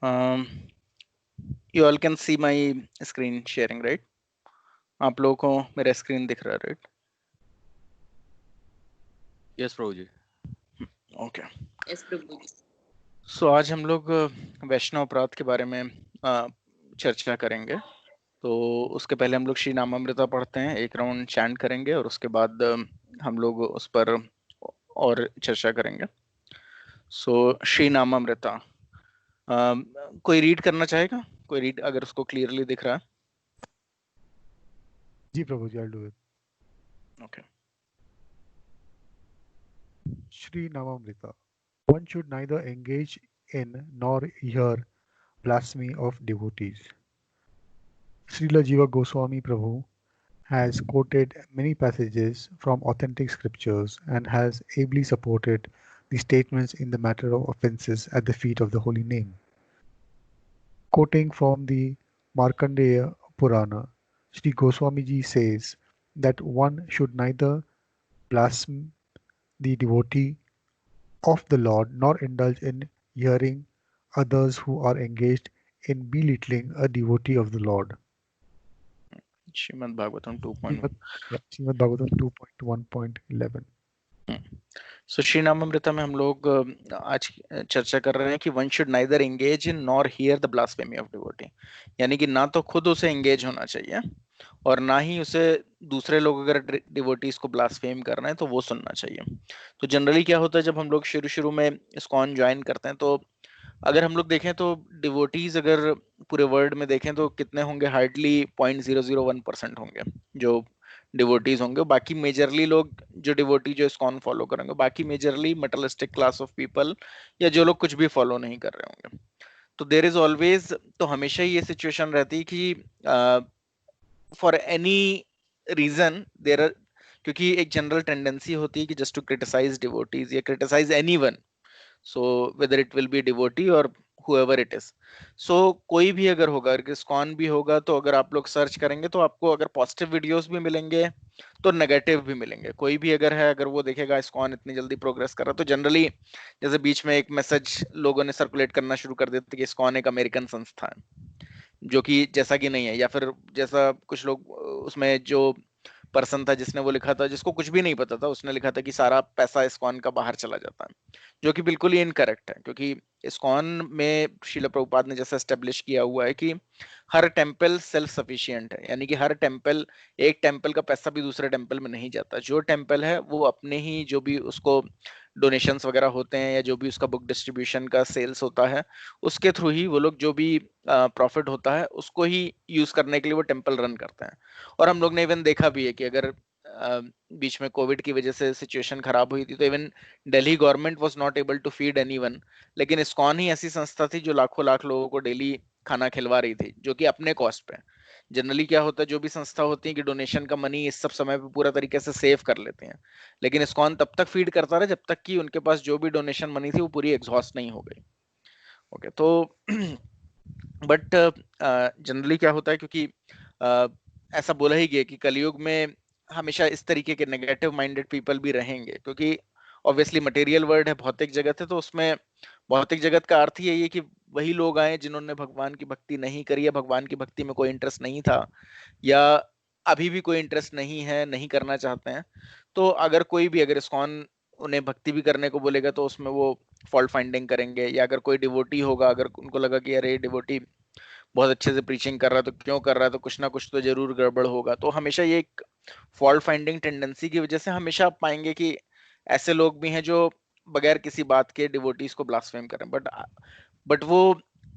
Um, you all can see my screen sharing, right? आप लोगों को मेरा स्क्रीन दिख रहा है, राइट? यस प्रभु जी। ओके। यस प्रभु जी। सो आज हम लोग वैष्णव अपराध के बारे में चर्चा करेंगे। तो उसके पहले हम लोग श्री नामामृता पढ़ते हैं, एक राउंड चैंट करेंगे और उसके बाद हम लोग उस पर और चर्चा करेंगे। सो श्री नामामृता कोई रीड करना चाहेगा? कोई रीड अगर उसको क्लियरली दिख रहा है? जी प्रभु जी, I'll do it. Okay. Shri Namamrita. One should neither engage in nor hear blasphemy of devotees. Srila Jiva Goswami Prabhu has quoted many passages from authentic scriptures and has ably supported the statements in the matter of offences at the feet of the holy name. Quoting from the Markandeya Purana, Sri Goswami Ji says that one should neither blaspheme the devotee of the Lord nor indulge in hearing others who are engaged in belittling a devotee of the Lord. Shrimad Bhagavatam 2.1। Srimad Bhagavatam 2.1.11. सो श्री नामामृता में हम लोग आज चर्चा कर रहे हैं कि one should neither engage in nor here the blasphemy of devotee, यानी कि ना तो खुद उसे एंगेज होना चाहिए और ना ही उसे दूसरे लोग अगर डिवोटीज को ब्लास्फेम कर रहे हैं तो वो सुनना चाहिए। तो जनरली क्या होता है, जब हम लोग शुरू शुरू में इस्कॉन ज्वाइन करते हैं तो अगर हम लोग देखें तो डिवोटीज अगर पूरे वर्ल्ड में देखें तो कितने होंगे, हार्डली 0.001% होंगे जो डिवोटीज होंगे। बाकी मेजरली लोग जो डिवोटी जो इस्कॉन फॉलो करेंगे, बाकी majorly materialistic class of people या जो लोग कुछ भी फॉलो नहीं कर रहे होंगे। तो देयर इज ऑलवेज, तो हमेशा ही ये सिचुएशन रहती है कि for any reason there are, क्योंकि एक जनरल टेंडेंसी होती है कि जस्ट टू क्रिटिसाइज डिवोटीज या criticise anyone, so whether it will be devotee or whoever it is, so कोई भी अगर होगा, अगर इस्कॉन भी होगा, तो अगर आप लोग सर्च करेंगे तो आपको अगर पॉजिटिव वीडियोस भी मिलेंगे तो नेगेटिव भी मिलेंगे। कोई भी अगर है, अगर वो देखेगा इस्कॉन इतनी जल्दी प्रोग्रेस कर रहा, तो जनरली जैसे बीच में एक मैसेज लोगों ने सर्कुलेट करना शुरू कर देते कि इस्कॉन एक अमेरिकन संस्था है, जो कि जैसा कि नहीं है, या फिर जैसा कुछ लोग उसमें जो पर्सन था जिसने वो लिखा था, जिसको कुछ भी नहीं पता था, उसने लिखा था कि सारा पैसा इस्कॉन का बाहर चला जाता है, जो कि बिल्कुल ही इनकरेक्ट है। क्योंकि इस्कॉन में श्रील प्रभुपाद ने जैसा एस्टेब्लिश किया हुआ है कि हर टेम्पल सेल्फ सफिशिएंट है, यानी कि हर टेम्पल, एक टेम्पल का पैसा भी दूसरे टेम्पल में नहीं जाता। जो टेम्पल है वो अपने ही जो भी उसको डोनेशंस वगैरह होते हैं या जो भी उसका बुक डिस्ट्रीब्यूशन का सेल्स होता है, उसके थ्रू ही वो लोग जो भी प्रॉफिट होता है उसको ही यूज करने के लिए वो टेम्पल रन करते हैं। और हम लोग ने इवन देखा भी है कि अगर बीच में कोविड की वजह से सिचुएशन खराब हुई थी तो even Delhi government was not able to feed anyone, लेकिन इस्कॉन ही ऐसी संस्था थी जो लाखों लाख लोगों को डेली खाना खिलवा रही थी, जो कि अपने कॉस्ट पे। जनरली क्या होता है, जो भी संस्था होती है कि डोनेशन का मनी इस सब समय पे पूरा तरीके से सेव कर लेते हैं, लेकिन इस्कॉन तब तक फीड करता रहा जब तक कि उनके पास जो भी डोनेशन मनी थी वो पूरी एग्जॉस्ट नहीं हो गई। ओके, तो बट जनरली क्या होता है, क्योंकि ऐसा बोला ही गया कि कलयुग में हमेशा इस तरीके के नेगेटिव माइंडेड पीपल भी रहेंगे, क्योंकि ऑब्वियसली मटेरियल वर्ल्ड है, भौतिक जगत है, तो उसमें भौतिक जगत का अर्थ ही यही है कि वही लोग आए जिन्होंने भगवान की भक्ति नहीं करी, या भगवान की भक्ति में कोई इंटरेस्ट नहीं था, या अभी भी कोई इंटरेस्ट नहीं है, नहीं करना चाहते हैं। तो अगर कोई भी, अगर इस्कॉन उन्हें भक्ति भी करने को बोलेगा तो उसमें वो फॉल्ट फाइंडिंग करेंगे। या अगर कोई डिवोटी होगा, अगर उनको लगा कि अरे डिवोटी बहुत अच्छे से प्रीचिंग कर रहा है तो क्यों कर रहा है, तो कुछ ना कुछ तो जरूर गड़बड़ होगा। तो हमेशा ये एक फॉल्ट फाइंडिंग टेंडेंसी की वजह से हमेशा आप पाएंगे कि ऐसे लोग भी हैं जो बगैर किसी बात के डिवोटीज को ब्लास्फेम करें। बट वो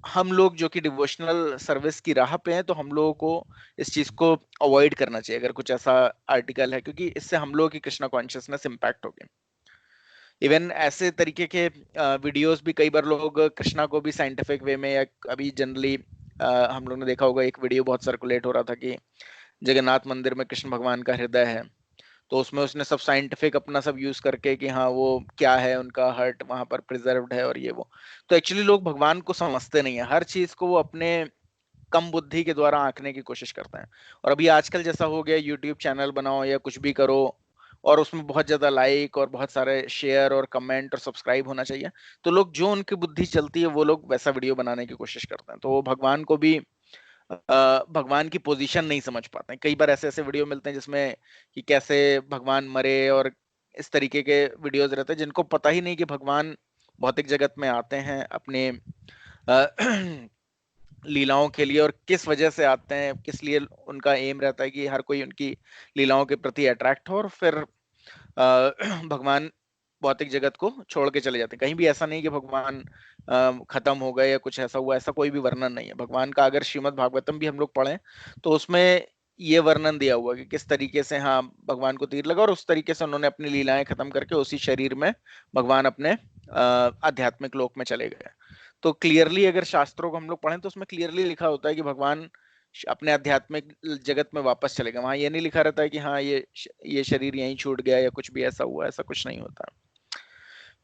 हम लोग जो कि डिवोशनल सर्विस की राह पे हैं, तो हम लोगों को इस चीज को अवॉइड करना चाहिए अगर कुछ ऐसा आर्टिकल है, क्योंकि इससे हम लोगों की कृष्णा कॉन्शियसनेस इंपैक्ट होगी। इवन ऐसे तरीके के वीडियोस भी कई बार लोग कृष्णा को भी साइंटिफिक वे में, या अभी जनरली हम लोग ने देखा होगा, एक वीडियो बहुत सर्कुलेट हो रहा था कि जगन्नाथ मंदिर में कृष्ण भगवान का हृदय है, तो उसमें उसने सब साइंटिफिक अपना सब यूज करके कि हाँ वो क्या है, उनका हार्ट वहां पर प्रिजर्व्ड है और ये वो। तो एक्चुअली लोग भगवान को समझते नहीं है, हर चीज को वो अपने कम बुद्धि के द्वारा आंकने की कोशिश करते हैं। और अभी आजकल जैसा हो गया, यूट्यूब चैनल बनाओ या कुछ भी करो, और उसमें बहुत ज्यादा लाइक और बहुत सारे शेयर और कमेंट और सब्सक्राइब होना चाहिए, तो लोग जो उनकी बुद्धि चलती है वो लोग वैसा वीडियो बनाने की कोशिश करते हैं। तो वो भगवान को भी भगवान की पोजीशन नहीं समझ पाते हैं। कई बार ऐसे ऐसे वीडियो मिलते हैं जिसमें कि कैसे भगवान मरे और इस तरीके के वीडियोस रहते हैं, जिनको पता ही नहीं कि भगवान भौतिक जगत में आते हैं अपने लीलाओं के लिए, और किस वजह से आते हैं, किस लिए उनका एम रहता है कि हर कोई उनकी लीलाओं के प्रति अट्रैक्ट हो, और फिर भगवान भौतिक जगत को छोड़ के चले जाते हैं। कहीं भी ऐसा नहीं कि भगवान खत्म हो गए या कुछ ऐसा हुआ, ऐसा कोई भी वर्णन नहीं है भगवान का। अगर श्रीमद् भागवतम भी हम लोग पढ़ें तो उसमें ये वर्णन दिया हुआ कि किस तरीके से हाँ भगवान को तीर लगा और उस तरीके से उन्होंने अपनी लीलाएं खत्म करके उसी शरीर में भगवान अपने आध्यात्मिक लोक में चले गए। तो क्लियरली अगर शास्त्रों को हम लोग पढ़ें तो उसमें क्लियरली लिखा होता है कि भगवान अपने आध्यात्मिक जगत में वापस चले गए। वहां ये नहीं लिखा रहता है कि हाँ ये शरीर यहीं छूट गया या कुछ भी ऐसा हुआ, ऐसा कुछ नहीं होता,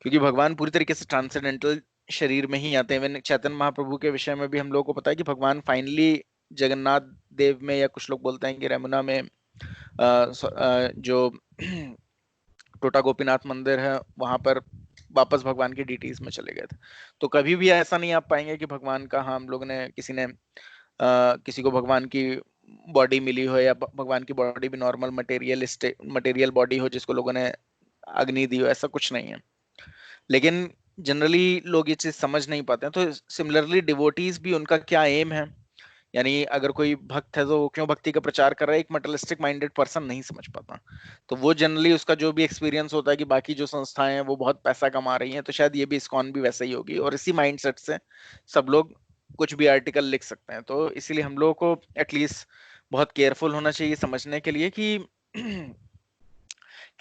क्योंकि भगवान पूरी तरीके से ट्रांसेंडेंटल शरीर में ही आते हैं। इवन चैतन्य महाप्रभु के विषय में भी हम लोगों को पता है कि भगवान फाइनली जगन्नाथ देव में, या कुछ लोग बोलते हैं कि रमुना में जो टोटा गोपीनाथ मंदिर है वहां पर वापस भगवान की डिटीज में चले गए थे। तो कभी भी ऐसा नहीं आप पाएंगे कि भगवान का हाँ हम लोग ने किसी को भगवान की बॉडी मिली हो, या भगवान की बॉडी भी नॉर्मल मटेरियल बॉडी हो जिसको लोगों ने अग्नि दी हो, ऐसा कुछ नहीं है। लेकिन जनरली लोग ये चीज समझ नहीं पाते हैं। तो सिमिलरली डिवोटीज भी, उनका क्या एम है, यानी अगर कोई भक्त है तो वो क्यों भक्ति का प्रचार कर रहा है, एक मटेरियलिस्टिक माइंडेड पर्सन नहीं समझ पाता। तो वो जनरली उसका जो भी एक्सपीरियंस होता है कि बाकी जो संस्थाएं हैं वो बहुत पैसा कमा रही हैं, तो शायद ये भी इस्कॉन भी वैसा ही होगी, और इसी माइंडसेट से सब लोग कुछ भी आर्टिकल लिख सकते हैं। तो इसीलिए हम लोगों को एटलीस्ट बहुत केयरफुल होना चाहिए समझने के लिए कि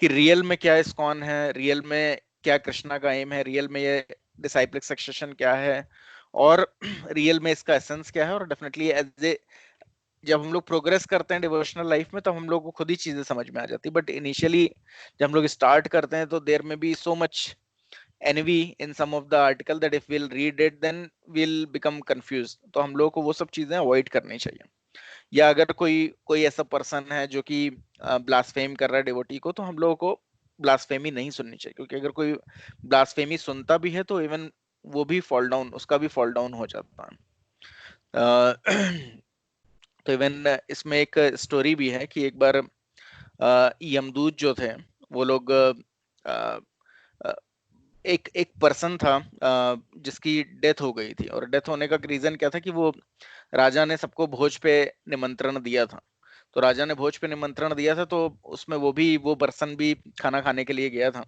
रियल में क्या इस्कॉन है, रियल में क्या कृष्णा का एम है, रियल में ये डिसाइप्लिक सक्सेशन क्या है, और रियल में इसका एसेंस क्या है। और डेफिनेटली एज ए जब हम लोग प्रोग्रेस करते हैं डिवोशनल लाइफ में तब हम लोग को खुद ही चीजें समझ में आ जाती है। बट इनिशियली जब हम लोग स्टार्ट करते हैं तो there may be so much envy in some of the article that if we'll read it then we'll become confused। तो हम लोगों को वो सब चीजें अवॉइड करनी चाहिए। या अगर कोई कोई ऐसा पर्सन है जो कि ब्लास्फेम कर रहा है डिवोटी को, तो हम लोगों को ब्लास्फेमी नहीं सुननी चाहिए, क्योंकि अगर कोई ब्लास्फेमी सुनता भी है तो इवन वो भी फॉल डाउन, उसका भी फॉल डाउन हो जाता है। तो इवन इसमें एक स्टोरी भी है कि एक बार यमदूत जो थे वो लोग एक एक पर्सन था जिसकी डेथ हो गई थी, और डेथ होने का रीजन क्या था कि वो राजा ने सबको भोज पे निमंत्रण दिया था। तो राजा ने भोज पे निमंत्रण दिया था, तो उसमें वो पर्सन भी खाना खाने के लिए गया था,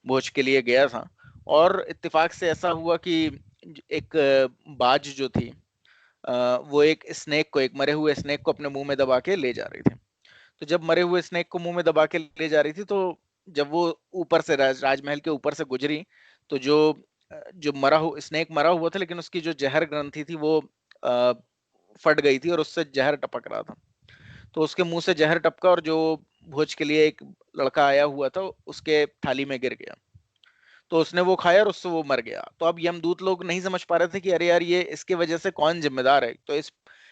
भोज के लिए गया था। और इत्तेफाक से ऐसा हुआ कि एक बाज जो थी वो एक स्नेक को, एक मरे हुए स्नेक को अपने मुंह में दबा के ले जा रही थी। तो जब मरे हुए स्नेक को मुंह में दबा के ले जा रही थी, तो जब वो ऊपर से राजमहल के ऊपर से गुजरी, तो जो स्नेक मरा हुआ था, लेकिन उसकी जो जहर ग्रंथि थी वो फट गई थी और उससे जहर टपक रहा था। तो उसके मुंह से जहर टपका और जो भोज के लिए एक लड़का आया हुआ था उसके थाली में गिर गया। तो उसने वो खाया और उससे वो मर गया। तो अब यमदूत लोग नहीं समझ पा रहे थे कि अरे यार ये इसके वजह से कौन जिम्मेदार है, तो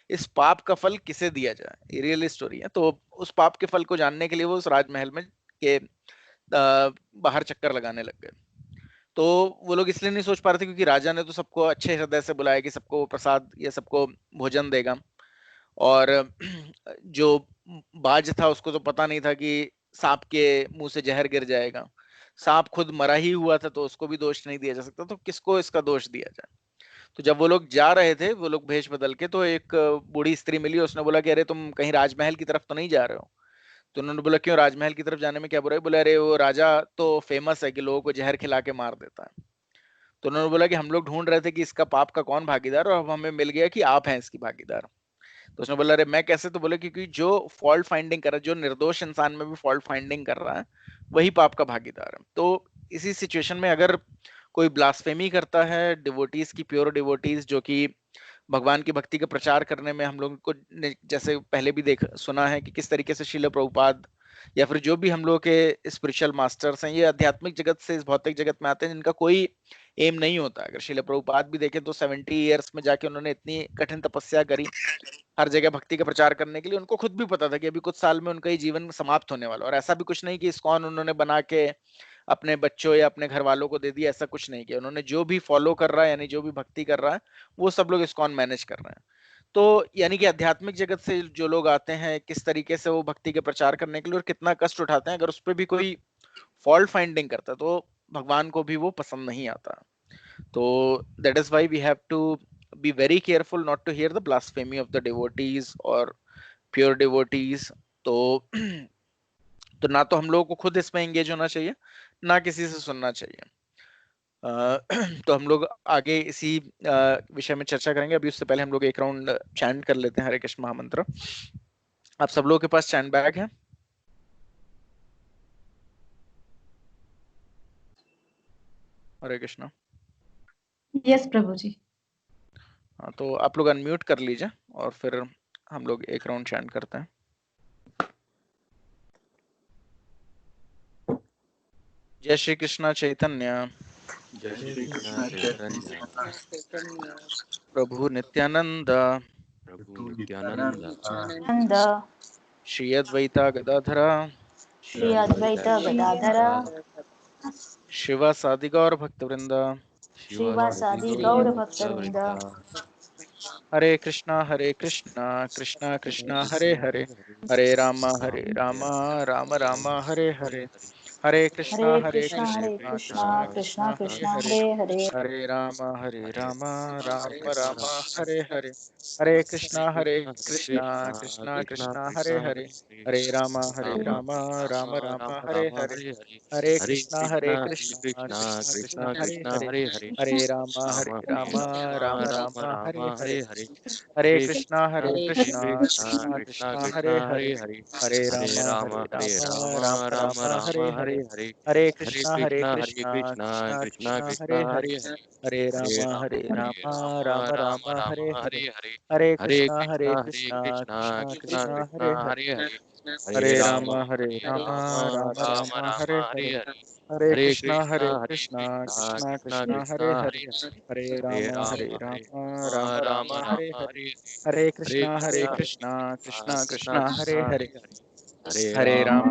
इस पाप का फल किसे दिया जाए। ये रियल स्टोरी है। तो उस पाप के फल को जानने के लिए वो उस राजमहल में के बाहर चक्कर लगाने लग गए। तो वो लोग इसलिए नहीं सोच पा रहे थे क्योंकि राजा ने तो सबको अच्छे हृदय से बुलाया कि सबको प्रसाद या सबको भोजन देगा, और जो बाज था उसको तो पता नहीं था कि सांप के मुंह से जहर गिर जाएगा। सांप खुद मरा ही हुआ था तो उसको भी दोष नहीं दिया जा सकता, तो किसको इसका दोष दिया जाए। तो जब वो लोग जा रहे थे, वो लोग भेष बदल के, तो एक बूढ़ी स्त्री मिली, उसने बोला कि अरे तुम कहीं राजमहल की तरफ तो नहीं जा रहे हो। तो उन्होंने बोला क्यों, राजमहल की तरफ जाने में क्या बुराई। बोले अरे वो राजा तो फेमस है कि लोगों को जहर खिला के मार देता है। तो उन्होंने बोला कि हम लोग ढूंढ रहे थे कि इसका पाप का कौन भागीदार, और अब हमें मिल गया कि आप हैं इसकी भागीदार। तो उसने बोला अरे मैं कैसे। तो बोले क्योंकि जो फॉल्ट फाइंडिंग कर रहा है, जो निर्दोष इंसान में भी फॉल्ट फाइंडिंग कर रहा है, वही पाप का भागीदार है। तो इसी सिचुएशन में अगर कोई ब्लास्फेमी करता है डिवोटीज की, प्योर डिवोटीज जो कि भगवान की भक्ति का प्रचार करने में हम लोग को जैसे पहले भी सुना है कि किस तरीके से श्रील प्रभुपाद या फिर जो भी हम लोग के स्पिरिचुअल मास्टर्स हैं, ये आध्यात्मिक जगत से इस भौतिक जगत में आते हैं जिनका कोई एम नहीं होता। अगर श्रील प्रभुपाद भी देखें तो 70 ईयर्स में जाके उन्होंने इतनी कठिन तपस्या करी, हर जगह भक्ति का प्रचार करने के लिए। उनको खुद भी पता था कि अभी कुछ साल में उनका ही जीवन समाप्त होने वाला, और ऐसा भी कुछ नहीं कि इस्कॉन उन्होंने बना के अपने बच्चों या अपने घर वालों को दे दिया, ऐसा कुछ नहीं किया उन्होंने। जो भी फॉलो कर रहा है यानी जो भी भक्ति कर रहा है वो सब लोग इस्कॉन मैनेज कर रहे हैं। तो यानी कि आध्यात्मिक जगत से जो लोग आते हैं किस तरीके से वो भक्ति के प्रचार करने के लिए और कितना कष्ट उठाते हैं, अगर उस पर भी कोई फॉल्ट फाइंडिंग करता है तो भगवान को भी वो पसंद नहीं आता। तो that is why we have to be very careful not to hear the blasphemy of the devotees और प्योर डिवोटीज। तो तो ना तो हम लोगों को खुद इसमें एंगेज होना चाहिए, ना किसी से सुनना चाहिए। तो हम लोग आगे इसी विषय में चर्चा करेंगे। अभी उससे पहले हम लोग एक राउंड चैंट कर लेते हैं हरे कृष्ण महामंत्र। आप सब लोगों के पास चैंट बैग है? हरे कृष्ण। यस प्रभु जी। हाँ, तो आप लोग अनम्यूट कर लीजिए और फिर हम लोग एक राउंड चैंट करते हैं। जय श्री कृष्ण चैतन्य जय श्री कृष्ण चैतन्य प्रभु नित्यानंद प्रभु नित्यानंद नंद श्री अद्वैता गदाधरा श्री अद्वैत गदाधर शिवा सादि गौर भक्तवृंद श्रीवासादि गौर भक्तवृंद। हरे कृष्णा कृष्णा कृष्णा हरे हरे, हरे राम राम राम हरे हरे, हरे कृष्णा हरे कृष्णा कृष्णा कृष्णा कृष्णा हरे कृष्णा हरे, हरे हरे। हरे राम राम राम हरे हरे, हरे कृष्णा कृष्णा कृष्णा हरे हरे, हरे राम राम राम हरे हरे, हरे कृष्णा कृष्णा कृष्णा हरे हरे, हरे राम राम हरे हरे, हरे कृष्णा कृष्णा कृष्णा हरे हरे, हरे राम राम हरे हरे, हरे कृष्णा कृष्णा कृष्णा हरे हरे, हरे राम राम हरे हरे, हरे कृष्णा कृष्णा कृष्णा हरे हरे, हरे राम राम हरे हरे, हरे कृष्णा कृष्णा कृष्णा हरे हरे, हरे राम राम हरे हरे, हरे कृष्णा कृष्णा कृष्णा हरे हरे, हरे राम राम हरे हरे, हरे कृष्णा कृष्णा कृष्णा हरे हरे, हरे राम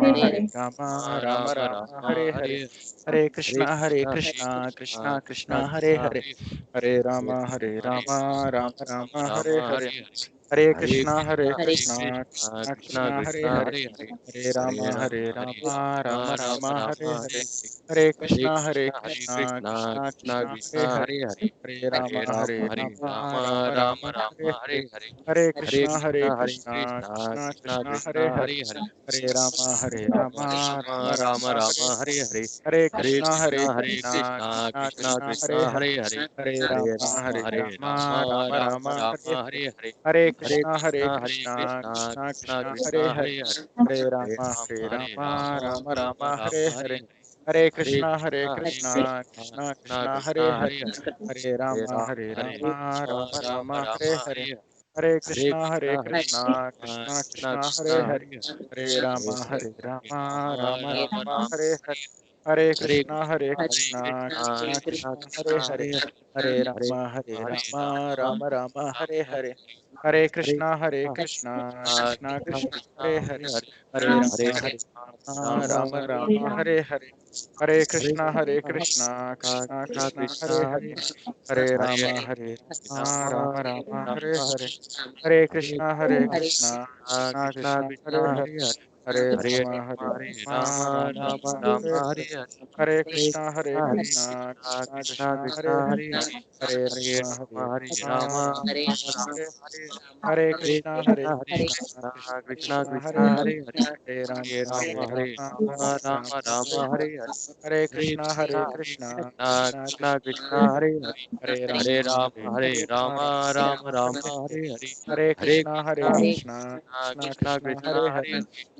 राम हरे हरे, हरे कृष्णा कृष्णा कृष्णा हरे हरे, हरे राम राम हरे हरे, हरे कृष्णा कृष्णा कृष्णा हरे हरे, हरे राम राम हरे हरे, हरे कृष्णा कृष्णा कृष्णा हरे हरे, हरे राम राम हरे हरे, हरे कृष्णा कृष्णा कृष्णा हरे हरे, हरे राम राम हरे हरे, हरे कृष्णा कृष्णा कृष्णा हरे हरे, हरे राम राम हरे हरे, हरे कृष्णा कृष्णा कृष्णा हरे हरे, हरे राम राम हरे हरे, हरे कृष्णा कृष्णा कृष्णा हरे हरे, हरे राम राम हरे हरे, हरे कृष्णा कृष्णा कृष्णा हरे हरे, हरे राम राम हरे हरे, हरे कृष्णा कृष्णा कृष्णा हरे हरे, हरे राम हरे हरे, हरे कृष्णा कृष्णा कृष्णा हरे हरे, हरे राम राम हरे हरे, हरे कृष्णा कृष्णा कृष्णा हरे हरे, हरे राम राम हरे हरे, हरे कृष्णा कृष्णा कृष्णा हरे हरे, हरे राम राम हरे हरे, हरे कृष्णा कृष्णा कृष्णा हरे हरे, हरे राम राम हरे हरे, हरे कृष्णा कृष्णा कृष्णा हरे हरे, हरे राम राम हरे हरे, हरे कृष्णा कृष्णा कृष्णा हरे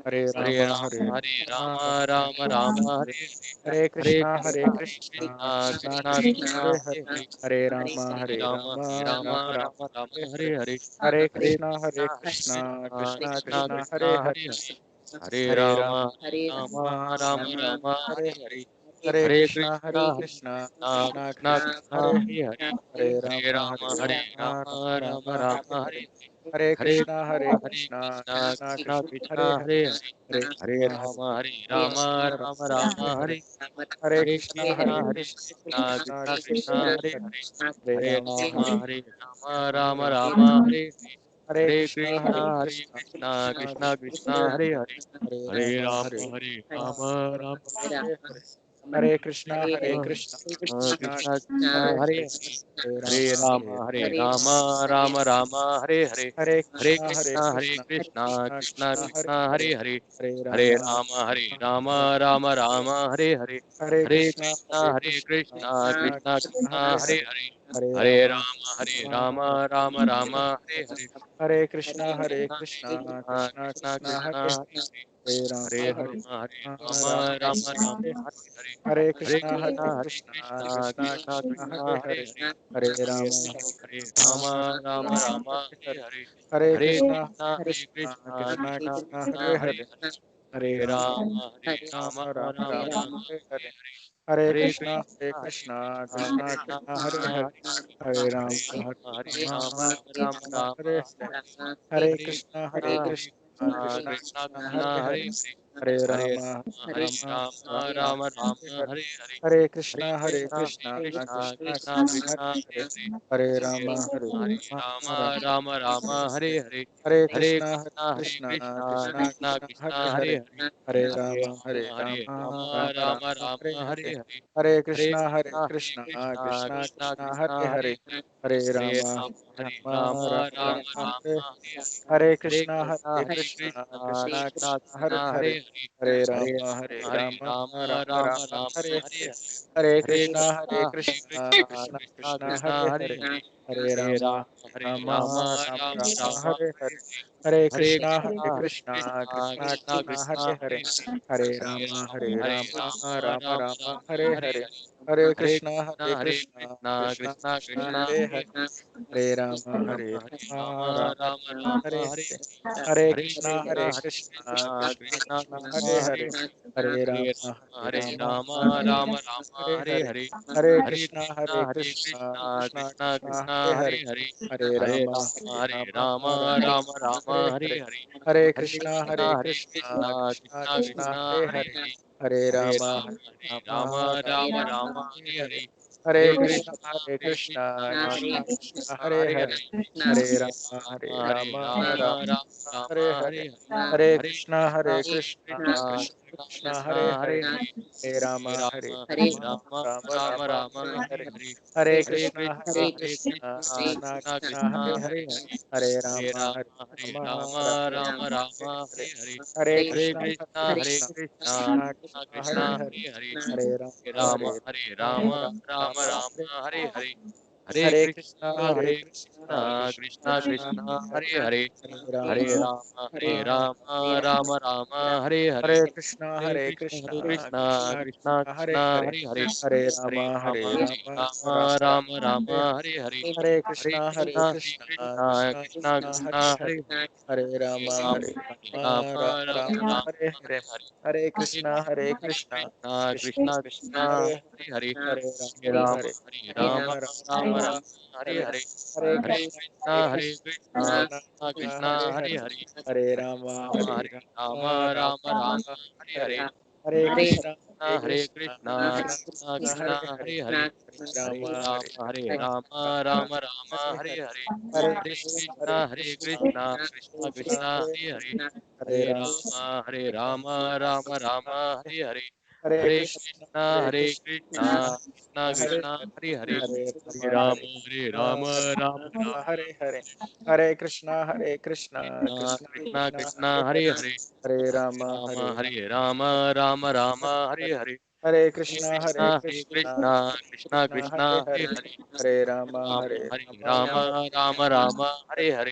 हरे, हरे राम राम हरे, हरे कृष्णा कृष्णा कृष्णा हरे हरे, हरे राम राम हरे हरे, हरे कृष्णा कृष्णा कृष्णा हरे हरे, हरे राम राम हरे हरे, हरे हरे कृष्णा कृष्णा कृष्णा कृष्णा कृष्णा कृष्णा हरे हरे हरे हरे हरे राम राम हरे राम राम राम राम राम हरे हरे हरे हरे हरे हरे कृष्णा कृष्णा कृष्णा कृष्णा कृष्णा कृष्णा हरे हरे हरे हरे हरे हरे राम राम राम हरे हरे हरे हरे कृष्णा कृष्णा कृष्णा कृष्णा कृष्णा कृष्णा हरे हरे हरे हरे हरे राम राम राम राम हरे हरे हरे हरे कृष्णा कृष्णा कृष्णा कृष्णा हरे हरे हरे हरे हरे राम राम हरे हरे हरे कृष्णा कृष्णा कृष्णा कृष्णा हरे हरे हरे हरे हरे हरे राम राम राम हरे हरे हरे कृष्णा कृष्णा कृष्णा हरे हरे हरे राम राम हरे हरे हरे कृष्णा कृष्णा कृष्णा हरे हरे हरे राम राम हरे हरे हरे हरे कृष्णा कृष्णा कृष्णा कृष्णा हरे कृष्णा हरे हरे राम राम राम हरे हरे हरे हरे कृष्णा कृष्णा कृष्णा कृष्णा हरे हरे हरे हरे हरे हरे राम राम हरे हरे हरे हरे कृष्णा कृष्णा कृष्णा कृष्णा हरे हरे हरे हरे हरे हरे राम राम राम राम हरे हरे हरे हरे हरे हरे कृष्णा कृष्णा कृष्णा हरे कृष्णा हरे हरे हरे हरे राम हरे राम हरे हरे हरे हरे हरे हरे कृष्णा कृष्णा कृष्णा कृष्णा हरे हरे हरे हरे हरे हरे राम राम हरे हरे हरे हरे हरे हरे कृष्णा कृष्णा कृष्णा कृष्णा हरे हरे हरे हरे हरे हरे राम राम हरे हरे हरे हरे कृष्णा कृष्णा कृष्णा कृष्णा हरे हरे हरे हरे हरे हरे राम राम हरे हरे हरे हरे हरे हरे कृष्णा कृष्णा कृष्णा कृष्णा हरे हरे हरे हरे हरे हरे राम राम हरे हरे हरे हरे हरे कृष्णा कृष्णा कृष्णा कृष्णा हरे हरे हरे हरे हरे हरे राम हरे हरे हरे हरे हरे कृष्णा कृष्णा कृष्णा कृष्णा हरे हरे हरे हरे हरे हरे राम राम हरे हरे हरे हरे हरे हरे कृष्णा कृष्णा कृष्णा कृष्णा हरे हरे हरे हरे हरे हरे राम हरे हरे हरे हरे हरे हरे कृष्णा कृष्णा कृष्णा कृष्णा हरे हरे हरे हरे हरे हरे राम हरे हरे हरे हरे हरे हरे कृष्णा कृष्णा हरे हरे हरे हरे हरे हरे राम राम हरे हरे हरे हरे हरे हरे कृष्णा कृष्णा कृष्णा हरे हरे हरे हरे हरे हरे राम राम हरे हरे हरे हरे हरे हरे कृष्णा कृष्णा कृष्णा हरे हरे हरे हरे हरे हरे राम राम हरे हरे हरे हरे हरे हरे कृष्णा कृष्णा कृष्णा कृष्णा हरे हरे हरे हरे हरे हरे राम राम हरे हरे हरे हरे हरे हरे कृष्णा कृष्णा हरे हरे हरे हरे हरे राम राम हरे हरे हरे हरे हरे हरे कृष्णा कृष्णा कृष्णा कृष्णा हरे हरे हरे हरे हरे हरे राम हरे हरे हरे हरे हरे कृष्णा कृष्णा कृष्णा कृष्णा हरे हरे हरे हरे हरे हरे राम हरे हरे हरे हरे कृष्णा कृष्णा कृष्णा हरे हरे हरे राम हरे हरे हरे कृष्णा कृष्णा कृष्णा हरे हरे हरे राम हरे हरे हरे कृष्णा कृष्णा हरे हरे हरे हरे राम हरे हरे हरे हरे हरे हरे कृष्णा कृष्णा कृष्णा कृष्णा हरे हरे हरे हरे हरे राम हरे हरे हरे हरे हरे कृष्णा कृष्णा कृष्णा हरे हरे हरे हरे हरे राम हरे हरे हरे हरे कृष्णा कृष्णा कृष्णा हरे हरे हरे हरे राम हरे राम हरे हरे हरे हरे कृष्णा कृष्णा कृष्णा हरे हरे हरे राम हरे राम हरे हरे हरे हरे कृष्णा कृष्णा हरे कृष्णा हरे हरे हरे हरे राम हरे हरे हरे कृष्णा कृष्णा कृष्णा कृष्णा हरे हरे हरे हरे हरे हरे राम हरे हरे हरे हरे कृष्णा कृष्णा कृष्णा कृष्णा हरे हरे हरे हरे हरे राम हरे राम हरे हरे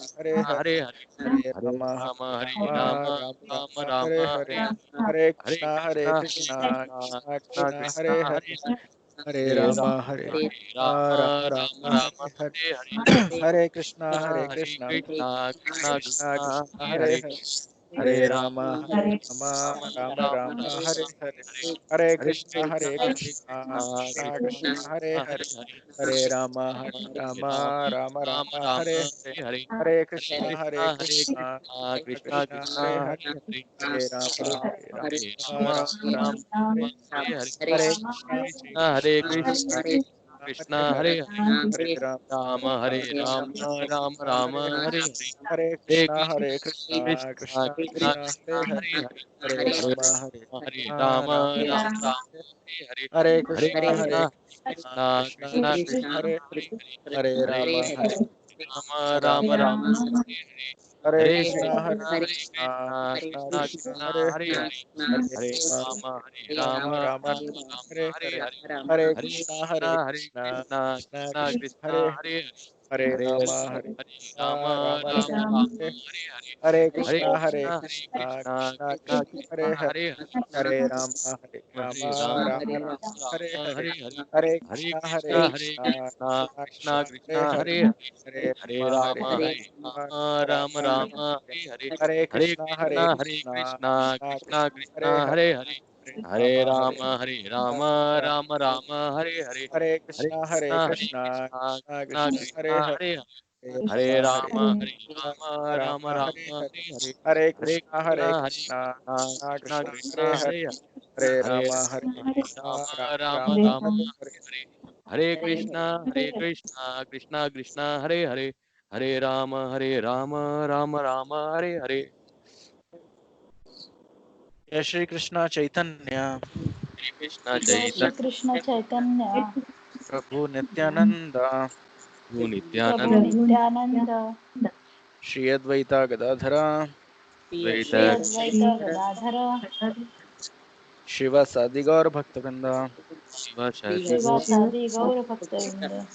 हरे Krishna हरे Hare Hare हरे Hare Ram Rama Hare Ram Rama Ram Rama Ram हरे Rama हरे Hare हरे Hare Krishna Krishna Krishna Krishna Krishna Krishna हरे Hare हरे Hare हरे Hare राम Rama हरे Hare Ram Rama Ram Rama Rama Hare Hare Hare Hare हरे Krishna Krishna Hare Krishna Krishna Krishna Krishna Krishna Krishna Hare हरे Hare हरे Hare हरे Rama Ram Hare Ram Rama Ram Rama हरे Rama हरे Hare हरे Hare Krishna Krishna Hare Krishna Krishna Krishna Krishna Krishna हरे Krishna हरे Hare Hare हरे Ram Rama Ram Hare Rama Ram Rama Ram Rama Hare Hare Hare Hare हरे Hare Krishna Krishna Hare Krishna Krishna Krishna Krishna Krishna हरे Krishna हरे Hare Hare हरे Hare Ram Rama Ram Rama हरे Hare Hare हरे Hare Krishna Krishna Hare Krishna Krishna Hare Hare Ram हरे राम राम राम हरे हरे हरे कृष्ण कृष्ण कृष्ण हरे हरे हरे राम राम राम हरे हरे हरे कृष्ण कृष्ण कृष्ण कृष्ण हरे हरे हरे राम राम राम हरे हरे हरे कृष्ण कृष्ण कृष्ण हरे हरे हरे राम राम राम हरे हरे हरे कृष्ण कृष्ण कृष्ण हरे हरे हरे राम राम राम हरे हरे हरे कृष्ण कृष्ण कृष्ण हरे हरे हरे राम राम हरे हरे हरे कृष्ण कृष्ण कृष्ण हरे हरे हरे राम राम राम हरे हरे हरे कृष्ण कृष्ण कृष्ण हरे हरे हरे राम राम राम हरे हरे हरे कृष्ण कृष्ण कृष्ण हरे हरे हरे राम राम राम हरे हरे हरे कृष्ण कृष्ण कृष्ण हरे हरे हरे राम राम राम हरे हरे हरे कृष्ण कृष्ण कृष्ण हरे हरे हरे राम राम राम हरे हरे जय श्री कृष्ण चैतन्य श्री कृष्ण जय श्री चैतन्य कृष्ण चैतन्य प्रभु नित्यानंद प्रभु प्रभु नित्यानंद नित्यानंद श्री अद्वैता गदाधरा द्वैत श्री अद्वैत गदाधर शिवासादि गौर भक्तवृंदा शिव शरणं श्रीवासादि गौर भक्तवृंद।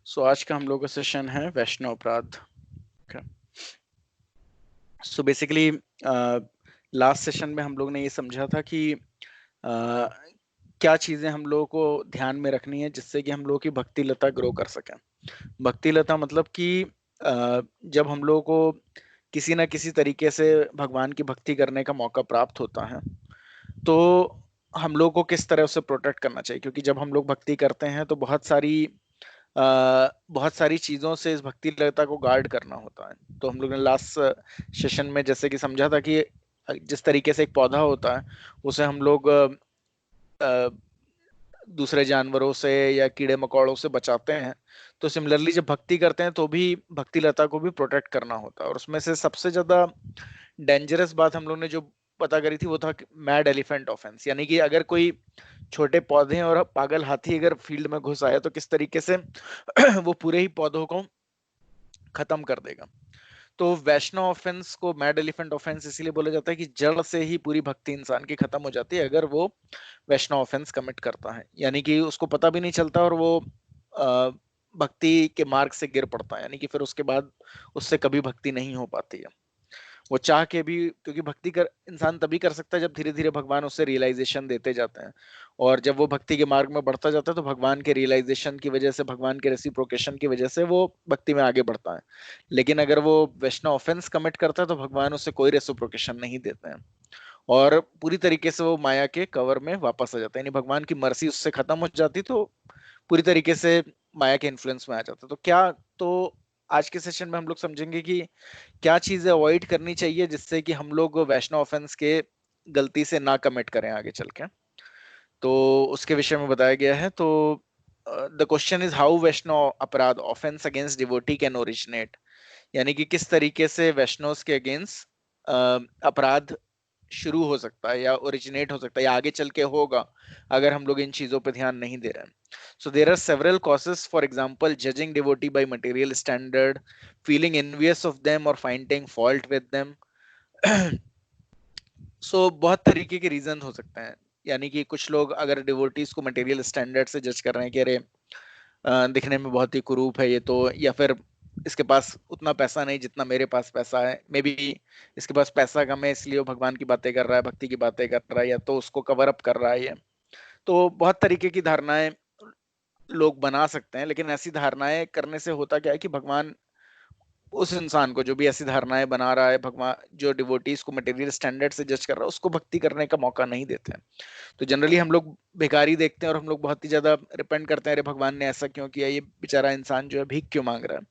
सो आज का हम लोग का session है वैष्णव अपराध। सो बेसिकली लास्ट सेशन में हम लोग ने ये समझा था कि क्या चीजें हम लोगों को ध्यान में रखनी है जिससे कि हम लोग की भक्ति लता ग्रो कर सके। भक्ति लता मतलब कि जब हम लोगों को किसी ना किसी तरीके से भगवान की भक्ति करने का मौका प्राप्त होता है तो हम लोग को किस तरह उसे प्रोटेक्ट करना चाहिए, क्योंकि जब हम लोग भक्ति करते हैं तो बहुत सारी चीजों से इस भक्ति लता को गार्ड करना होता है। तो हम लोग ने लास्ट सेशन में जैसे कि समझा था कि जिस तरीके से एक पौधा होता है उसे हम लोग दूसरे जानवरों से या कीड़े मकोड़ों से बचाते हैं, तो सिमिलरली जब भक्ति करते हैं तो भी भक्ति लता को भी प्रोटेक्ट करना होता है। और उसमें से सबसे ज्यादा डेंजरस बात हम लोग ने जो पता करी थी वो था मैड एलिफेंट ऑफेंस, यानी कि अगर कोई छोटे पौधे और पागल हाथी अगर फील्ड में घुस आया तो किस तरीके से वो पूरे ही पौधों को खत्म कर देगा। तो वैष्णव ऑफेंस को मैड एलिफेंट ऑफेंस इसीलिए बोला जाता है कि जड़ से ही पूरी भक्ति इंसान की खत्म हो जाती है अगर वो वैष्णव ऑफेंस कमिट करता है, यानी कि उसको पता भी नहीं चलता और वो भक्ति के मार्ग से गिर पड़ता है, यानी कि फिर उसके बाद उससे कभी भक्ति नहीं हो पाती है वो चाह के भी, क्योंकि भक्ति कर इंसान तभी कर सकता है जब धीरे धीरे भगवान उससे रियलाइजेशन देते जाते हैं। और जब वो भक्ति के मार्ग में बढ़ता जाता है तो भगवान के रियलाइजेशन की वजह से, भगवान के रेसिप्रोकेशन की वजह से वो भक्ति में आगे बढ़ता है। लेकिन अगर वो वैष्णव ऑफेंस कमिट करता है तो भगवान उसे कोई रेसिप्रोकेशन नहीं देते हैं और पूरी तरीके से वो माया के कवर में वापस आ जाता है, यानी भगवान की मर्जी उससे खत्म हो जाती तो पूरी तरीके से माया के इन्फ्लुएंस में आ जाता। तो आज के सेशन में हम लोग समझेंगे कि क्या चीजें अवॉइड करनी चाहिए जिससे कि हम लोग वैष्णव ऑफेंस के गलती से ना कमिट करें आगे चल के। तो उसके विषय में बताया गया है। तो द क्वेश्चन इज हाउ वैष्णव अपराध offence against devotee can originate, यानी कि किस तरीके से वैष्णव के अगेंस्ट अपराध शुरू हो सकता है या ओरिजिनेट हो सकता है या आगे चल के होगा अगर हम लोग इन चीजों पे ध्यान नहीं दे रहे हैं। So there are several causes, for example, judging devotee by material standard, feeling envious of them or finding fault with them. So बहुत तरीके के रीजन हो सकते हैं, यानी कि कुछ लोग अगर डिवोटीज को मटेरियल स्टैंडर्ड से जज कर रहे हैं कि अरे दिखने में बहुत ही कुरूप है ये तो, या फिर इसके पास उतना पैसा नहीं जितना मेरे पास पैसा है, मे बी इसके पास पैसा कम है इसलिए वो भगवान की बातें कर रहा है, भक्ति की बातें कर रहा है, या तो उसको कवर अप कर रहा है ये। तो बहुत तरीके की धारणाएं लोग बना सकते हैं, लेकिन ऐसी धारणाएं करने से होता क्या है कि भगवान उस इंसान को जो भी ऐसी धारणाएं बना रहा है, भगवान जो डिवोटीज को मटेरियल स्टैंडर्ड से जज कर रहा है उसको भक्ति करने का मौका नहीं देते हैं। तो जनरली हम लोग भिखारी देखते हैं और हम लोग बहुत ही ज्यादा रिपेंट करते हैं, अरे भगवान ने ऐसा क्यों किया, ये बेचारा इंसान जो है भीख क्यों मांग रहा है।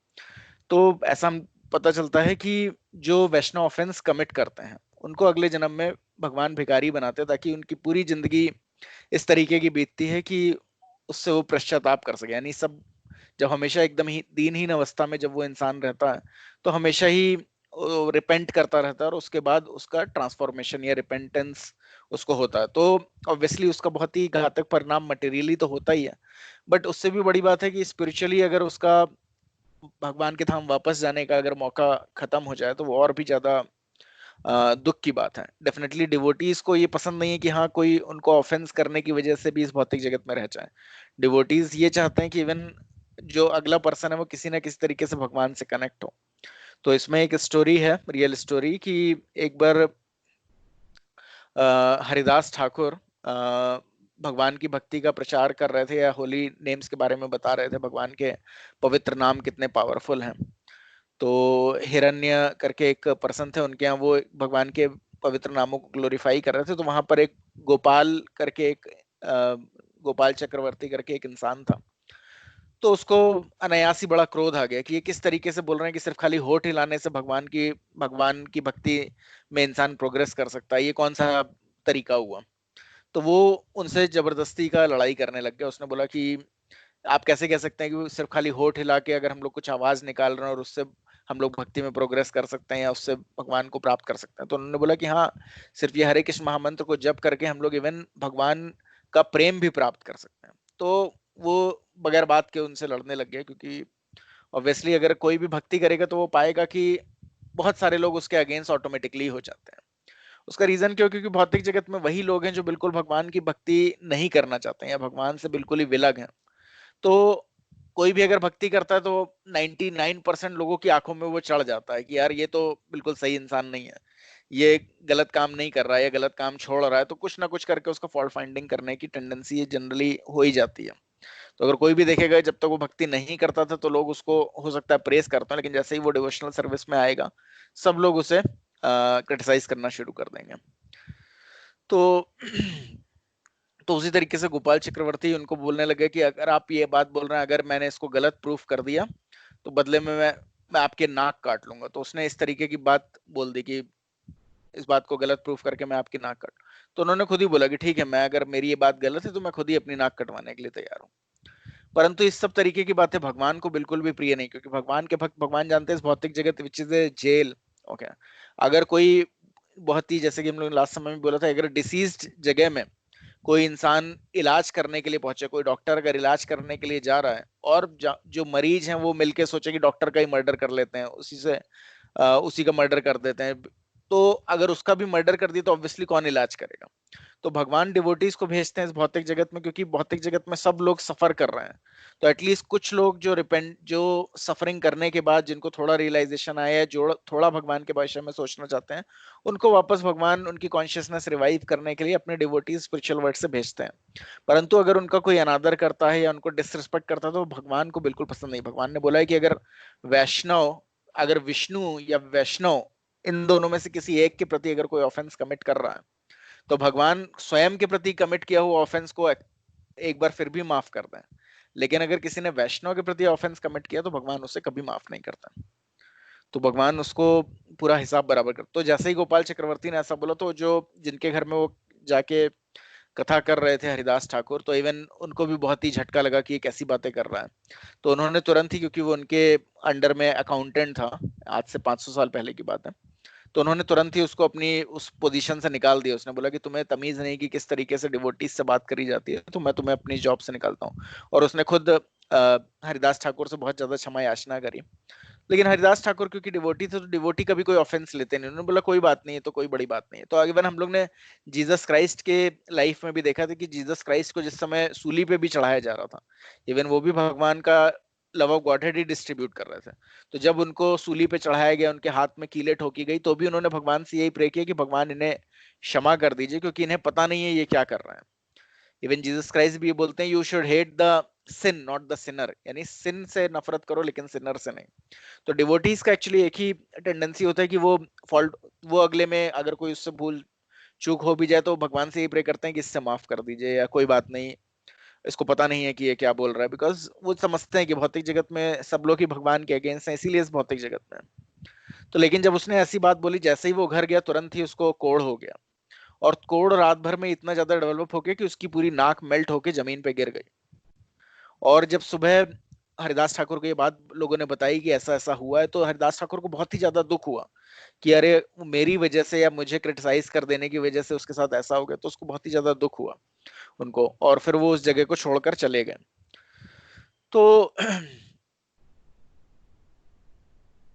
तो ऐसा पता चलता है कि जो वैष्णव ऑफेंस कमिट करते हैं उनको अगले जन्म में भगवान भिखारी बनाते हैं, ताकि उनकी पूरी जिंदगी इस तरीके की बीतती है कि उससे वो पश्चाताप कर सके। यानी सब जब हमेशा एकदम ही दीनहीन अवस्था में जब वो इंसान रहता है तो हमेशा ही रिपेंट करता रहता है, और उसके बाद उसका ट्रांसफॉर्मेशन या रिपेंटेंस उसको होता है। तो ऑब्वियसली उसका बहुत ही घातक परिणाम मटेरियली तो होता ही है, बट उससे भी बड़ी बात है कि स्पिरिचुअली अगर उसका भगवान के धाम वापस जाने का अगर मौका खत्म हो जाए तो वो और भी ज्यादा दुख की बात है। डेफिनेटली डिवोटीज को ये पसंद नहीं है कि हाँ कोई उनको ऑफेंस करने की वजह से भी इस भौतिक जगत में रह जाए। डिवोटीज ये चाहते हैं कि इवन जो अगला पर्सन है वो किसी ना किसी तरीके से भगवान से कनेक्ट हो। तो इसमें एक स्टोरी है, रियल स्टोरी, कि एक बार हरिदास ठाकुर भगवान की भक्ति का प्रचार कर रहे थे या होली नेम्स के बारे में बता रहे थे, भगवान के पवित्र नाम कितने पावरफुल हैं। तो हिरण्य करके एक पर्सन थे उनके यहाँ, वो भगवान के पवित्र नामों को ग्लोरीफाई कर रहे थे। तो वहां पर एक गोपाल करके एक गोपाल चक्रवर्ती करके एक इंसान था। तो उसको अनायास ही बड़ा क्रोध आ गया कि ये किस तरीके से बोल रहे हैं कि सिर्फ खाली होठ हिलाने से भगवान की भक्ति में इंसान प्रोग्रेस कर सकता है, ये कौन सा तरीका हुआ। तो वो उनसे जबरदस्ती का लड़ाई करने लग गया। उसने बोला कि आप कैसे कह सकते हैं कि सिर्फ खाली होठ हिला के अगर हम लोग कुछ आवाज निकाल रहे हैं और उससे हम लोग भक्ति में प्रोग्रेस कर सकते हैं या उससे भगवान को प्राप्त कर सकते हैं। तो उन्होंने बोला कि हाँ, सिर्फ ये हरे कृष्ण महामंत्र को जप करके हम लोग इवन भगवान का प्रेम भी प्राप्त कर सकते हैं। तो वो बगैर बात के उनसे लड़ने लग गए, क्योंकि ऑब्वियसली अगर कोई भी भक्ति करेगा तो वो पाएगा कि बहुत सारे लोग उसके अगेंस्ट ऑटोमेटिकली हो जाते हैं। उसका रीजन क्यों? क्योंकि भौतिक जगत में वही लोग हैं जो बिल्कुल भगवान की भक्ति नहीं करना चाहते हैं या भगवान से बिल्कुल ही विलग हैं। तो कोई भी अगर भक्ति करता है तो 99% लोगों की आंखों में वो चढ़ जाता है कि यार ये तो बिल्कुल सही इंसान नहीं है, ये गलत काम नहीं कर रहा है या गलत काम छोड़ रहा है। तो कुछ ना कुछ करके उसका फॉल्ट फाइंडिंग करने की टेंडेंसी जनरली हो ही जाती है। तो अगर कोई भी देखेगा जब तक वो भक्ति नहीं करता था तो लोग उसको हो सकता है प्रेस करते हैं, लेकिन जैसे ही वो डिवोशनल सर्विस में आएगा सब लोग उसे क्रिटिसाइज करना शुरू कर देंगे। तो उसी तरीके से गोपाल चक्रवर्ती उनको बोलने लगे कि अगर आप ये बात बोल रहे हैं, अगर मैंने इसको गलत प्रूफ कर दिया तो बदले में मैं आपके नाक काट लूंगा। तो उसने इस तरीके की बात बोल दी कि इस बात को गलत प्रूफ करके मैं आपकी नाक काट। तो उन्होंने खुद ही बोला कि ठीक है, मैं अगर मेरी ये बात गलत है तो मैं खुद ही अपनी नाक कटवाने के लिए तैयार हूँ। परंतु इस सब तरीके की बातें भगवान को बिल्कुल भी प्रिय नहीं, क्योंकि भगवान के भक्त भगवान जानते हैं इस भौतिक जगत which is a jail. Okay, अगर कोई बहुत ही, जैसे कि हम लोग लास्ट समय में बोला था, अगर डिसीज्ड जगह में कोई इंसान इलाज करने के लिए पहुंचे, कोई डॉक्टर अगर इलाज करने के लिए जा रहा है और जो मरीज हैं वो मिलके सोचे कि डॉक्टर का ही मर्डर कर लेते हैं, उसी का मर्डर कर देते हैं, तो अगर उसका भी मर्डर कर दिया तो ऑब्वियसली कौन इलाज करेगा। तो भगवान डिवोटीज को भेजते हैं इस भौतिक जगत में, क्योंकि भौतिक जगत में सब लोग सफर कर रहे हैं। तो एटलीस्ट कुछ लोग जो सफरिंग करने के बाद जिनको थोड़ा रियलाइजेशन आया है, जो थोड़ा भगवान के बारे में सोचना चाहते हैं, उनको वापस भगवान उनकी कॉन्शियसनेस रिवाइव करने के लिए अपने डिवोटीज स्पिरिचुअल वर्ल्ड से भेजते हैं। परंतु अगर उनका कोई अनादर करता है या उनको डिसरिस्पेक्ट करता है तो भगवान को बिल्कुल पसंद नहीं। भगवान ने बोला है कि अगर विष्णु या वैष्णव इन दोनों में से किसी एक के प्रति अगर कोई ऑफेंस कमिट कर रहा है तो भगवान स्वयं के प्रति कमिट किया हुआ ऑफेंस को एक बार फिर भी माफ कर दें, लेकिन अगर किसी ने वैष्णव के प्रति ऑफेंस कमिट किया तो भगवान उसे कभी माफ नहीं करता। तो भगवान उसको पूरा हिसाब बराबर कर। तो जैसे ही गोपाल चक्रवर्ती ने ऐसा बोला तो जिनके घर में वो जाके कथा कर रहे थे हरिदास ठाकुर, तो इवन उनको भी बहुत ही झटका लगा कि ये कैसी बातें कर रहा है। तो उन्होंने तुरंत ही, क्योंकि वो उनके अंडर में अकाउंटेंट था, आज से 500 साल पहले की बात है, तो उन्होंने तुरंत ही उसको अपनी उस पोजीशन से निकाल दिया। उसने बोला कि तुम्हें तमीज नहीं कि किस तरीके से डिवोटीज से बात करी जाती है, तो मैं तुम्हें अपनी जॉब से निकालता हूँ। और उसने खुद हरिदास ठाकुर से बहुत ज्यादा क्षमा याचना करी। लेकिन हरिदास ठाकुर क्योंकि डिवोटी थे तो डिवोटी कभी कोई ऑफेंस लेते नहीं। उन्होंने बोला कोई बात नहीं है, तो कोई बड़ी बात नहीं है। तो अगर हम लोग ने जीसस क्राइस्ट के लाइफ में भी देखा था कि जीसस क्राइस्ट को जिस समय सूली पे भी चढ़ाया जा रहा था, इवन वो भी भगवान का love of godhead he distribute कर रहे थे। तो जब उनको सूली पे चढ़ाया गया, उनके हाथ में कीलें ठोकी गई, तो भी उन्होंने भगवान से यही प्रे किया कि भगवान इन्हें क्षमा कर दीजिए, क्योंकि इन्हें पता नहीं है ये क्या कर रहे हैं। इवन जीसस क्राइस्ट भी ये बोलते हैं, you should hate the sin not the sinner, यानी सिन से नफरत करो लेकिन सिनर से नहीं। तो डिवोटीज का एक्चुअली एक ही टेंडेंसी होता है कि वो अगले में अगर कोई उससे भूल चूक हो भी जाए तो भगवान से ही प्रे करते हैं कि इससे माफ कर दीजिए, या कोई बात नहीं, इसको पता नहीं है कि ये क्या बोल रहा है। बिकॉज वो समझते हैं कि भौतिक जगत में सब लोग ही भगवान के अगेंस्ट हैं, इसीलिए इस भौतिक जगत में। तो लेकिन जब उसने ऐसी बात बोली, जैसे ही वो घर गया तुरंत ही उसको कोढ़ हो गया, और कोढ़ रात भर में इतना ज्यादा डेवलप हो गया कि उसकी पूरी नाक मेल्ट होके जमीन पे गिर गई। और जब सुबह हरिदास ठाकुर को ये बात लोगों ने बताई कि ऐसा ऐसा हुआ है, तो हरिदास ठाकुर को बहुत ही ज्यादा दुख हुआ कि अरे मेरी वजह से या मुझे क्रिटिसाइज कर देने की वजह से उसके साथ ऐसा हो गया। तो उसको बहुत ही ज्यादा दुख हुआ उनको, और फिर वो उस जगह को छोड़कर चले गए। तो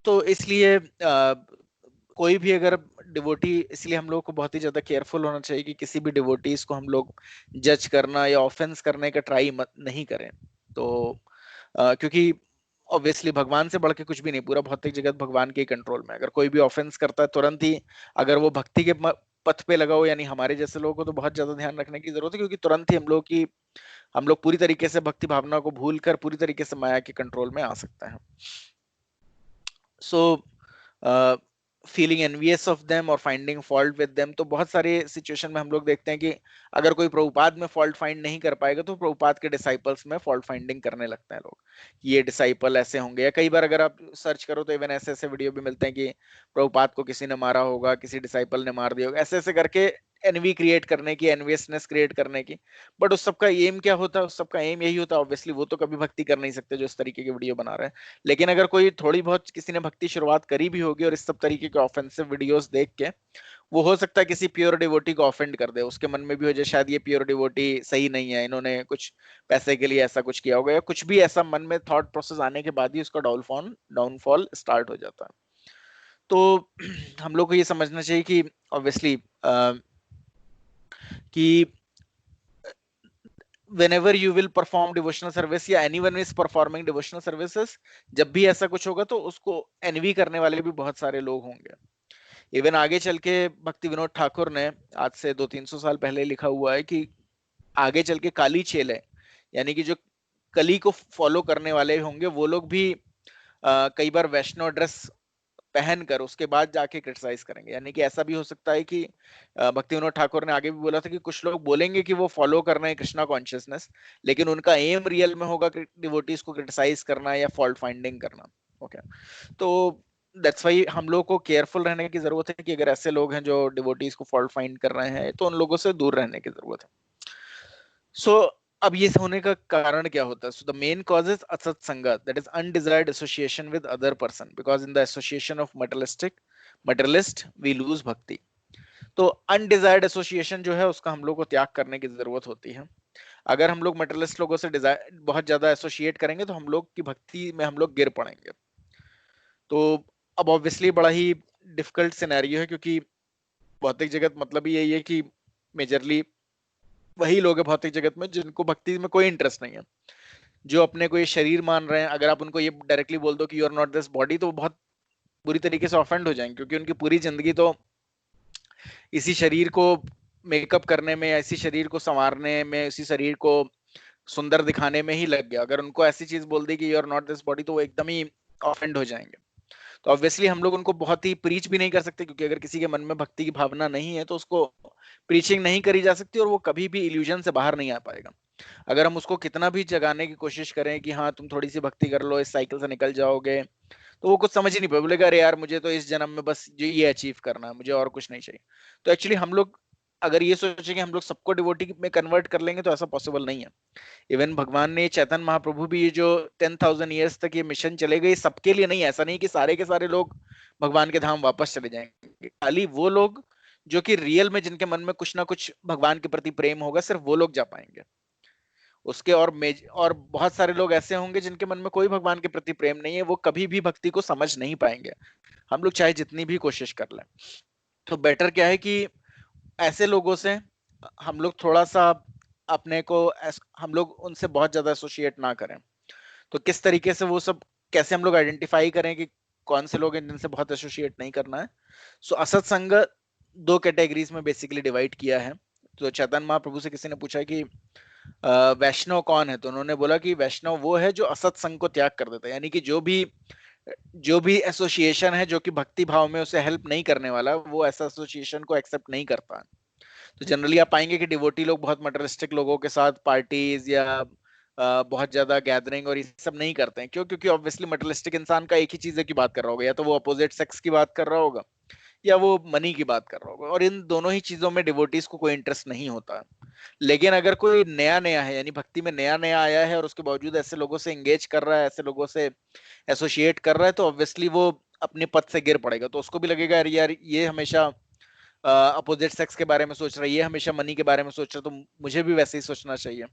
तो इसलिए कोई भी अगर डिवोटी, इसलिए हम लोग को बहुत ही ज्यादा केयरफुल होना चाहिए कि किसी भी डिवोटीज को हम लोग जज करना या ऑफेंस करने का ट्राई मत नहीं करें। तो क्योंकि ऑब्वियसली भगवान से बढ़ के कुछ भी नहीं, पूरा भौतिक जगत भगवान के कंट्रोल में। अगर कोई भी ऑफेंस करता है तुरंत ही, अगर वो भक्ति के पथ पे लगा हो, यानी हमारे जैसे लोगों को तो बहुत ज्यादा ध्यान रखने की जरूरत है, क्योंकि तुरंत ही हम लोग पूरी तरीके से भक्ति भावना को भूल कर पूरी तरीके से माया के कंट्रोल में आ सकते हैं। So feeling envious of them और फाइंडिंग फॉल्ट विद देम, तो बहुत सारे सिचुएशन में हम लोग देखते हैं कि अगर कोई प्रभुपाद में फॉल्ट फाइंड नहीं कर पाएगा तो प्रभुपाद के डिसाइपल्स में फॉल्ट फाइंडिंग करने लगते हैं लोग, ये डिसाइपल ऐसे होंगे। या कई बार अगर आप सर्च करो तो इवन ऐसे ऐसे वीडियो भी मिलते हैं कि प्रभुपाद को किसी ने मारा होगा, किसी डिसाइपल ने मार दिया होगा, ऐसे ऐसे करके एनवी क्रिएट करने की, एनवियसनेस क्रिएट करने की। बट उस सबका एम क्या होता है? उस सबका एम यही होता है, ऑब्वियसली वो तो कभी भक्ति कर नहीं सकते जो इस तरीके की वीडियो बना रहे हैं। लेकिन अगर कोई थोड़ी बहुत किसी ने भक्ति शुरुआत करी भी होगी और इस सब तरीके के ऑफेंसिव वीडियोस देख के, वो हो सकता है किसी प्योर डिवोटी को ऑफेंड कर दे, उसके मन में भी हो जाए शायद ये प्योर डिवोटी सही नहीं है, इन्होंने कुछ पैसे के लिए ऐसा कुछ किया होगा, या कुछ भी ऐसा मन में थॉट प्रोसेस आने के बाद ही उसका डाउनफॉल स्टार्ट हो जाता है। तो हम लोग को ये समझना चाहिए कि ऑब्वियसली कि whenever you will perform devotional service या anyone is performing devotional services, जब भी ऐसा कुछ होगा तो उसको एनवी करने वाले भी बहुत सारे लोग होंगे। इवन आगे चल के भक्ति विनोद ठाकुर ने आज से 200-300 साल पहले लिखा हुआ है कि आगे चल के काली चेले, यानी कि जो कली को फॉलो करने वाले होंगे, वो लोग भी कई बार वैष्णव ड्रेस पहनकर उसके बाद जाके क्रिटिसाइज करेंगे। यानी कि ऐसा भी हो सकता है कि भक्ति विनोद ठाकुर ने आगे भी बोला था कि कुछ लोग बोलेंगे कि वो फॉलो कर रहे हैं कृष्णा कॉन्शियसनेस, लेकिन उनका एम रियल में होगा कि डिवोटीज को क्रिटिसाइज करना या फॉल्ट फाइंडिंग करना। ओके, तो दैट्स वाई हम लोग को केयरफुल रहने की जरूरत है कि अगर ऐसे लोग हैं जो डिवोटीज को फॉल्ट फाइंड कर रहे हैं तो उन लोगों से दूर रहने की जरूरत है। सो अब ये होने का कारण क्या होता है? So the main cause is asat sangat, that is undesired association with other person, because in the association of materialist we lose bhakti. तो अनडिजायर्ड एसोसिएशन जो है उसका हम लोग को त्याग करने की जरूरत होती है। अगर हम लोग मटेरियलिस्ट लोगों से बहुत ज्यादा एसोसिएट करेंगे तो हम लोग की भक्ति में हम लोग गिर पड़ेंगे। तो अब ऑब्वियसली बड़ा ही डिफिकल्ट सिनेरियो है, क्योंकि भौतिक जगत मतलब ही यही है कि मेजरली वही लोग हैं भौतिक जगत में जिनको भक्ति में कोई इंटरेस्ट नहीं है, जो अपने को ये शरीर मान रहे हैं। अगर आप उनको ये डायरेक्टली बोल दो कि you are not this body, तो वो बहुत बुरी तरीके से ऑफेंड हो जाएंगे, क्योंकि उनकी पूरी जिंदगी तो इसी शरीर को मेकअप करने में, इसी शरीर को संवारने में, इसी शरीर को सुंदर दिखाने में ही लग गया। अगर उनको ऐसी चीज बोल दी कि you are not this body, तो वो एकदम ही ऑफेंड हो जाएंगे। तो ऑब्वियसली हम लोग उनको बहुत ही प्रीच भी नहीं कर सकते, क्योंकि अगर किसी के मन में भक्ति की भावना नहीं है तो उसको प्रीचिंग नहीं करी जा सकती और वो कभी भी इल्यूजन से बाहर नहीं आ पाएगा। अगर हम उसको कितना भी जगाने की कोशिश करें कि हाँ तुम थोड़ी सी भक्ति कर लो, इस साइकिल से निकल जाओगे, तो वो कुछ समझ ही नहीं पाए, बोलेगा अरे यार मुझे तो इस जन्म में बस ये अचीव करना है, मुझे और कुछ नहीं चाहिए। तो एक्चुअली हम लोग अगर ये सोचे कि हम लोग सबको डिवोटी में कन्वर्ट कर लेंगे तो ऐसा पॉसिबल नहीं है। इवन भगवान ने, चैतन्य महाप्रभु भी, ये जो 10,000 ईयर्स तक ये मिशन चलेगा, ये सबके लिए नहीं है। ऐसा नहीं कि सारे के सारे लोग भगवान के धाम वापस चले जाएंगे। खाली वो लोग जो कि रियल में जिनके मन में कुछ ना कुछ भगवान के प्रति प्रेम होगा, सिर्फ वो लोग जा पाएंगे। उसके और बहुत सारे लोग ऐसे होंगे जिनके मन में कोई भगवान के प्रति प्रेम नहीं है, वो कभी भी भक्ति को समझ नहीं पाएंगे, हम लोग चाहे जितनी भी कोशिश कर लें। तो बेटर क्या है कि ऐसे लोगों से हम लोग थोड़ा सा अपने को, हम लोग उनसे बहुत ज्यादा एसोसिएट ना करें। तो किस तरीके से वो सब, कैसे हम लोग आइडेंटिफाई करें कि कौन से लोग हैं जिनसे बहुत एसोसिएट नहीं करना है? सो असत संग 2 कैटेगरीज में बेसिकली डिवाइड किया है। तो चैतन्य महाप्रभु से किसी ने पूछा कि वैष्णव कौन है, तो उन्होंने बोला कि वैष्णव वो है जो असत संग को त्याग कर देता है, यानी कि जो भी एसोसिएशन है जो कि भक्ति भाव में उसे हेल्प नहीं करने वाला, वो ऐसा एसोसिएशन को एक्सेप्ट नहीं करता है। तो जनरली आप पाएंगे कि डिवोटी लोग बहुत मटेरियलिस्टिक लोगों के साथ पार्टीज या बहुत ज्यादा गैदरिंग और ये सब नहीं करते हैं। क्यों? क्योंकि ऑब्वियसली मटेरियलिस्टिक इंसान का एक ही चीज की बात कर रहा होगा, या तो वो अपोजिट सेक्स की बात कर रहा होगा या वो मनी की बात कर रहा होगा, और इन दोनों ही चीजों में डिवोटीज को कोई इंटरेस्ट नहीं होता है। लेकिन अगर कोई नया नया है, यानी भक्ति में नया नया आया है और उसके बावजूद ऐसे लोगों से एंगेज कर रहा है, ऐसे लोगों से एसोसिएट कर रहा है, तो ऑब्वियसली वो अपने पद से गिर पड़ेगा। तो उसको भी लगेगा यार यार ये हमेशा अपोजिट सेक्स के बारे में सोच रहा है, ये हमेशा मनी के बारे में सोच रहा है, तो मुझे भी वैसे ही सोचना चाहिए।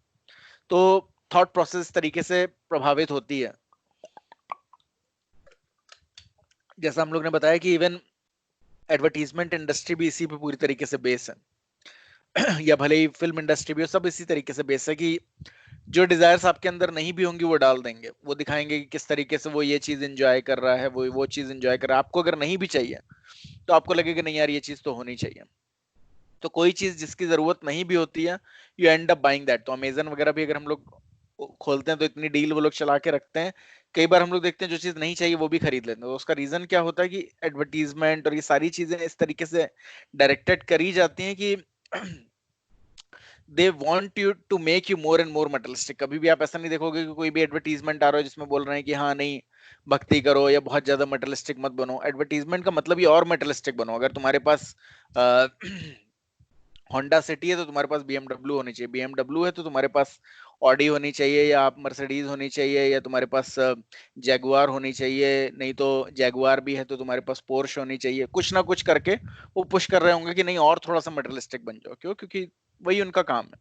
तो थॉट प्रोसेस तरीके से प्रभावित होती है। जैसा हम लोग ने बताया कि इवन एडवर्टीजमेंट इंडस्ट्री भी इसी पे पूरी तरीके से बेस है या भले ही फिल्म इंडस्ट्री भी हो, सब इसी तरीके से बेस है कि जो डिजायर्स आपके अंदर नहीं भी होंगी वो डाल देंगे, वो दिखाएंगे कि किस तरीके से वो ये चीज एंजॉय कर रहा है, वो चीज एंजॉय कर रहा है। आपको अगर नहीं भी चाहिए तो आपको लगेगा नहीं यार ये चीज तो होनी चाहिए। तो कोई चीज जिसकी जरूरत नहीं भी होती है, you and up buying that. तो अमेजन वगैरह भी अगर हम लोग खोलते हैं तो इतनी डील वो लोग चला के रखते हैं, कई बार हम लोग देखते हैं जो चीज नहीं चाहिए वो भी खरीद लेते हैं। तो उसका रीजन क्या होता है कि एडवर्टीजमेंट और ये सारी चीजें इस तरीके से डायरेक्टेड करी जाती हैं कि they want you to make you more and more materialistic. कभी भी आप ऐसा नहीं देखोगे कि कोई भी एडवर्टीजमेंट आ रहा है जिसमें बोल रहे हैं कि हाँ नहीं भक्ति करो या बहुत ज्यादा मटेरियलिस्टिक मत बनो। एडवर्टीजमेंट का मतलब ये और मटेरियलिस्टिक बनो। अगर तुम्हारे पास होंडा सिटी है तो तुम्हारे पास BMW होनी चाहिए, BMW है तो तुम्हारे पास ऑडी होनी चाहिए, या आप मर्सिडीज होनी चाहिए, या तुम्हारे पास जैगुआर होनी चाहिए, नहीं तो जैगुआर भी है तो तुम्हारे पास पोर्श होनी चाहिए। कुछ ना कुछ करके वो पुश कर रहे होंगे कि नहीं और थोड़ा सा मटेरियलिस्टिक बन जाओ। क्यों? क्योंकि वही उनका काम है।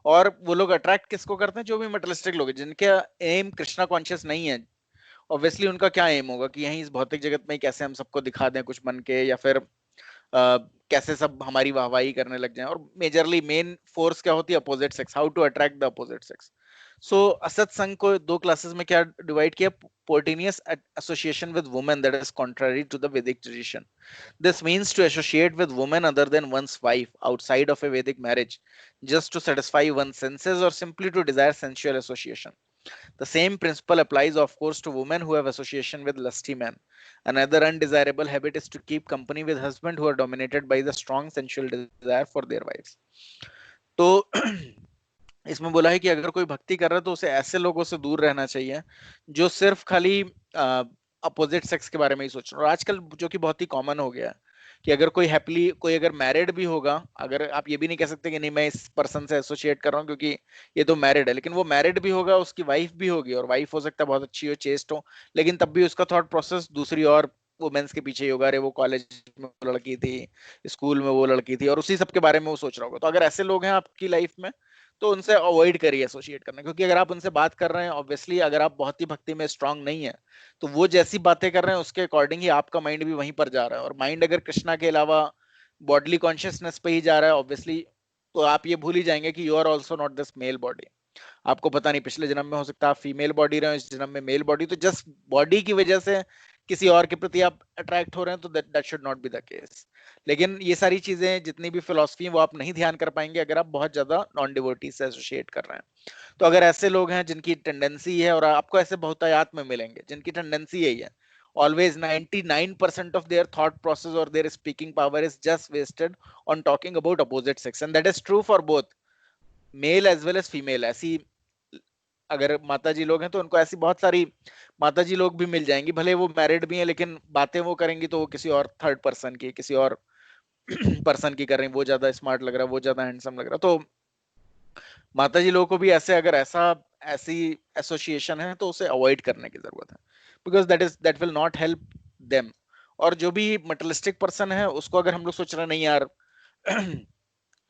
और वो लोग अट्रैक्ट किसको करते हैं? जो भी मटेरियलिस्टिक लोग हैं, जिनके एम कृष्णा कॉन्शियस नहीं है। ऑब्वियसली उनका क्या एम होगा कि यहीं इस भौतिक जगत में कैसे हम सबको दिखा दें कुछ बन के, या फिर कैसे सब हमारी वाहवाही करने लग जाएं। और मेजरली मेन फोर्स क्या होती है? Opposite sex. How to attract the opposite sex. So असत संघ को दो क्लासेस में क्या डिवाइड किया? Spontaneous association with women that is contrary to the Vedic tradition. This means to associate with women other than one's wife outside of a Vedic marriage, just to satisfy one's senses or simply to desire sensual association. The same principle applies, of course, to women who have association with lusty men. Another undesirable habit is to keep company with husbands who are dominated by the strong sensual desire for their wives. तो इसमें बोला है कि अगर कोई भक्ति कर रहा है तो उसे ऐसे लोगों से दूर रहना चाहिए जो सिर्फ खाली अपोजिट सेक्स के बारे में ही सोच रहे हैं। और आजकल जो कि बहुत ही कॉमन हो गया है कि अगर कोई हैप्पीली कोई अगर मैरिड भी होगा, अगर आप ये भी नहीं कह सकते कि नहीं मैं इस पर्सन से एसोसिएट कर रहा हूँ क्योंकि ये तो मैरिड है, लेकिन वो मैरिड भी होगा, उसकी वाइफ भी होगी, और वाइफ हो सकता है बहुत अच्छी हो, चेस्ट हो, लेकिन तब भी उसका थॉट प्रोसेस दूसरी और वुमेन्स के पीछे ही होगा। अरे वो कॉलेज में वो लड़की थी, स्कूल में वो लड़की थी, और उसी सब के बारे में वो सोच रहा होगा। तो अगर ऐसे लोग हैं आपकी लाइफ में तो उनसे अवॉइड करिए एसोसिएट करना। क्योंकि अगर आप उनसे बात कर रहे हैं, ऑब्वियसली अगर आप बहुत ही भक्ति में स्ट्रांग नहीं है तो वो जैसी बातें कर रहे हैं उसके अकॉर्डिंग ही आपका माइंड भी वहीं पर जा रहा है। और माइंड अगर कृष्णा के अलावा बॉडली कॉन्शियसनेस पे ही जा रहा है ऑब्वियसली, तो आप ये भूल ही जाएंगे कि you are also not this male body. आपको पता नहीं पिछले जन्म में हो सकता है आप फीमेल बॉडी रहे, इस जन्म में मेल बॉडी। तो जस्ट बॉडी की वजह से किसी और के प्रति आप अट्रैक्ट हो रहे हैं तो that should not be the case. लेकिन ये सारी चीजें जितनी भी फिलॉसफी है वो आप नहीं ध्यान कर पाएंगे अगर आप बहुत ज्यादा नॉन डिवोटी से एसोसिएट कर रहे हैं। तो अगर ऐसे लोग हैं जिनकी टेंडेंसी है, और आपको ऐसे बहुतायात में मिलेंगे जिनकी टेंडेंसी यही है, always 99% of their thought process or their speaking power is just wasted on talking about opposite sex, and that is true for both male as well as female। ऐसी अगर माता जी लोग हैं तो उनको ऐसी बहुत सारी माता जी लोग भी मिल जाएंगी, भले वो मैरिड भी हैं, लेकिन बातें वो करेंगी तो वो किसी और थर्ड पर्सन की, किसी और पर्सन की कर रही, वो ज्यादा स्मार्ट लग रहा है, वो ज्यादा हैंडसम लग रहा है। तो माता जी लोगों को भी ऐसे अगर ऐसी एसोसिएशन है तो उसे अवॉइड करने की जरूरत है, because that will not help them. और जो भी मटेरियलिस्टिक पर्सन है उसको अगर हम लोग सोच रहे हैं नहीं यार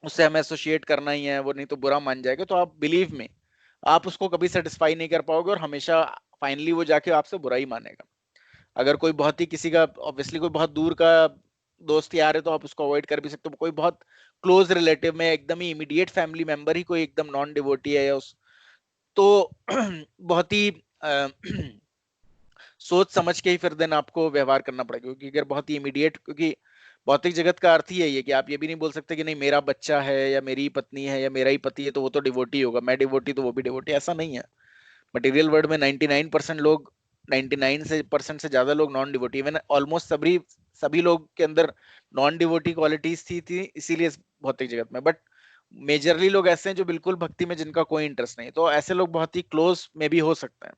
उससे हमें एसोसिएट करना ही है, वो नहीं तो बुरा मान जाएगा, तो आप बिलीव में आप उसको कभी सेटिस्फाई नहीं कर पाओगे, और हमेशा फाइनली वो जाके आपसे बुरा ही मानेगा। अगर कोई बहुत ही किसी का ऑब्वियसली कोई बहुत दूर का दोस्त यार है तो आप उसको अवॉइड कर भी सकते हो। कोई बहुत क्लोज रिलेटिव में एकदम ही इमीडिएट फैमिली मेंबर ही कोई एकदम नॉन डिवोटी है, या उस तो बहुत ही सोच समझ के ही फिर दिन आपको व्यवहार करना पड़ेगा। क्योंकि अगर बहुत ही इमीडिएट, क्योंकि भौतिक जगत का अर्थ ही यही है कि आप ये भी नहीं बोल सकते कि नहीं मेरा बच्चा है या मेरी पत्नी है या मेरा ही पति है तो वो तो डिवोटी होगा, मैं डिवोटी तो वो भी डिवोटी, ऐसा नहीं है। मटेरियल वर्ल्ड में 99% लोग 99% से ज्यादा लोग नॉन डिवोटी, इवन ऑलमोस्ट सभी लोग के अंदर नॉन डिवोटी क्वालिटीज थी इसीलिए इस भौतिक जगत में। बट मेजरली लोग ऐसे हैं जो बिल्कुल भक्ति में जिनका कोई इंटरेस्ट नहीं, तो ऐसे लोग बहुत ही क्लोज में भी हो सकते हैं।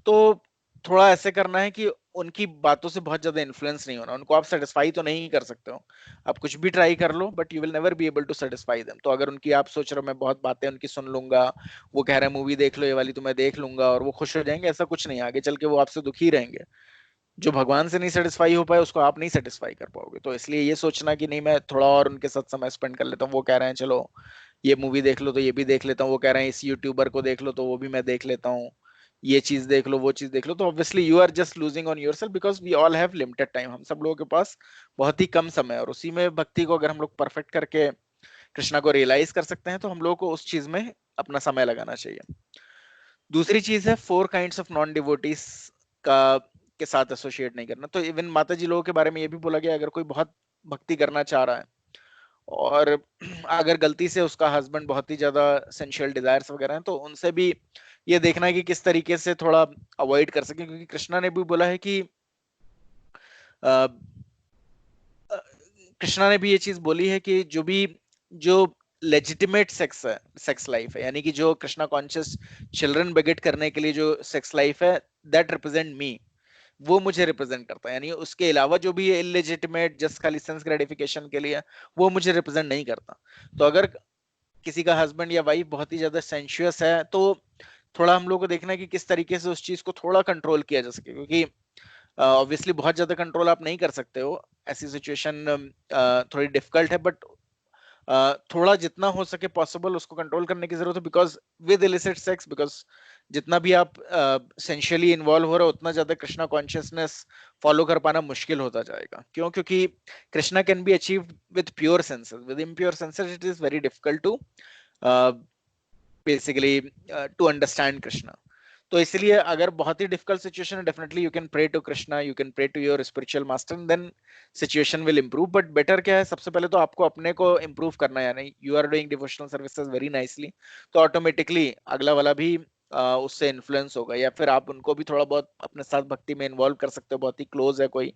तो थोड़ा ऐसे करना है कि उनकी बातों से बहुत ज्यादा इन्फ्लुएंस नहीं होना। उनको आप सेटिस्फाई तो नहीं कर सकते हो, आप कुछ भी ट्राई कर लो, but you will never be able to satisfy them. तो अगर उनकी आप सोच रहे हो मैं बहुत बातें उनकी सुन लूंगा, वो कह रहे हैं मूवी देख लो ये वाली तो मैं देख लूंगा और वो खुश हो जाएंगे, ऐसा कुछ नहीं। आगे चल के वो आपसे दुखी रहेंगे। जो भगवान से नहीं सेटिस्फाई हो पाए उसको आप नहीं सेटिस्फाई कर पाओगे। तो इसलिए ये सोचना कि नहीं मैं थोड़ा और उनके साथ समय स्पेंड कर लेता हूँ, वो कह रहे हैं चलो ये मूवी देख लो तो ये भी देख लेता हूँ, वो कह रहे हैं इस यूट्यूबर को देख लो तो वो भी मैं देख लेता हूँ, ये चीज देख लो वो चीज देख लो। तो obviously you are just losing on yourself, because we all have limited time. हम सब लोगों के पास बहुत ही कम समय है, और उसी में भक्ति को अगर हम लोग परफेक्ट करके कृष्णा को रियलाइज कर सकते हैं तो हम लोगों को उस चीज में अपना समय लगाना चाहिए। दूसरी चीज है 4 काइंड्स ऑफ नॉन डिवोटीज का के साथ एसोसिएट नहीं करना। तो इवन माता जी लोगों के बारे में ये भी बोला गया, अगर कोई बहुत भक्ति करना चाह रहा है और अगर गलती से उसका हस्बैंड बहुत ही ज्यादा सेंशुअल डिजायर्स वगैरह हैं, तो उनसे भी ये देखना है कि किस तरीके से थोड़ा अवॉइड कर सके। क्योंकि कृष्णा ने भी बोला है कि अ, कृष्णा ने भी ये चीज बोली है कि जो लेजिटिमेट सेक्स लाइफ है, यानी कि जो कृष्णा कॉन्शियस चिल्ड्रन बेगेट करने के लिए जो सेक्स लाइफ है, दैट रिप्रेजेंट मी, वो मुझे रिप्रेजेंट करता है। यानी उसके अलावा जो भी इलेजिटिमेट जस्ट खाली सेंस ग्रेटिफिकेशन के लिए, वो मुझे रिप्रेजेंट नहीं करता। तो अगर किसी का हस्बैंड या वाइफ बहुत ही ज्यादा सेंशुअस है, तो थोड़ा हम लोग को देखना है कि किस तरीके से उस चीज को थोड़ा कंट्रोल किया जा सके। क्योंकि ऑब्वियसली बहुत ज्यादा कंट्रोल आप नहीं कर सकते हो, ऐसी सिचुएशन थोड़ी डिफिकल्ट है, बट थोड़ा जितना हो सके पॉसिबल उसको कंट्रोल करने की जरूरत है। Because with illicit sex, because जितना भी आप सेंशुअली इन्वॉल्व हो रहे हो, उतना ज्यादा कृष्णा कॉन्शियसनेस फॉलो कर पाना मुश्किल होता जाएगा। क्यों? क्योंकि Krishna can be achieved with pure senses, with impure senses it is very difficult to basically to understand Krishna. तो इसलिए अगर बहुत ही डिफिकल्ट सिचुएशन है, definitely you can pray to Krishna, you can pray to your spiritual master, and then situation will improve. But better क्या है, सबसे पहले तो आपको अपने को इंप्रूव करना है। यानी you are doing devotional services very nicely, तो ऑटोमेटिकली अगला वाला भी उससे इन्फ्लुएंस होगा। या फिर आप उनको भी थोड़ा बहुत अपने साथ भक्ति में इन्वॉल्व कर सकते हो, बहुत ही क्लोज है कोई,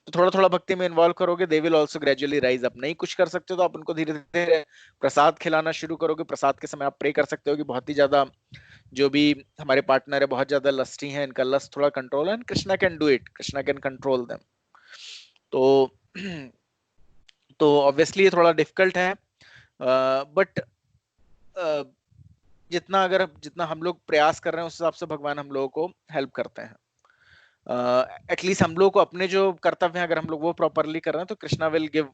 तो थोड़ा थोड़ा भक्ति में इन्वॉल्व करोगे, they will also gradually rise up. नहीं कुछ कर सकते हो तो आप उनको धीरे धीरे प्रसाद खिलाना शुरू करोगे। प्रसाद के समय आप प्रे कर सकते हो कि बहुत ही ज्यादा जो भी हमारे पार्टनर है बहुत ज्यादा लस्टी हैं, इनका लस्ट थोड़ा कंट्रोल है, and Krishna can do it, Krishna can control them. तो तो ऑब्वियसली ये थोड़ा डिफिकल्ट है, बट जितना हम लोग प्रयास कर रहे हैं उस हिसाब से भगवान हम लोगों को हेल्प करते हैं। एटलीस्ट हम लोग को अपने जो कर्तव्य हैं अगर हम लोग वो प्रॉपरली कर रहे हैं, तो Krishna will give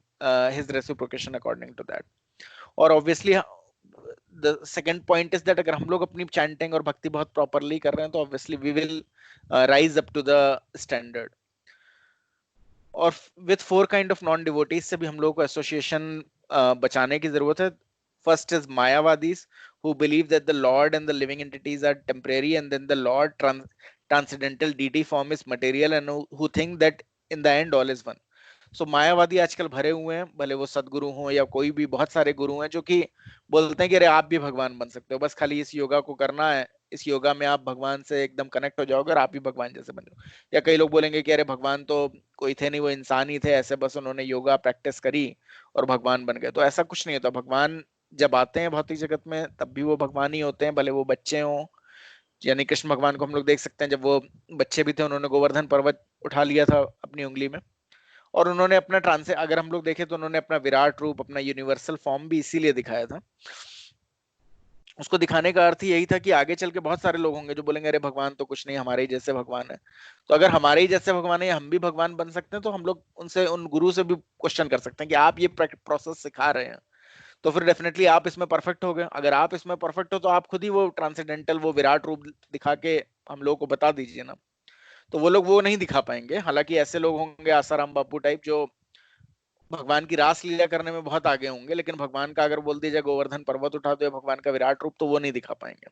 his reciprocation according to that. और obviously the second point is that अगर हम लोग अपनी चैंटिंग और भक्ति बहुत प्रॉपरली कर रहे हैं, तो obviously we will rise up to the standard. और with 4 kind of non devotees से भी हम लोग को एसोसिएशन बचाने की जरूरत है। First is Mayavadis who believe that the Lord and the living entities are temporary, and then the Lord transcendental deity form is material, and who think that in the end all is one. So मायावादी आजकल भरे हुए हैं, भले वो सदगुरु हों या कोई भी, बहुत सारे गुरु हैं जो कि बोलते हैं कि अरे आप भी भगवान बन सकते हो, बस खाली इस योगा को करना है, इस योगा में आप भगवान से एकदम कनेक्ट हो जाओगे और आप भी भगवान जैसे बन जाओ। या कई लोग बोलेंगे कि अरे भगवान तो कोई थे नहीं, वो इंसान ही थे, ऐसे बस उन्होंने योगा प्रैक्टिस करी और भगवान बन गए। तो ऐसा कुछ नहीं होता। भगवान जब आते हैं भौतिक जगत में तब भी वो भगवान ही होते हैं, भले वो बच्चे हों। यानी कृष्ण भगवान को हम लोग देख सकते हैं, जब वो बच्चे भी थे उन्होंने गोवर्धन पर्वत उठा लिया था अपनी उंगली में, और उन्होंने अपना अगर हम लोग देखें तो उन्होंने अपना विराट रूप, अपना यूनिवर्सल फॉर्म भी इसीलिए दिखाया था। उसको दिखाने का अर्थ यही था कि आगे चल के बहुत सारे लोग होंगे जो बोलेंगे अरे भगवान तो कुछ नहीं, हमारे ही जैसे भगवान है। तो अगर हमारे ही जैसे भगवान है, हम भी भगवान बन सकते हैं, तो हम लोग उनसे, उन गुरु से भी क्वेश्चन कर सकते हैं कि आप ये प्रोसेस सिखा रहे हैं तो फिर डेफिनेटली आप इसमें परफेक्ट हो गए। अगर आप इसमें परफेक्ट हो तो आप खुद ही वो ट्रांसेंडेंटल, वो विराट रूप दिखा के हम लोग को बता दीजिए ना। तो वो लोग वो नहीं दिखा पाएंगे। हालांकि ऐसे लोग होंगे आसाराम बापू टाइप जो भगवान की रास लीला करने में बहुत आगे होंगे, लेकिन भगवान का अगर बोल दीजिए गोवर्धन पर्वत उठा दो या भगवान का विराट रूप, तो वो नहीं दिखा पाएंगे।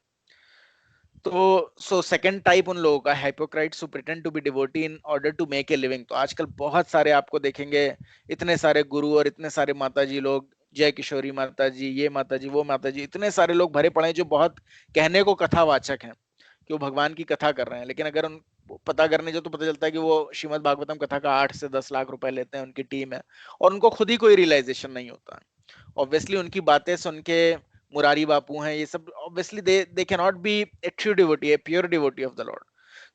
तो सो सेकंड टाइप उन लोगों का, hypocrites who pretend to be devotee in order to make a living. तो आजकल बहुत सारे आपको देखेंगे, इतने सारे गुरु और इतने सारे माता जी लोग, जय किशोरी माता जी, ये माता जी, वो माता जी, इतने सारे लोग भरे पड़े हैं जो बहुत कहने को कथावाचक हैं कि वो भगवान की कथा कर रहे हैं, लेकिन अगर उन पता करने जो तो पता चलता है कि वो श्रीमद् भागवतम कथा का 8 से 10 लाख रुपए लेते हैं, उनकी टीम है, और उनको खुद ही कोई रियलाइजेशन नहीं होता है। ऑब्वियसली उनकी बातें सुन के, मुरारी बापू हैं ये सब, obviously they can not be A true devotee, a pure devotee of the Lord.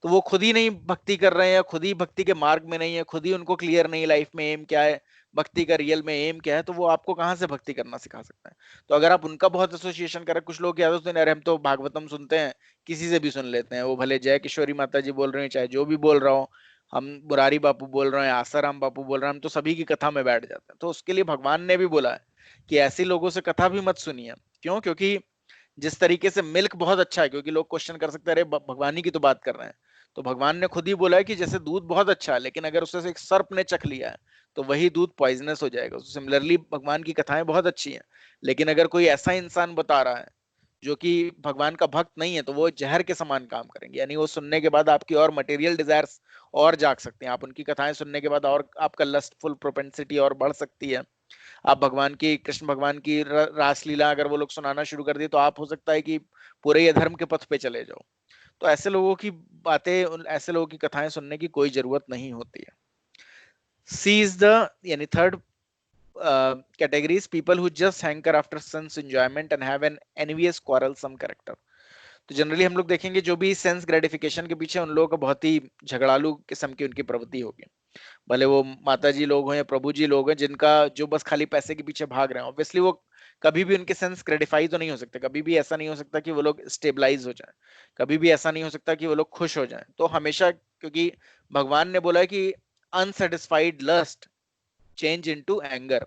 तो वो खुद ही नहीं भक्ति कर रहे हैं, या खुद ही भक्ति के मार्ग में नहीं है, खुद ही उनको क्लियर नहीं लाइफ में एम क्या है, भक्ति का रियल में एम क्या है, तो वो आपको कहाँ से भक्ति करना सिखा सकते हैं। तो अगर आप उनका बहुत एसोसिएशन करें, कुछ लोग क्या होते हैं, अरे हम तो भागवतम सुनते हैं, किसी से भी सुन लेते हैं, वो भले जय किशोरी माता जी बोल रहे हैं, चाहे जो भी बोल रहा हो, हम मुरारी बापू बोल रहे हैं, आसाराम बापू बोल रहे हैं, हम तो सभी की कथा में बैठ जाते हैं। तो उसके लिए भगवान ने भी बोला है कि ऐसे लोगों से कथा भी मत सुनिए। क्यों? क्योंकि जिस तरीके से मिल्क बहुत अच्छा है, क्योंकि लोग क्वेश्चन कर सकते हैं, अरे भगवान ही की तो बात कर रहे हैं, तो भगवान ने खुद ही बोला है कि जैसे दूध बहुत अच्छा है, लेकिन अगर उससे एक सर्प ने चख लिया है तो वही दूध पॉइजनस हो जाएगा। सिमिलरली भगवान की कथाएं बहुत अच्छी हैं, लेकिन अगर कोई ऐसा इंसान बता रहा है जो कि भगवान का भक्त नहीं है, तो वो जहर के समान काम करेंगे। यानी वो सुनने के बाद आपकी और मटेरियल डिजायर्स और जाग सकते हैं, आप उनकी कथाएं सुनने के बाद और आपका लस्टफुल प्रोपेंसिटी और बढ़ सकती है। आप भगवान की, कृष्ण भगवान की रासलीला अगर वो लोग सुनाना शुरू कर दिए, तो आप हो सकता है कि पूरे ये धर्म के पथ पे चले जाओ। तो ऐसे लोगों की बातें, ऐसे लोगों की कथाएं सुनने की कोई जरूरत नहीं होती है। सी इज द, यानी third categories, people who just hanker after sense enjoyment and have an envious quarrelsome character। तो जनरली हम लोग देखेंगे जो भी सेंस ग्रेटिफिकेशन के पीछे, उन लोगों का बहुत ही झगड़ालू किस्म की उनकी प्रवृत्ति होगी। भले वो माता जी लोग हों या प्रभु जी लोग हैं, जिनका जो बस खाली पैसे के पीछे भाग रहे हैं, ऑब्वियसली वो कभी भी उनके सेंस ग्रेटिफाई तो नहीं हो सकते। कभी भी ऐसा नहीं हो सकता कि वो लोग स्टेबलाइज हो जाएं, कभी भी ऐसा नहीं हो सकता कि वो लोग खुश हो जाएं। तो हमेशा, क्योंकि भगवान ने बोला है कि unsatisfied lust change into anger,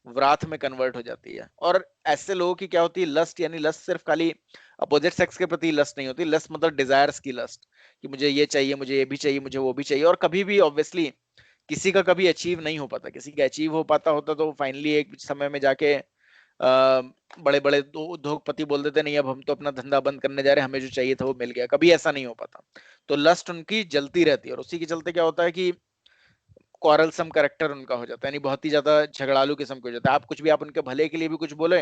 wrath में कन्वर्ट हो जाती है। और ऐसे लोगों की क्या होती है, लस्ट, यानी लस्ट सिर्फ खाली अपोजिट सेक्स के प्रति लस्ट नहीं होती, लस्ट मतलब डिजायर्स की लस्ट, कि मुझे ये चाहिए, मुझे ये भी चाहिए, मुझे वो भी चाहिए। और कभी भी ऑब्वियसली किसी का कभी अचीव नहीं हो पाता, किसी का अचीव हो पाता होता तो फाइनली एक समय में जाके बड़े बड़े उद्योगपति बोल देते नहीं अब हम तो अपना धंधा बंद करने जा रहे हैं, हमें जो चाहिए था वो मिल गया। कभी ऐसा नहीं हो पाता। तो लस्ट उनकी जलती रहती है, और उसी के चलते क्या होता है कि क्वारलसम कैरेक्टर उनका हो जाता है, यानी बहुत ही ज्यादा झगड़ालू किस्म के हो जाता है। आप कुछ भी, आप उनके भले के लिए भी कुछ बोले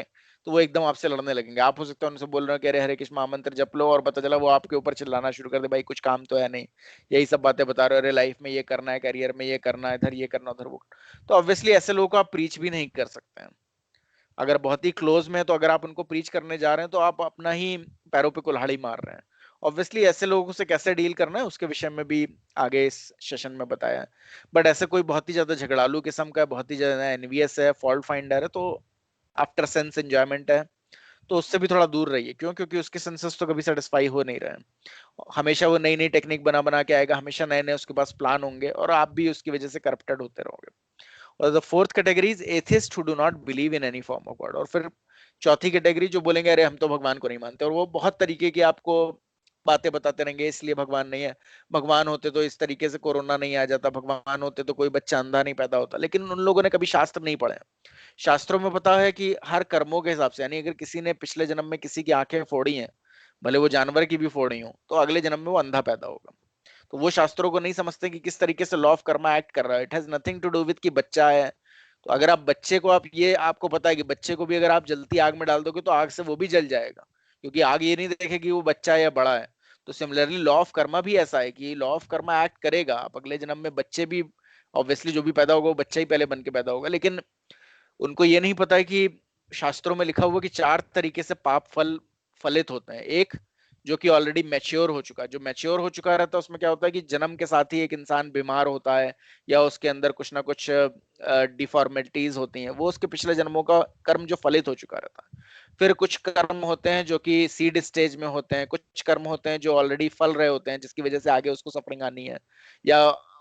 तो वो एकदम आपसे लड़ने लगेंगे। आप हो सकता है उनसे बोल रहे हो कि अरे हरे कृष्ण महामंत्र जप लो, और पता चला वो आपके ऊपर चिल्लाना शुरू कर दे, भाई कुछ काम तो है नहीं, यही सब बातें बता रहे हो, अरे लाइफ में ये करना है, करियर में ये करना है, इधर ये करना, उधर वो। तो ऑब्वियसली ऐसे लोगों को आप प्रीच भी नहीं कर सकते हैं। अगर बहुत ही क्लोज में है, तो अगर आप उनको प्रीच करने जा रहे हैं तो आप अपना ही पैरों पे कुल्हाड़ी मार रहे हैं। ऑब्वियसली ऐसे लोगों से कैसे डील करना है उसके विषय में भी आगे इस सेशन में बताया है। बट ऐसे कोई बहुत ही ज्यादा झगड़ालू किस्म का है, बहुत ही ज्यादा एनवियस है, फॉल्ट फाइंडर है, तो आफ्टर सेंस एंजॉयमेंट है, तो उससे भी थोड़ा दूर रहिए। क्यों? क्योंकि उसके सेंसेस तो कभी सेटिस्फाई हो नहीं रहे हैं। हमेशा वो नई नई टेक्निक बना बना के आएगा, हमेशा नए नए उसके पास प्लान होंगे, और आप भी उसकी वजह से करप्टेड होते रहोगे। और the fourth category is atheist who do not believe in any form of God. और फिर चौथी कैटेगरी जो बोलेंगे अरे हम तो भगवान को नहीं मानते, और वो बहुत तरीके की आपको बातें बताते रहेंगे, इसलिए भगवान नहीं है, भगवान होते तो इस तरीके से कोरोना नहीं आ जाता, भगवान होते तो कोई बच्चा अंधा नहीं पैदा होता। लेकिन उन लोगों ने कभी शास्त्र नहीं पढ़े। शास्त्रों में पता है कि हर कर्मों के हिसाब से, यानी अगर किसी ने पिछले जन्म में किसी की आंखें फोड़ी हैं, भले वो जानवर की भी फोड़ी हो, तो अगले जन्म में वो अंधा पैदा होगा। तो वो शास्त्रों को नहीं समझते कि किस तरीके से लॉ ऑफ कर्मा एक्ट कर रहा है। It has nothing to do with कि बच्चा है, तो अगर आप बच्चे को, आप ये आपको पता है कि बच्चे को भी अगर आप जलती आग में डाल दोगे तो आग से वो भी जल जाएगा, क्योंकि आग ये नहीं देखेगी वो बच्चा है या बड़ा है। तो सिमिलरली लॉ ऑफ कर्मा भी ऐसा है कि लॉ ऑफ कर्मा एक्ट करेगा। आप अगले जन्म में बच्चे भी, ऑब्वियसली जो भी पैदा होगा वो बच्चा ही पहले बन के पैदा होगा, लेकिन उनको ये नहीं पता है कि शास्त्रों में लिखा हुआ कि 4 तरीके से पाप फल फलित होते हैं। एक जो कि ऑलरेडी मैच्योर हो चुका है, जो मैच्योर हो चुका रहता है उसमें क्या होता है कि जन्म के साथ ही एक इंसान बीमार होता है, या उसके अंदर कुछ ना कुछ डिफॉर्मिटीज होती हैं, वो उसके पिछले जन्मों का कर्म जो फलित हो चुका रहता है। फिर कुछ कर्म होते हैं जो कि सीड स्टेज में होते हैं, कुछ कर्म होते हैं जो ऑलरेडी फल रहे होते हैं, जिसकी वजह से आगे उसको सफरिंग आनी है, या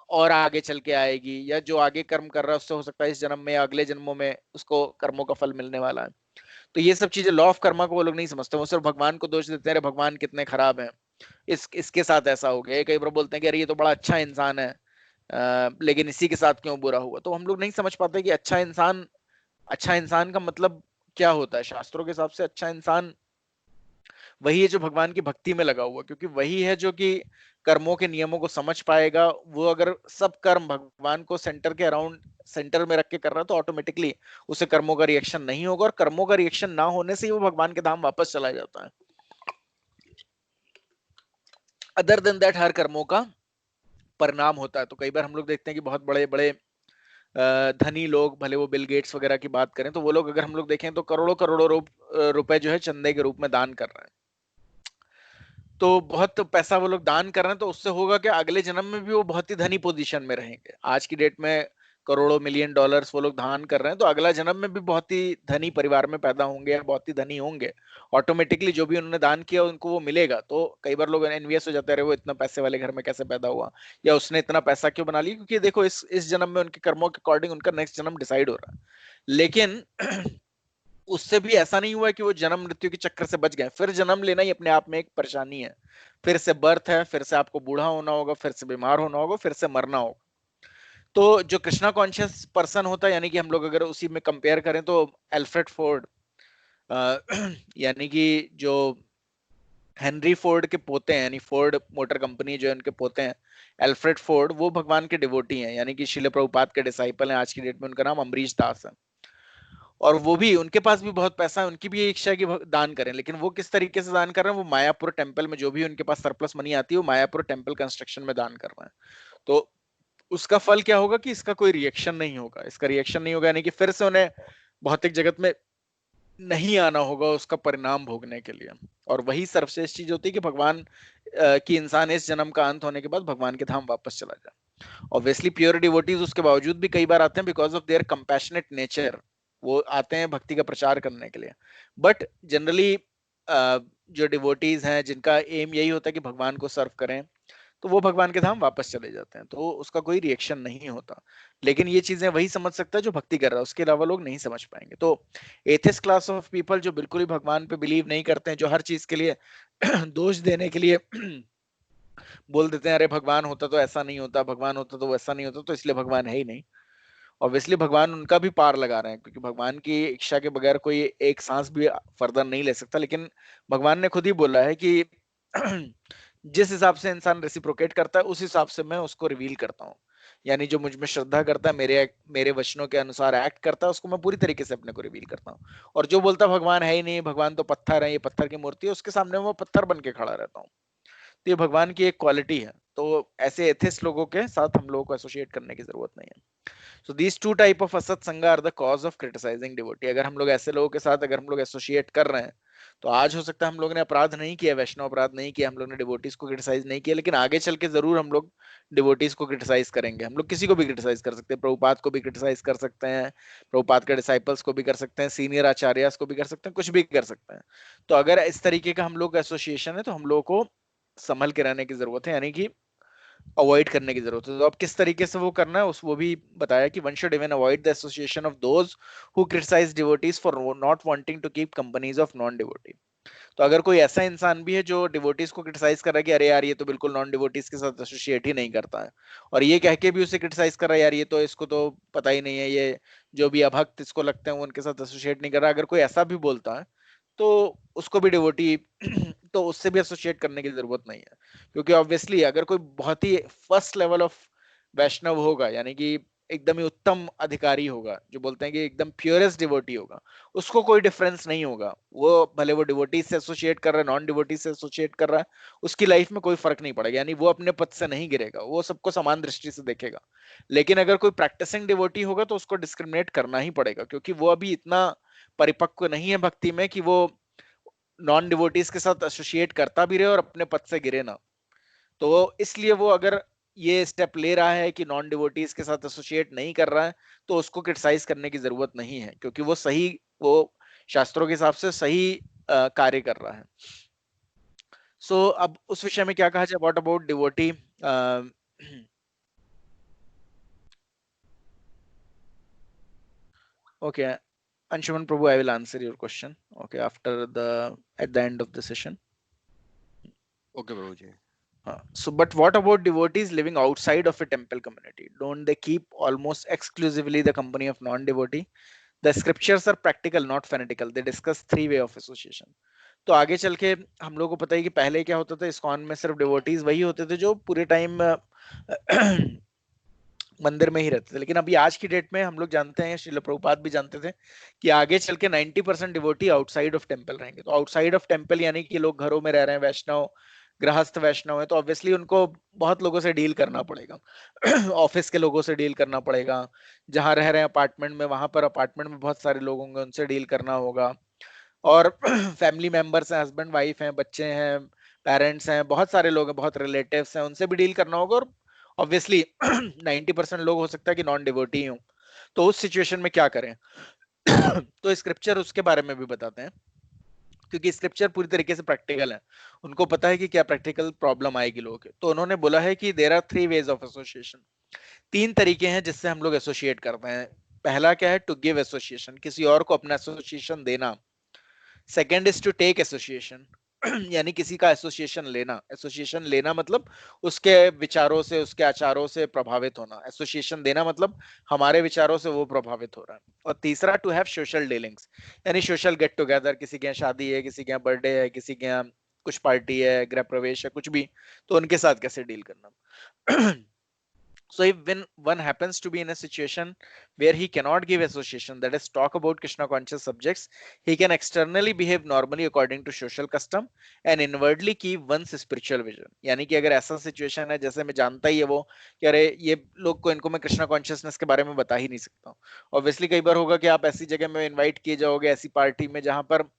और आगे चल के आएगी, या जो आगे कर्म कर रहा है उससे हो सकता है इस जन्म में या अगले जन्मों में उसको कर्मों का फल मिलने वाला है। तो ये सब चीजें लॉ ऑफ कर्मा को वो लोग नहीं समझते, वो सिर्फ भगवान को दोष देते हैं, अरे भगवान कितने खराब हैं, इसके साथ ऐसा हो गया। कई बार बोलते हैं कि अरे ये तो बड़ा अच्छा इंसान है, लेकिन इसी के साथ क्यों बुरा हुआ। तो हम लोग नहीं समझ पाते कि अच्छा इंसान का मतलब क्या होता है। शास्त्रों के हिसाब से अच्छा इंसान वही है जो भगवान की भक्ति में लगा हुआ, क्योंकि वही है जो कि कर्मों के नियमों को समझ पाएगा। वो अगर सब कर्म भगवान को सेंटर के अराउंड, सेंटर में रख के कर रहा है, तो ऑटोमेटिकली उसे कर्मों का रिएक्शन नहीं होगा, और कर्मों का रिएक्शन ना होने से ही वो भगवान के धाम वापस चला जाता है। अदर देन दैट हर कर्मों का परिणाम होता है। तो कई बार हम लोग देखते हैं कि बहुत बड़े बड़े धनी लोग, भले वो बिल गेट्स वगैरह की बात करें, तो वो लोग अगर हम लोग देखें तो करोड़ों करोड़ों रुपए जो है चंदे के रूप में दान कर रहे हैं। तो बहुत पैसा वो लोग दान कर रहे हैं, तो उससे होगा कि अगले जन्म में भी वो बहुत ही धनी पोजीशन में रहेंगे। आज की डेट में करोड़ों मिलियन डॉलर्स वो लोग दान कर रहे हैं, तो अगला जन्म में भी बहुत ही धनी परिवार में पैदा होंगे या बहुत ही धनी होंगे। ऑटोमेटिकली जो भी उन्होंने दान किया उनको वो मिलेगा। तो कई बार लोग एनवियस हो जाते रहे, वो इतना पैसे वाले घर में कैसे पैदा हुआ, या उसने इतना पैसा क्यों बना लिया, क्योंकि देखो इस जन्म में उनके कर्मों के अकॉर्डिंग उनका नेक्स्ट जन्म डिसाइड हो रहा है। लेकिन उससे भी ऐसा नहीं हुआ कि वो जन्म मृत्यु के चक्कर से बच गए। फिर जन्म लेना ही अपने आप में एक परेशानी है। फिर से बर्थ है, फिर से आपको बूढ़ा होना होगा, फिर से बीमार होना होगा, फिर से मरना होगा। तो जो कृष्णा कॉन्शियस पर्सन होता है, यानी कि हम लोग अगर उसी में कंपेयर करें तो एल्फ्रेड फोर्ड, यानी कि जो हेनरी फोर्ड के पोते हैं, यानी फोर्ड मोटर कंपनी जो है उनके पोते हैं एल्फ्रेड फोर्ड, वो भगवान के डिवोटी हैं, यानी कि श्रील प्रभुपाद के डिसाइपल हैं। आज की डेट में उनका नाम अमरीश दास है। और वो भी, उनके पास भी बहुत पैसा है, उनकी भी ये इच्छा है कि दान करें। लेकिन वो किस तरीके से दान कर रहे हैं, वो मायापुर टेम्पल में जो भी उनके पास सरप्लस मनी आती है वो मायापुर टेम्पल कंस्ट्रक्शन में दान कर रहे हैं। तो उसका फल क्या होगा कि इसका कोई रिएक्शन नहीं होगा। इसका रिएक्शन नहीं होगा यानी कि फिर से उन्हें भौतिक जगत में नहीं आना होगा उसका परिणाम भोगने के लिए। और वही सर्वश्रेष्ठ चीज होती है कि भगवान की इंसान इस जन्म का अंत होने के बाद भगवान के धाम वापस चला जाए। ऑब्वियसली प्योर डिवोटीज उसके बावजूद भी कई बार आते हैं because of there compassionate nature, वो आते हैं भक्ति का प्रचार करने के लिए। बट जनरली जो डिवोटीज हैं जिनका एम यही होता है कि भगवान को सर्व करें, तो वो भगवान के धाम वापस चले जाते हैं, तो उसका कोई रिएक्शन नहीं होता। लेकिन ये चीजें वही समझ सकता है जो भक्ति कर रहा है, उसके अलावा लोग नहीं समझ पाएंगे। तो एथिस्ट क्लास ऑफ पीपल जो बिल्कुल ही भगवान पे बिलीव नहीं करते हैं, जो हर चीज के लिए दोष देने के लिए बोल देते हैं, अरे भगवान होता तो ऐसा नहीं होता, भगवान होता तो वैसा नहीं होता, तो इसलिए भगवान है ही नहीं। ऑब्वियसली भगवान उनका भी पार लगा रहे हैं, क्योंकि भगवान की इच्छा के बगैर कोई एक सांस भी फर्दर नहीं ले सकता। लेकिन भगवान ने खुद ही बोला है कि जिस हिसाब से इंसान रेसिप्रोकेट करता है उस हिसाब से मैं उसको रिवील करता हूँ। यानी जो मुझ में श्रद्धा करता है, मेरे वचनों के अनुसार एक्ट करता है, उसको मैं पूरी तरीके से अपने को रिवील करता हूँ। और जो बोलता है भगवान है ही नहीं, भगवान तो पत्थर है, ये पत्थर की मूर्ति है, उसके सामने मैं पत्थर बन के खड़ा रहता हूँ। तो ये भगवान की एक क्वालिटी है। तो ऐसे एथिस्ट लोगों के साथ हम लोगों को एसोसिएट करने की जरूरत नहीं है। So these two type of असत संग are the cause of criticizing devotee। अगर हम लोग ऐसे लोगों के साथ अगर हम लोग एसोसिएट कर रहे हैं, तो आज हो सकता है हम लोग ने अपराध नहीं किया, वैष्णव अपराध नहीं किया, हम लोग ने डिवोटीज को क्रिटिसाइज नहीं किया, लेकिन आगे चल के जरूर हम लोग डिवोटीज को क्रिटिसाइज करेंगे। हम लोग किसी को भी क्रिटिसाइज कर सकते हैं, प्रभुपाद को भी क्रिटिसाइज कर सकते हैं, प्रभुपाद के डिसाइपल्स को भी कर सकते हैं, सीनियर आचार्यस को भी कर सकते हैं, कुछ भी कर सकते हैं। तो अगर इस तरीके का हम लोग एसोसिएशन है तो हम लोग को संभल के रहने की जरूरत है, यानी कि अवॉइड करने की जरूरत है। तो अब किस तरीके से वो करना है उस वो भी बताया कि one should even avoid the association of those who criticise devotees for not wanting to keep companies of non devotee. तो अगर कोई ऐसा इंसान भी है जो डिवोटीज को क्रिटिसाइज कर रहा है कि अरे यार ये तो बिल्कुल नॉन डिवोटीज के साथ एसोसिएट ही नहीं करता है, और ये कह के भी उसे क्रिटिसाइज कर रहा है, यार ये तो इसको तो पता ही नहीं है, ये जो भी अभक्त इसको लगते हैं वो उनके साथ एसोसिएट नहीं कर रहा, अगर कोई ऐसा भी बोलता है तो उसको भी डिवोटी तो उससे भी एसोसिएट करने की जरूरत नहीं है। क्योंकि ऑब्वियसली अगर कोई बहुत ही फर्स्ट लेवल ऑफ वैष्णव होगा, यानी कि एकदम ही उत्तम अधिकारी होगा, जो बोलते हैं कि एकदम प्योरेस्ट डिवोटी होगा, उसको कोई डिफरेंस नहीं होगा। वो भले वो डिवोटी से एसोसिएट कर रहा है, नॉन डिवोटी से एसोसिएट कर रहा है, उसकी लाइफ में कोई फर्क नहीं पड़ेगा। यानी वो अपने पद से नहीं गिरेगा, वो सबको समान दृष्टि से देखेगा। लेकिन अगर कोई प्रैक्टिसिंग डिवोटी होगा तो उसको डिस्क्रिमिनेट करना ही पड़ेगा, क्योंकि वो अभी इतना परिपक्व नहीं है भक्ति में कि वो नॉन डिवोटीज के साथ एसोसिएट करता भी रहे और अपने पद से गिरे ना। तो इसलिए वो अगर ये स्टेप ले रहा है कि नॉन डिवोटीज के साथ एसोसिएट नहीं कर रहा है, तो उसको क्रिटिसाइज करने की जरूरत नहीं है, क्योंकि वो शास्त्रों के हिसाब से सही कार्य कर रहा है। सो अब उस विषय में क्या कहा जाए, what about devotee. Okay Anshuman Prabhu, I will answer your question. Okay, at the end of the session. Okay, Prabhuji. So, but what about devotees living outside of a temple community? Don't they keep almost exclusively the company of non-devotee? The scriptures are practical, not fanatical. They discuss 3 way of association. तो आगे चल के हम लोग को पता है कि पहले क्या होता था, इस्कॉन में सिर्फ डिवोटीज वही होते थे जो पूरे टाइम मंदिर में ही रहते थे। लेकिन अभी आज की डेट में हम लोग जानते हैं, श्रील प्रभुपाद भी जानते थे कि आगे चल के 90% डिवोटी आउटसाइड ऑफ टेम्पल रहेंगे। तो आउटसाइड ऑफ टेम्पल यानी कि लोग घरों में रह रहे हैं, वैष्णव गृहस्थ वैष्णव है तो ऑब्वियसली उनको बहुत लोगों से डील करना पड़ेगा, ऑफिस के लोगों से डील करना पड़ेगा, जहां रह रहे हैं अपार्टमेंट में वहां पर अपार्टमेंट में बहुत सारे लोग होंगे उनसे डील करना होगा, और फैमिली मेंबर्स हैं, हस्बैंड वाइफ हैं, बच्चे हैं, पेरेंट्स हैं, बहुत सारे लोग हैं, बहुत रिलेटिव्स हैं, उनसे भी डील करना होगा, और ऑब्वियसली 90% लोग हो सकता है कि नॉन डिवोटी हों, तो उस सिचुएशन में क्या करें? तो स्क्रिप्चर उसके बारे में भी बताते हैं, क्योंकि स्क्रिप्चर पूरी तरीके से प्रैक्टिकल है, उनको पता है कि क्या प्रैक्टिकल प्रॉब्लम आएगी लोगों के। तो उन्होंने बोला है कि there are 3 ways of association, 3 तरीके हैं जिससे हम लोग एसोसिएट करते हैं। पहला क्या है? टू गिव एसोसिएशन, किसी और को अपना एसोसिएशन देना। Second is to take association, यानी किसी का एसोसिएशन लेना। एसोसिएशन लेना मतलब उसके विचारों से, उसके आचारों से प्रभावित होना। एसोसिएशन देना मतलब हमारे विचारों से वो प्रभावित हो रहा है। और तीसरा टू हैव सोशल डीलिंग्स, यानी सोशल गेट टुगेदर, किसी के यहाँ शादी है, किसी के यहाँ बर्थडे है, किसी के यहाँ कुछ पार्टी है, गृह प्रवेश है, कुछ भी, तो उनके साथ कैसे डील करना। So if when one happens to be in a situation where he cannot give association, that is talk about Krishna conscious subjects, he can externally behave normally according to social custom and inwardly keep one's spiritual vision. यानी कि अगर ऐसा situation है, जैसे मैं जानता ही है वो कि अरे ये लोग को, इनको मैं कृष्णा कॉन्शियसनेस के बारे में बता ही नहीं सकता हूँ। ऑब्वियसली कई बार होगा कि आप ऐसी जगह में इनवाइट किए जाओगे, ऐसी पार्टी में जहां पर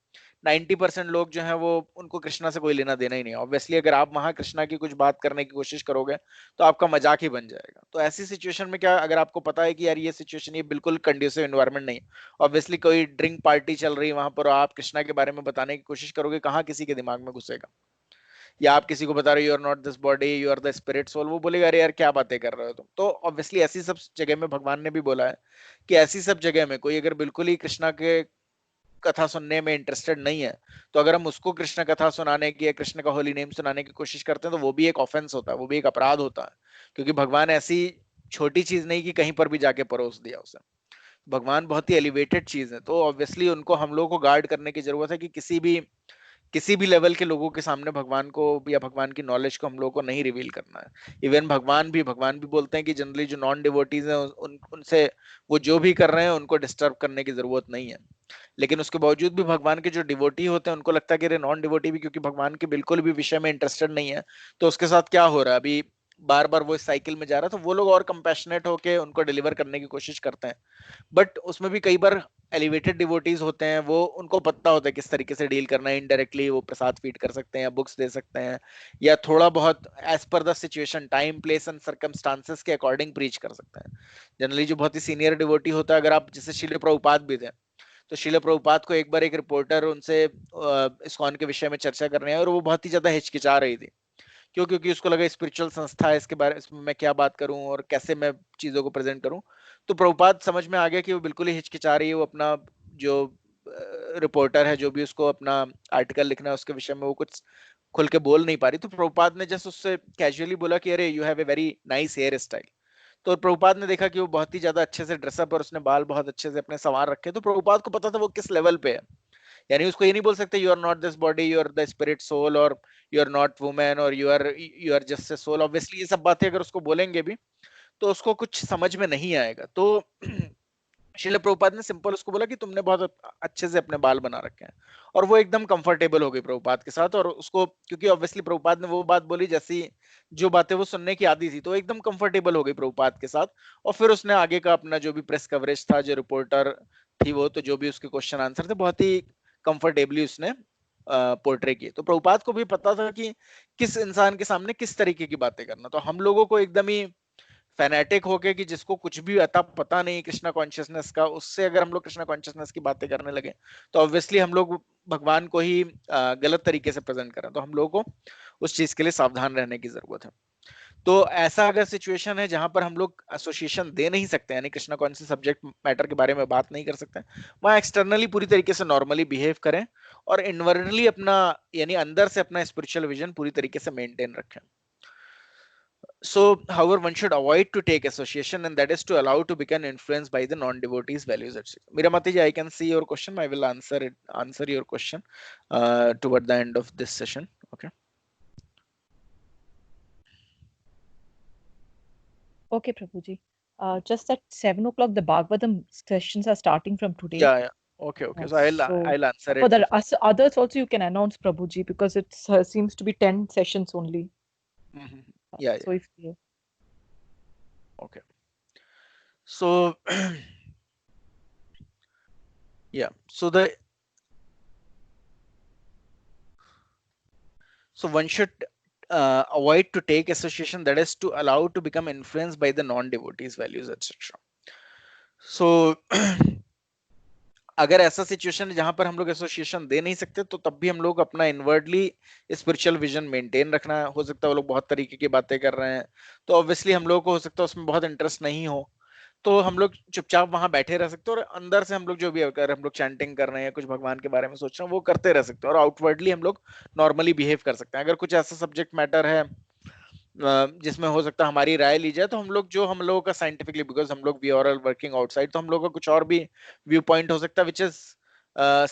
90% लोग जो है वो, उनको कृष्णा से कोई लेना देना ही नहीं। ऑब्वियसली अगर आप वहां कृष्णा की कुछ बात करने की कोशिश करोगे तो आपका मजाक ही बन जाएगा। तो ऐसी सिचुएशन में क्या, अगर आपको पता है कि यार ये सिचुएशन, ये बिल्कुल कंड्यूसिव एनवायरनमेंट नहीं है, ऑब्वियसली कोई ड्रिंक पार्टी चल रही है वहां पर, आप कृष्णा के बारे में बताने की कोशिश करोगे, कहाँ किसी के दिमाग में घुसेगा? या आप किसी को बता रहे हो you are not this body, you are the spirit soul, वो बोलेगा अरे यार क्या बातें कर रहे हो तुम। तो ऑब्वियसली ऐसी सब जगह में भगवान ने भी बोला है कि ऐसी सब जगह में कोई अगर बिल्कुल ही कृष्णा के कथा सुनने में इंटरेस्टेड नहीं है, तो अगर हम उसको कृष्ण कथा सुनाने की या कृष्ण का होली नेम सुनाने की कोशिश करते हैं, तो वो भी एक ऑफेंस होता है, वो भी एक अपराध होता है, क्योंकि भगवान ऐसी छोटी चीज नहीं कि कहीं पर भी जाके परोस दिया उसे। भगवान बहुत ही एलिवेटेड चीज है, तो ऑब्वियसली उनको हम लोग को गार्ड करने की जरूरत है कि किसी भी लेवल के लोगों के सामने भगवान को या भगवान की नॉलेज को हम लोगों को नहीं रिवील करना है। इवन भगवान भी बोलते हैं कि जनरली जो नॉन डिवोटीज हैं उनसे वो जो भी कर रहे हैं उनको डिस्टर्ब करने की जरूरत नहीं है। लेकिन उसके बावजूद भी भगवान के जो डिवोटी होते हैं उनको लगता है कि नॉन डिवोटी भी क्योंकि भगवान के बिल्कुल भी विषय में इंटरेस्टेड नहीं है, तो उसके साथ क्या हो रहा है, अभी बार बार वो इस साइकिल में जा रहा है, तो वो लोग और कंपैशनेट होके उनको डिलीवर करने की कोशिश करते हैं। बट उसमें भी कई बार एलिवेटेड डिवोटीज होते हैं, वो उनको पता होता है किस तरीके से डील करना है। इनडायरेक्टली वो प्रसाद फीड कर सकते हैं या बुक्स दे सकते हैं, या थोड़ा बहुत as per the situation, time, place and circumstances के अकॉर्डिंग प्रीच कर सकते हैं। जनरली जो बहुत ही सीनियर डिवोटी होता है, अगर आप जैसे श्रील प्रभुपाद भी थे, तो श्रील प्रभुपाद को एक बार एक रिपोर्टर उनसे इस्कॉन के विषय में चर्चा करने है, और वो बहुत ही ज्यादा हिचकिचा रही थी। क्यों? क्योंकि उसको लगा स्पिरिचुअल संस्था है, इसके बारे में मैं क्या बात करूं और कैसे मैं चीजों को प्रेजेंट करूं। तो प्रभुपाद समझ में आ गया कि वो बिल्कुल ही हिचकिचा रही है, वो अपना जो रिपोर्टर है, जो भी उसको अपना आर्टिकल लिखना है उसके विषय में, वो कुछ खुल के बोल नहीं पा रही। तो प्रभुपाद ने जस्ट उससे कैजुअली बोला कि अरे you have a very nice hair style. तो प्रभुपाद ने देखा कि वो बहुत ही ज्यादा अच्छे से ड्रेसअप और उसने बाल बहुत अच्छे से अपने संवार रखे, तो प्रभुपाद को पता था वो किस लेवल पे है। यानी उसको ये नहीं बोल सकते you are not this body, you are the spirit soul, और यू आर नॉट वुमेन, और you are just a soul. Obviously ये सब बातें अगर उसको बोलेंगे भी तो उसको कुछ समझ में नहीं आएगा। तो श्रील प्रभुपाद ने सिंपल उसको बोला कि तुमने बहुत अच्छे से अपने बाल बना रखे हैं, और वो एकदम कंफर्टेबल हो गई प्रभुपाद के साथ। और उसको, क्योंकि ऑब्वियसली प्रभुपाद ने वो बात बोली जैसी जो बातें वो सुनने की आदी थी, तो एकदम कंफर्टेबल हो गई प्रभुपाद के साथ। और फिर उसने आगे का अपना जो भी प्रेस कवरेज था, जो रिपोर्टर थी वो, तो जो भी उसके क्वेश्चन आंसर थे, बहुत ही कंफर्टेबली उसने पोर्ट्रे किए। तो प्रभुपाद को भी पता था कि किस इंसान के सामने किस तरीके की बातें करना। तो हम लोगों को एकदम ही फैनेटिक होके, कि जिसको कुछ भी अता पता नहीं कृष्णा कॉन्शियसनेस का, उससे अगर हम लोग कृष्णा कॉन्शियसनेस की बातें करने लगे, तो ऑब्वियसली हम लोग भगवान को ही गलत तरीके से प्रेजेंट करें। तो हम लोगों को उस चीज के लिए सावधान रहने की जरूरत है। तो ऐसा अगर सिचुएशन है जहां पर हम लोग एसोसिएशन दे नहीं सकते, यानी कृष्णा कॉन्शियस सब्जेक्ट मैटर के बारे में बात नहीं कर सकते, वहां एक्सटर्नली पूरी तरीके से नॉर्मली बिहेव करें, और इनवर्डली अपना, यानी अंदर से अपना स्पिरिचुअल विजन पूरी तरीके से मेंटेन रखें। So, however, one should avoid to take association, and that is to allow to become influenced by the non-devotees' values, etc. Miramati ji, I can see your question. I will answer your question toward the end of this session. Okay. Okay, Prabhuji. Just at 7 o'clock, the Bhagavatam sessions are starting from today. Yeah. Okay. So I'll answer for it. the others also you can announce, Prabhuji, because it seems to be 10 sessions only. Mhm. Yeah. So if Okay. So yeah. So one should avoid to take association, that is to allow to become influenced by the non-devotees values, etc. So अगर ऐसा situation है जहां पर हम लोग association दे नहीं सकते, तो तब भी हम लोग अपना इनवर्डली स्पिरिचुअल विजन मेंटेन रखना है। हो सकता है वो लोग बहुत तरीके की बातें कर रहे हैं, तो ऑब्वियसली हम लोग को हो सकता है उसमें बहुत इंटरेस्ट नहीं हो, तो हम लोग चुपचाप वहां बैठे रह सकते हैं, और अंदर से हम लोग जो भी अगर हम लोग चैंटिंग कर रहे हैं, कुछ भगवान के बारे में सोच रहे हैं, वो करते रह सकते हैं, और आउटवर्डली हम लोग नॉर्मली बिहेव कर सकते हैं। अगर कुछ ऐसा सब्जेक्ट मैटर है जिसमें हो सकता है हमारी राय ली जाए, तो हम लोग जो हम लोगों का साइंटिफिकली, बिकॉज हम लोग we are all working outside, तो हम लोगों का कुछ और भी व्यू पॉइंट हो सकता है which is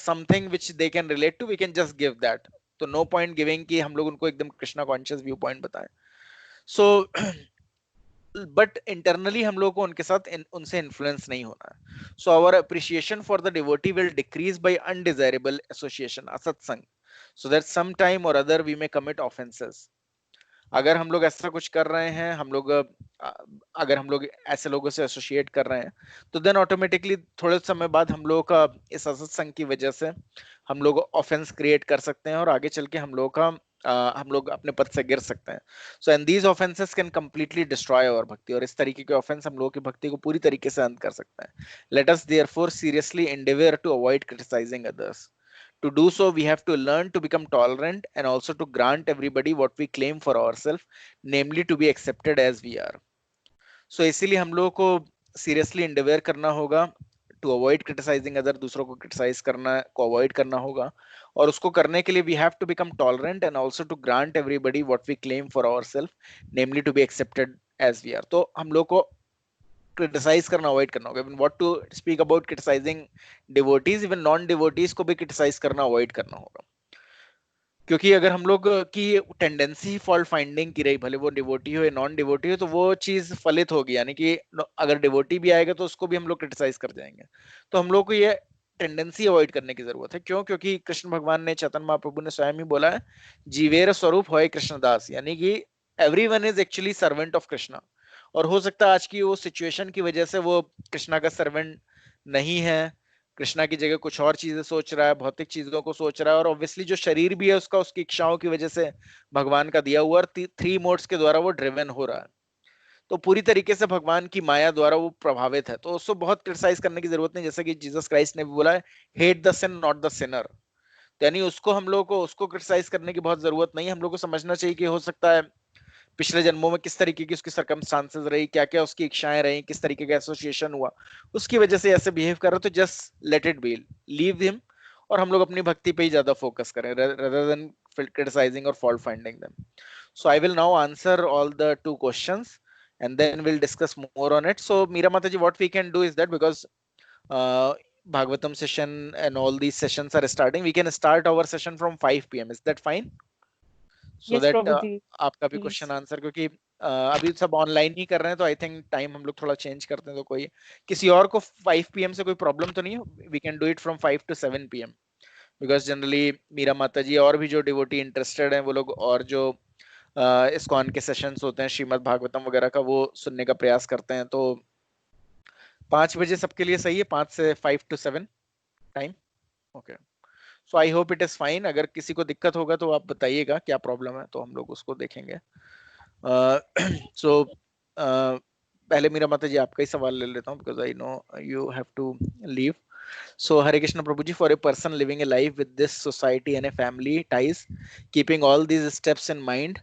something which they can relate to, we can just give that. तो नो पॉइंट गिविंग कि हम लोग उनको एकदम कृष्णा कॉन्शियस व्यू पॉइंट बताएं। सो बट इंटरनली हम लोग को उनके साथ उनसे इन्फ्लुएंस नहीं होना है। So our appreciation for the devotee will decrease by undesirable association, असत्संग, सो दैट सम टाइम और other we may commit offences. अगर हम लोग ऐसा कुछ कर रहे हैं, हम लोग अगर हम लोग ऐसे लोगों से एसोसिएट कर रहे हैं, तो देन ऑटोमेटिकली थोड़े समय बाद हम लोग का इस असत्संग की वजह से हम लोग ऑफेंस क्रिएट कर सकते हैं, और आगे चल के हम लोग का हम लोग अपने पद से गिर सकते हैं। So and these offences can completely destroy our bhakti, और इस तरीके के ऑफेंस हम लोगों की भक्ति को पूरी तरीके से अंत कर सकते हैं। Let us therefore seriously endeavour to avoid criticising others. To do so, we have to learn to become tolerant and also to grant everybody what we claim for ourselves, namely to be accepted as we are. So इसीलिए हम लोगों को seriously endeavor करना होगा to avoid criticizing other, दूसरों को criticize करना को avoid करना होगा, और उसको करने के लिए we have to become tolerant and also to grant everybody what we claim for ourselves, namely to be accepted as we are. तो हम लोग को क्रिटिसाइज करना अवॉइड करना होगा। Even what to speak about criticising devotees, even non devotees को भी criticise करना अवॉइड करना होगा। क्योंकि अगर हम लोग की टेंडेंसी फॉल्ट फाइंडिंग की रही, भले वो डिवोटी हो या नॉन डिवोटी हो, तो वो चीज फलित होगी, यानी कि अगर डिवोटी भी आएगा तो उसको भी हम लोग क्रिटिसाइज कर जाएंगे। तो हम लोग को ये टेंडेंसी अवॉइड करने की जरूरत है। क्यों? क्योंकि कृष्ण भगवान ने, चैतन्य महाप्रभु ने स्वयं ही बोला है, जीवेर स्वरूप होय कृष्णदास, यानी कि everyone is actually servant of Krishna. और हो सकता है आज की वो सिचुएशन की वजह से वो कृष्णा का सर्वेंट नहीं है, कृष्णा की जगह कुछ और चीजें सोच रहा है, भौतिक चीजों को सोच रहा है, और ऑब्वियसली जो शरीर भी है उसका उसकी इच्छाओं की वजह से भगवान का दिया हुआ, 3 मोड्स के द्वारा वो ड्रिवन हो रहा है, तो पूरी तरीके से भगवान की माया द्वारा वो प्रभावित है। तो उसको बहुत क्रिटिसाइज करने की जरूरत नहीं, जैसे कि जीसस क्राइस्ट ने भी बोला है, hate the sin not the sinner. यानी उसको हम लोग को उसको क्रिटिसाइज करने की बहुत जरूरत नहीं है। हम लोग को समझना चाहिए कि हो सकता है पिछले जन्मों में किस तरीके की उसकी सर्कमस्टांसेस रही, क्या क्या उसकी इच्छाएं रही, किस तरीके का एसोसिएशन हुआ, उसकी वजह से ऐसे बिहेव कर रहा है, तो just let it be, leave him, और हम लोग अपनी भक्ति पे ही ज्यादा फोकस करें rather than criticizing or fault finding them. So I will now answer all the 2 questions and then we'll discuss more on it. So Meera Mataji, what we can do is that because Bhagavatam session and all these sessions are starting, we can start our session from 5 p.m. Is that fine? So yes, that Prabhuji, आपका भी please. Question answer, क्योंकि अभी सब online ही कर रहे हैं, तो I think time हम लोग थोड़ा चेंज करते हैं, तो कोई किसी और को 5 PM से कोई प्रॉब्लम तो नहीं है, we can do it from 5 to 7 PM, because generally Meera Mata ji और भी जो डिवोटी इंटरेस्टेड हैं वो लोग, और जो इस्कॉन के सेशंस होते हैं श्रीमद् भागवतम वगैरह का, वो सुनने का प्रयास करते हैं। तो 5 बजे सबके लिए सही है, 5 से 5 to 7 time. Okay, so I hope it is fine. अगर किसी को दिक्कत होगा तो आप बताइएगा क्या प्रॉब्लम है, तो हम लोग उसको देखेंगे। सो पहले मेरा माता जी आपका ही सवाल ले लेता हूँ, because I know you have to leave. So Hare Krishna Prabhuji, for a person living a life with this society and a family ties, keeping all these steps in mind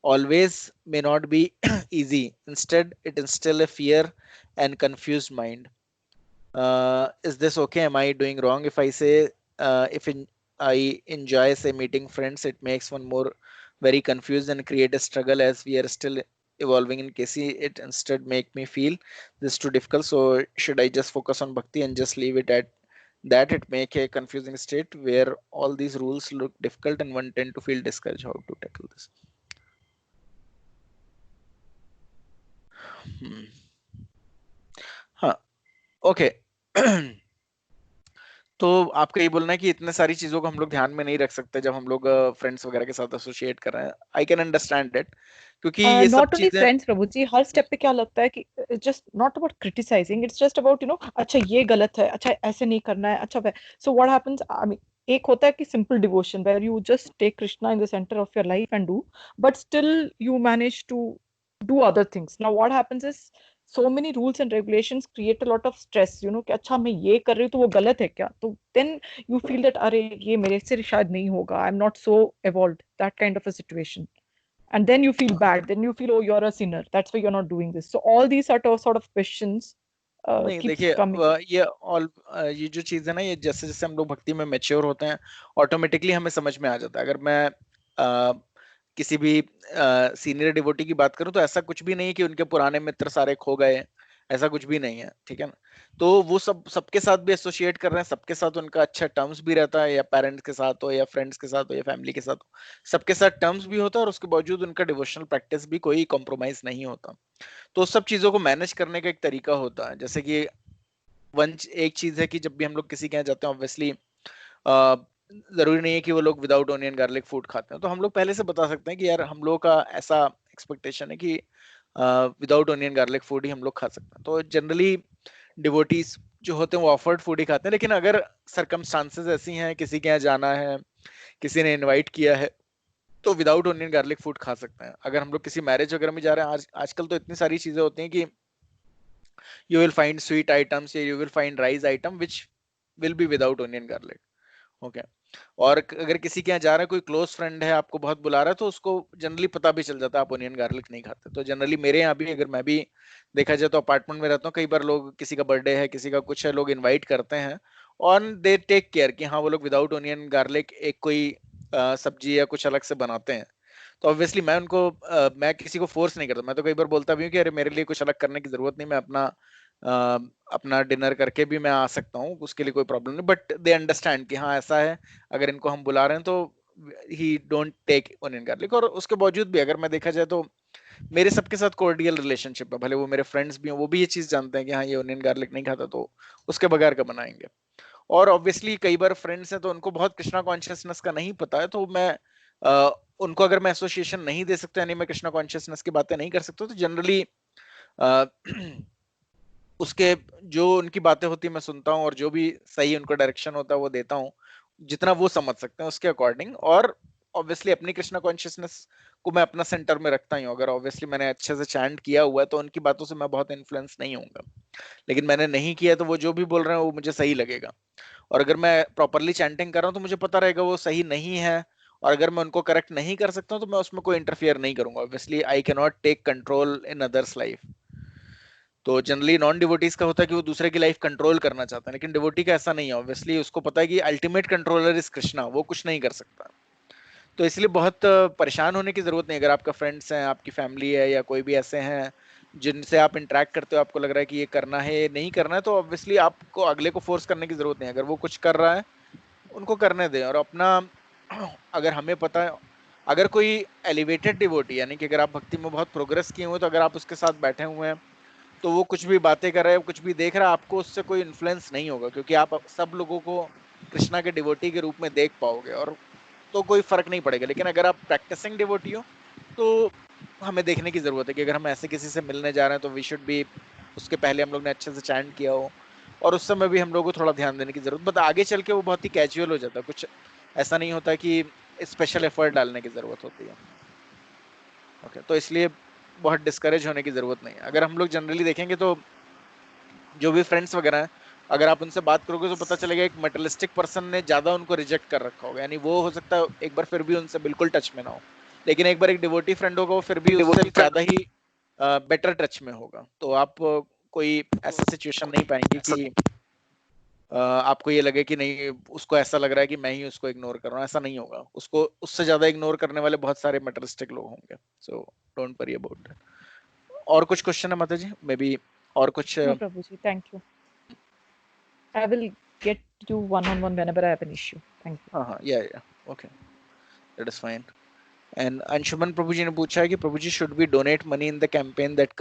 always may not be easy. Instead, it instills a fear and confused mind. Is this okay? Am I doing wrong if I say I enjoy say meeting friends? It makes one more very confused and create a struggle as we are still evolving in KC. It instead make me feel this too difficult. So should I just focus on bhakti and just leave it at that? It make a confusing state where all these rules look difficult and one tend to feel discouraged. How to tackle this? Huh. Okay. तो आपका ये बोलना है कि इतने सारी चीजों को हम लोग ध्यान में नहीं रख सकते जब हम लोग फ्रेंड्स वगैरह के साथ एसोसिएट कर रहे हैं. आई कैन अंडरस्टैंड इट, क्योंकि ये सब नॉट ओनली चीजें. फ्रेंड्स प्रभु जी, हर स्टेप पे क्या लगता है कि it's just not about criticising, it's just about अच्छा ये गलत है, अच्छा ऐसे नहीं करना है, अच्छा so what happens, I mean एक होता है कि simple devotion where you just take Krishna in the centre of your life and do, but still you manage to do other things. Now what happens is so many rules and regulations create a lot of stress, कि अच्छा मैं ये कर रही हूँ तो वो गलत है क्या, तो then you feel that अरे ये मेरे से शायद नहीं होगा, I'm not so evolved, that kind of a situation. And then you feel bad, then you feel, oh, you're a sinner, that's why you're not doing this. So all these sort of questions नहीं keeps देखिए, coming. ये जो चीज है ना, ये जैसे जैसे हम लोग भक्ति में मैच्योर होते हैं, ऑटोमेटिकली हमें समझ में आ जाता है. अगर मैं किसी भी सीनियर डिवोटी की बात करूं तो ऐसा कुछ भी नहीं है कि उनके पुराने मित्र सारे खो गए, ऐसा कुछ भी नहीं है. ठीक है ना. तो वो सबके साथ भी एसोसिएट कर रहे हैं, सबके साथ उनका अच्छा टर्म्स भी रहता है, या पेरेंट्स के साथ हो, या फ्रेंड्स के साथ हो, या फैमिली के साथ हो, सबके साथ टर्म्स भी होता है, और उसके बावजूद उनका डिवोशनल प्रैक्टिस भी कोई कॉम्प्रोमाइज नहीं होता. तो सब चीजों को मैनेज करने का एक तरीका होता है. जैसे कि एक चीज है कि जब भी हम लोग किसी के यहाँ जाते हैं, ऑब्वियसली जरूरी नहीं है कि वो लोग विदाउट ऑनियन गार्लिक फूड खाते हैं, तो हम लोग पहले से बता सकते हैं कि यार हम लोगों का ऐसा एक्सपेक्टेशन है कि विदाउट ऑनियन गार्लिक फूड ही हम लोग खा सकते हैं. तो जनरली डिवोटीज जो होते हैं वो ऑफर्ड फूड ही खाते हैं. लेकिन अगर सरकमस्टांसेस ऐसी हैं, किसी के यहाँ जाना है, किसी ने इनवाइट किया है, तो विदाउट ऑनियन गार्लिक फूड खा सकते हैं. अगर हम लोग किसी मैरिज वगैरह में जा रहे हैं, आजकल तो इतनी सारी चीजें होती हैं कि you will find sweet items, या you will find rice item which will be without onion garlic. Okay. और अगर किसी के यहाँ जा रहा है, कोई क्लोज फ्रेंड है, आपको बहुत बुला रहा है, तो उसको जनरली पता भी चल जाता है आप ओनियन गार्लिक नहीं खाते. तो जनरली मेरे यहाँ भी, अगर मैं भी देखा जाए तो अपार्टमेंट में रहता हूँ, कई बार लोग, किसी का बर्थडे है, किसी का कुछ है, लोग इनवाइट करते हैं, और दे टेक केयर कि हाँ वो लोग विदाउट ओनियन गार्लिक एक कोई सब्जी या कुछ अलग से बनाते हैं. तो ऑब्वियसली मैं किसी को फोर्स नहीं करता. मैं तो कई बार बोलता भी हूँ कि अरे मेरे लिए कुछ अलग करने की जरूरत नहीं, मैं अपना डिनर करके भी मैं आ सकता हूँ, उसके लिए कोई प्रॉब्लम नहीं. बट दे अंडरस्टैंड कि हाँ ऐसा है, अगर इनको हम बुला रहे हैं तो ही डोंट टेक ओनियन गार्लिक. और उसके बावजूद भी अगर मैं देखा जाए तो मेरे सबके साथ कोर्डियल रिलेशनशिप है, भले वो मेरे फ्रेंड्स भी हैं, वो भी ये चीज जानते हैं कि हाँ ये ओनियन गार्लिक नहीं खाता, तो उसके बगैर का बनाएंगे. और ऑब्वियसली कई बार फ्रेंड्स हैं तो उनको बहुत कृष्णा कॉन्शियसनेस का नहीं पता है, तो मैं उनको अगर मैं एसोसिएशन नहीं दे सकता, यानी मैं कृष्णा कॉन्शियसनेस की बातें नहीं कर सकता, तो जनरली उसके जो उनकी बातें होती मैं सुनता हूँ, और जो भी सही उनको डायरेक्शन होता है वो देता हूँ, जितना वो समझ सकते हैं उसके अकॉर्डिंग. और ऑब्वियसली अपनी कृष्णा कॉन्शियसनेस को मैं अपना सेंटर में रखता ही हूँ. अगर ऑब्वियसली मैंने अच्छे से चैंट किया हुआ है तो उनकी बातों से मैं बहुत इन्फ्लुएंस नहीं होऊंगा. लेकिन मैंने नहीं किया तो वो जो भी बोल रहे हैं वो मुझे सही लगेगा. और अगर मैं प्रॉपरली चैंटिंग कर रहा हूँ तो मुझे पता रहेगा वो सही नहीं है, और अगर मैं उनको करेक्ट नहीं कर सकता हूँ तो मैं उसमें कोई इंटरफियर नहीं करूंगा. Obviously I can not take control in others life. तो जनरली नॉन डिवोटीज का होता है कि वो दूसरे की लाइफ कंट्रोल करना चाहता है, लेकिन डिवोटी का ऐसा नहीं है. ऑब्वियसली उसको पता है कि अल्टीमेट कंट्रोलर इज कृष्णा, वो कुछ नहीं कर सकता. तो इसलिए बहुत परेशान होने की जरूरत नहीं. अगर आपका फ्रेंड्स हैं, आपकी फैमिली है, या कोई भी ऐसे हैं जिनसे आप इंटरेक्ट करते हो, आपको लग रहा है कि ये करना है, ये नहीं करना है, तो ऑब्वियसली आपको अगले को फोर्स करने की जरूरत नहीं है. अगर वो कुछ कर रहा है उनको करने दें. और अपना अगर हमें पता है, अगर कोई एलिवेटेड डिवोटी, यानी कि अगर आप भक्ति में बहुत प्रोग्रेस किए हुए, तो अगर आप उसके साथ बैठे हुए हैं तो वो कुछ भी बातें कर रहा है, कुछ भी देख रहा है, आपको उससे कोई इन्फ्लुएंस नहीं होगा, क्योंकि आप सब लोगों को कृष्णा के डिवोटी के रूप में देख पाओगे, और तो कोई फर्क नहीं पड़ेगा. लेकिन अगर आप प्रैक्टिसिंग डिवोटी हो तो हमें देखने की जरूरत है कि अगर हम ऐसे किसी से मिलने जा रहे हैं तो वी शुड बी, उसके पहले हम लोग ने अच्छे से चैंट किया हो, और उस समय भी हम लोग को थोड़ा ध्यान देने की जरूरत. बट आगे चल के वो बहुत ही कैजुअल हो जाता है, कुछ ऐसा नहीं होता कि स्पेशल एफर्ट डालने की जरूरत होती है. ओके. तो इसलिए बहुत डिस्करेज होने की जरूरत नहीं है. अगर हम लोग जनरली देखेंगे तो जो भी फ्रेंड्स वगैरह हैं, अगर आप उनसे बात करोगे तो पता चलेगा एक मटेरियलिस्टिक पर्सन ने ज्यादा उनको रिजेक्ट कर रखा होगा. यानी वो हो सकता है एक बार फिर भी उनसे बिल्कुल टच में ना हो, लेकिन एक बार एक डिवोटी फ्रेंड होगा, वो फिर भी उससे ज्यादा ही बेटर टच में होगा. तो आप कोई ऐसा सिचुएशन नहीं पाएंगे कि आपको ये लगे कि नहीं, उसको ऐसा लग रहा है कि मैं ही उसको इग्नोर कर रहा हूँ. ऐसा नहीं होगा. उसको उससे ज्यादा इग्नोर करने वाले बहुत सारे मटेरियलिस्टिक लोग होंगे. So don't worry about that. और कुछ क्वेश्चन है माता जी? मे बी और कुछ? No, Prabhuji, thank you. I will get you one-on-one whenever I have an issue. Thank you. हाँ, या okay, that is fine. And Anshuman Prabhu ji ने पूछा है कि Prabhu ji should we donate money in the campaign that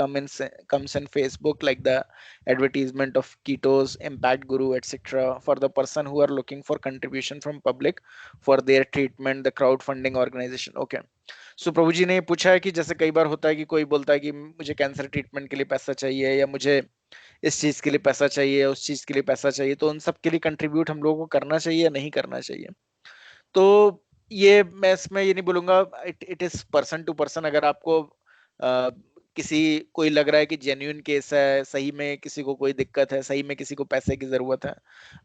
comes in Facebook like the advertisement of ketos impact guru etc for the person who are looking for contribution from public for their treatment the crowdfunding organization okay सो प्रभु जी ने पूछा है कि जैसे कई बार होता है कि कोई बोलता है कि मुझे कैंसर ट्रीटमेंट के लिए पैसा चाहिए या मुझे इस चीज के लिए पैसा चाहिए उस चीज के लिए पैसा चाहिए तो उन सब के लिए कंट्रीब्यूट हम लोगों को करना चाहिए या नहीं करना चाहिए तो ये मैं इसमें ये नहीं बोलूंगा it is person to person अगर आपको किसी कोई लग रहा है कि जेन्युइन केस है सही में किसी को कोई दिक्कत है सही में किसी को पैसे की जरूरत है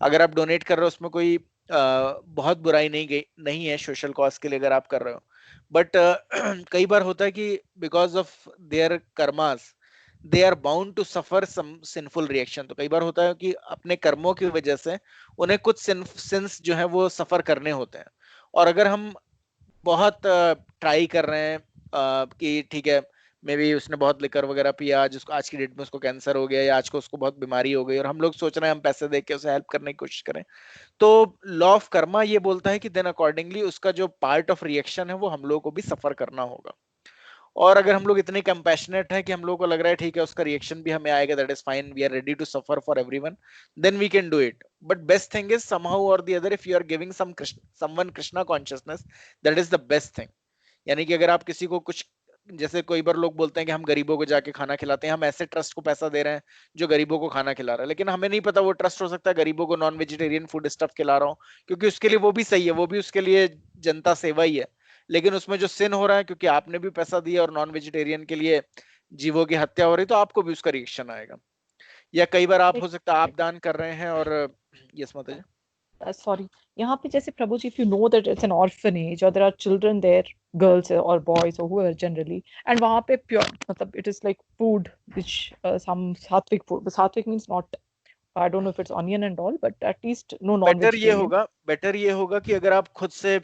अगर आप डोनेट कर रहे हो उसमें कोई बहुत बुराई नहीं है सोशल कॉज के लिए अगर आप कर रहे हो बट कई बार होता है कि because of their karmas they are bound to suffer some sinful reaction तो कई बार होता है कि अपने कर्मों की वजह से उन्हें कुछ सिंस जो है वो सफर करने होते हैं और अगर हम बहुत ट्राई कर रहे हैं कि ठीक है मे बी उसने बहुत लिकर वगैरह पिया आज की डेट में उसको कैंसर हो गया या आज को उसको बहुत बीमारी हो गई और हम लोग सोच रहे हैं हम पैसे दे के उसे हेल्प करने की कोशिश करें तो लॉ ऑफ कर्मा ये बोलता है कि देन अकॉर्डिंगली उसका जो पार्ट ऑफ रिएक्शन है वो हम लोगों को भी सफर करना होगा और अगर हम लोग इतने कंपैशनेट हैं कि हम लोगों को लग रहा है ठीक है उसका रिएक्शन भी हमें आएगा that is fine we are ready to suffer for everyone then we can do it but best thing is somehow और the other if you are giving someone Krishna consciousness that is the best thing यानी कि अगर आप किसी को कुछ जैसे कई बार लोग बोलते हैं कि हम गरीबों को जाके खाना खिलाते हैं हम ऐसे ट्रस्ट को पैसा दे रहे हैं जो गरीबों को खाना खिला रहा है लेकिन हमें नहीं पता वो ट्रस्ट हो सकता है गरीबों को नॉन वेजिटेरियन फूड स्टफ खिला रहा हूँ क्योंकि उसके लिए वो भी सही है वो भी उसके लिए जनता सेवा ही है लेकिन उसमें जो सिन हो रहा है क्योंकि आपने भी पैसा दिया और नॉन वेजिटेरियन के लिए जीवों की हत्या हो रही तो आपको भी उसका रिएक्शन आएगा या कई बार आप हो सकता है आप दान कर रहे हैं और यस माता जी sorry यहाँ पे जैसे प्रभु जी if you know that it's an orphanage or there are children there girls or boys or whoever generally and वहाँ पे pure मतलब it is like food which some sattvic food but sattvic means not I don't know if it's onion and all but at least no non-vegetarian better ये होगा कि अगर आप खुद से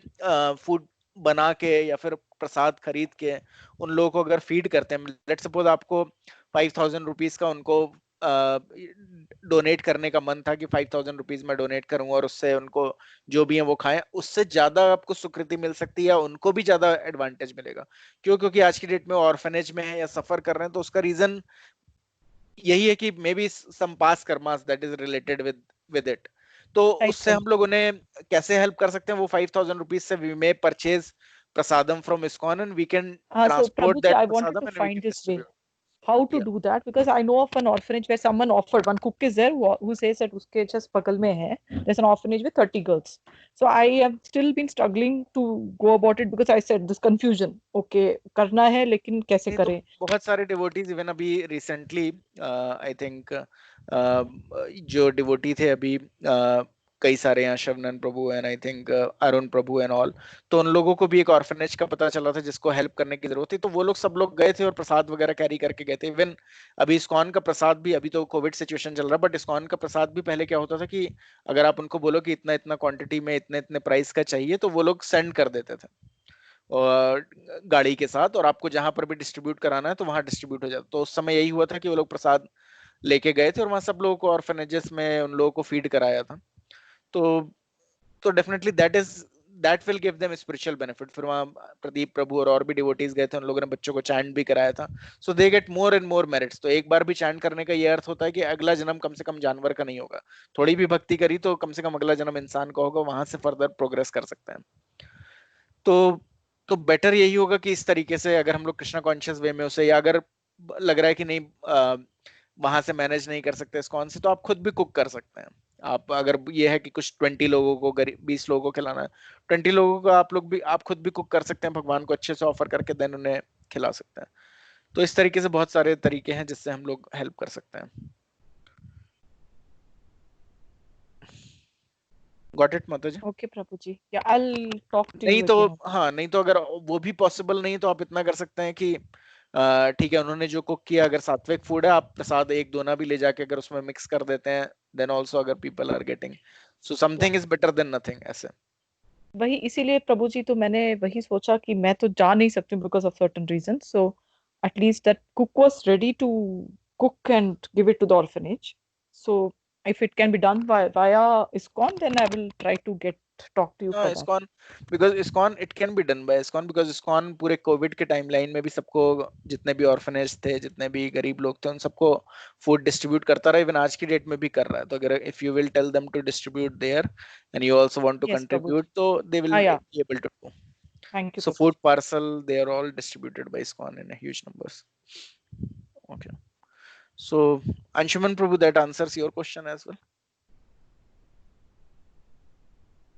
फूड बना के या फिर प्रसाद खरीद के उन लोगों को अगर फीड करते हैं लेट्स सपोज आपको 5,000 रुपीज का उनको डोनेट करने का मन था कि 5,000 रुपीज में डोनेट करूंगा और उससे उनको जो भी है वो खाएं उससे ज्यादा आपको स्वीकृति मिल सकती है या उनको भी ज्यादा एडवांटेज मिलेगा क्योंकि आज की डेट में ऑर्फनेज में है या सफर कर रहे हैं तो उसका रीजन यही है कि may be some past karmas that is related with it तो उससे हम लोग उन्हें कैसे हेल्प कर सकते हैं वो 5,000 रुपीज से we may purchase prasadam from ISKCON and we can transport that prasadam and we can distribute how to do that because I know of an orphanage where someone offered one cook is there who says that uske just bagal mein hai there's an orphanage with 30 girls so I have still been struggling to go about it because I said this confusion okay karna hai lekin kaise kare बहुत सारे devotees even अभी recently I think जो devotee थे अभी कई सारे यहाँ शवनन Prabhu and I think Arun Prabhu and all तो उन लोगों को भी एक ऑर्फनेज का पता चला था जिसको हेल्प करने की जरूरत थी तो वो लोग सब लोग गए थे और प्रसाद वगैरह कैरी करके गए थे इवन अभी इस्कॉन का प्रसाद भी अभी तो कोविड सिचुएशन चल रहा है बट इस्कॉन का प्रसाद भी पहले क्या होता था कि अगर आप उनको बोलो कि इतना इतना क्वांटिटी में इतने इतने प्राइस का चाहिए तो वो लोग सेंड कर देते थे और गाड़ी के साथ और आपको जहां पर भी डिस्ट्रीब्यूट कराना है तो वहां डिस्ट्रीब्यूट हो जाता तो उस समय यही हुआ था कि वो लोग प्रसाद लेके गए थे और वहां सब लोगों को ऑर्फनेजेस में उन लोगों को फीड कराया था तो definitely that will give them spiritual benefit फिर वहां प्रदीप प्रभु और भी डिवोटीज गए थे उन लोगों ने बच्चों को चैंट भी कराया था so they get more and more merits तो एक बार भी चैंट करने का ये अर्थ होता है कि अगला जन्म कम से कम जानवर का नहीं होगा थोड़ी भी भक्ति करी तो कम से कम अगला जन्म इंसान का होगा वहां से फर्दर प्रोग्रेस कर सकते हैं तो बेटर यही होगा कि इस तरीके से अगर हम लोग कृष्णा कॉन्शियस वे में उसे या अगर लग रहा है कि नहीं वहां से मैनेज नहीं कर सकते इस्कॉन से तो आप खुद भी कुक कर सकते हैं आप अगर ये है कि कुछ 20 लोगों को 20 लोगों को खिलाना है 20 लोगों को आप खुद भी कुक कर सकते हैं भगवान को अच्छे से ऑफर करके देन उन्हें खिला सकते हैं तो इस तरीके से बहुत सारे तरीके हैं जिससे हम लोग हेल्प कर सकते हैं गॉट इट माता जी ओके प्रभु जी या आई विल टॉक टू नहीं तो हाँ नहीं तो अगर वो भी पॉसिबल नहीं तो आप इतना कर सकते हैं कि ठीक है उन्होंने जो कुक किया अगर सात्विक फूड है आप प्रसाद एक दोना भी ले जाके अगर उसमें मिक्स कर देते हैं देन आल्सो अगर people are getting so something is better than nothing ऐसे वही इसीलिए प्रभु जी तो मैंने वही सोचा कि मैं तो जा नहीं सकती because of certain reason so at least that cook was ready to cook and give it to the orphanage so if it can be done via ISKCON then I will try to get talk to you No, for that. ISKCON, because ISKCON it can be done by ISKCON, because ISKCON पूरे Covid के timeline में भी सबको, जितने भी orphanage थे, जितने भी गरीब लोग थे, उन सबको फूड डिस्ट्रीब्यूट करता रहा, इवन आज की डेट में भी कर रहा है. तो अगर if you will tell them to distribute there and you also want to Yes, Prabhu. Contribute, तो they will Yeah. Be able to do. Thank you. So Prabhu. food parcel, they are all distributed by ISKCON in a huge numbers. Okay. So Anshuman Prabhu, that answers your question as well.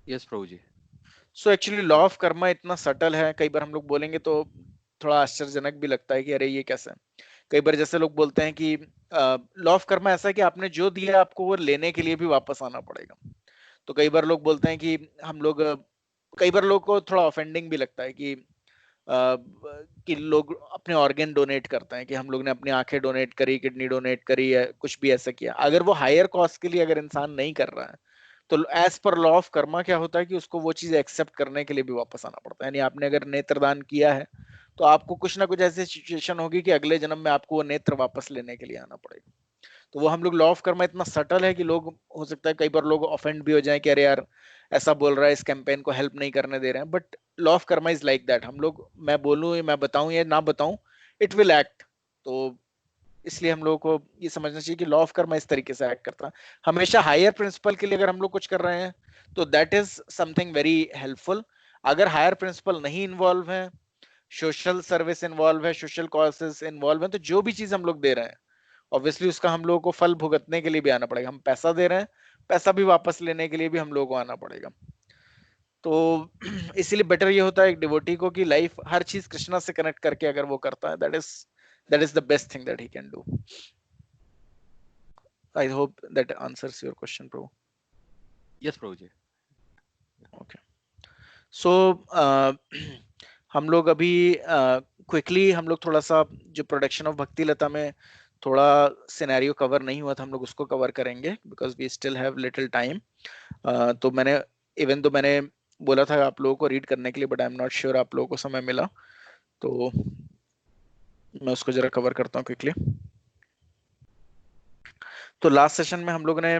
Yes, Prabhu ji. So actually law of karma इतना subtle है, कई बार हम लोग बोलेंगे तो थोड़ा आश्चर्यजनक भी लगता है कि अरे ये कैसे. कई बार जैसे लोग बोलते हैं कि लॉ ऑफ कर्मा ऐसा है कि आपने जो दिया आपको वो लेने के लिए भी वापस आना पड़ेगा. तो कई बार लोग बोलते हैं कि हम लोग, कई बार लोग को थोड़ा ऑफेंडिंग भी लगता है कि लोग अपने ऑर्गन डोनेट करते हैं, कि हम लोग ने अपनी आंखें डोनेट करी, किडनी डोनेट करी, या कुछ भी ऐसा किया. अगर वो हायर कॉस्ट के लिए अगर इंसान नहीं कर रहा है, तो as per law of Karma क्या होता है कि उसको वो चीज एक्सेप्ट करने के लिए भी वापस आना पड़ता है. यानी आपने अगर नेत्रदान किया है, तो आपको कुछ ना कुछ ऐसी सिचुएशन होगी कि अगले जन्म में आपको वो नेत्र वापस लेने के लिए आना पड़ेगा. तो वो हम लोग लॉ ऑफ कर्मा इतना सटल है कि लोग, हो सकता है कई बार लोग ऑफेंड भी हो जाए कि अरे यार ऐसा बोल रहा है, इस कैंपेन को हेल्प नहीं करने दे रहे हैं. But law of Karma is like that. हम लोग, मैं बोलूं या मैं बताऊं या ना बताऊं, इट विल एक्ट. तो इसलिए हम लोगों को ये समझना चाहिए कि लॉ ऑफ कर्मा इस तरीके से एक्ट करता है. हमेशा हायर प्रिंसिपल के लिए अगर हम लोग कुछ कर रहे हैं, तो that is something very helpful. अगर हायर प्रिंसिपल नहीं इन्वॉल्व है, सोशल सर्विस इन्वॉल्व है, सोशल कॉजेस इन्वॉल्व है, तो जो भी चीज हम लोग दे रहे हैं, ऑब्वियसली उसका हम लोगों को फल भुगतने के लिए भी आना पड़ेगा. हम पैसा दे रहे हैं, पैसा भी वापस लेने के लिए भी हम लोगों को आना पड़ेगा. तो इसीलिए बेटर ये होता है एक डिवोटी को कि लाइफ हर चीज कृष्णा से कनेक्ट करके अगर वो करता है, that is the best thing that he can do. I hope that answers your question, Prabhu. Yes, Prabhu ji. Okay. So हम लोग अभी क्विकली हम लोग थोड़ा सा जो प्रोडक्शन ऑफ भक्ति लता में थोड़ा सिनेरियो कवर नहीं हुआ था, हम लोग उसको कवर करेंगे, because we still have little time. तो मैंने इवन तो मैंने बोला था आप लोगों को रीड करने के लिए, but I am not sure आप लोगों को समय मिला, तो मैं उसको जरा कवर करता हूँ क्विकली. तो लास्ट सेशन में हम लोगों ने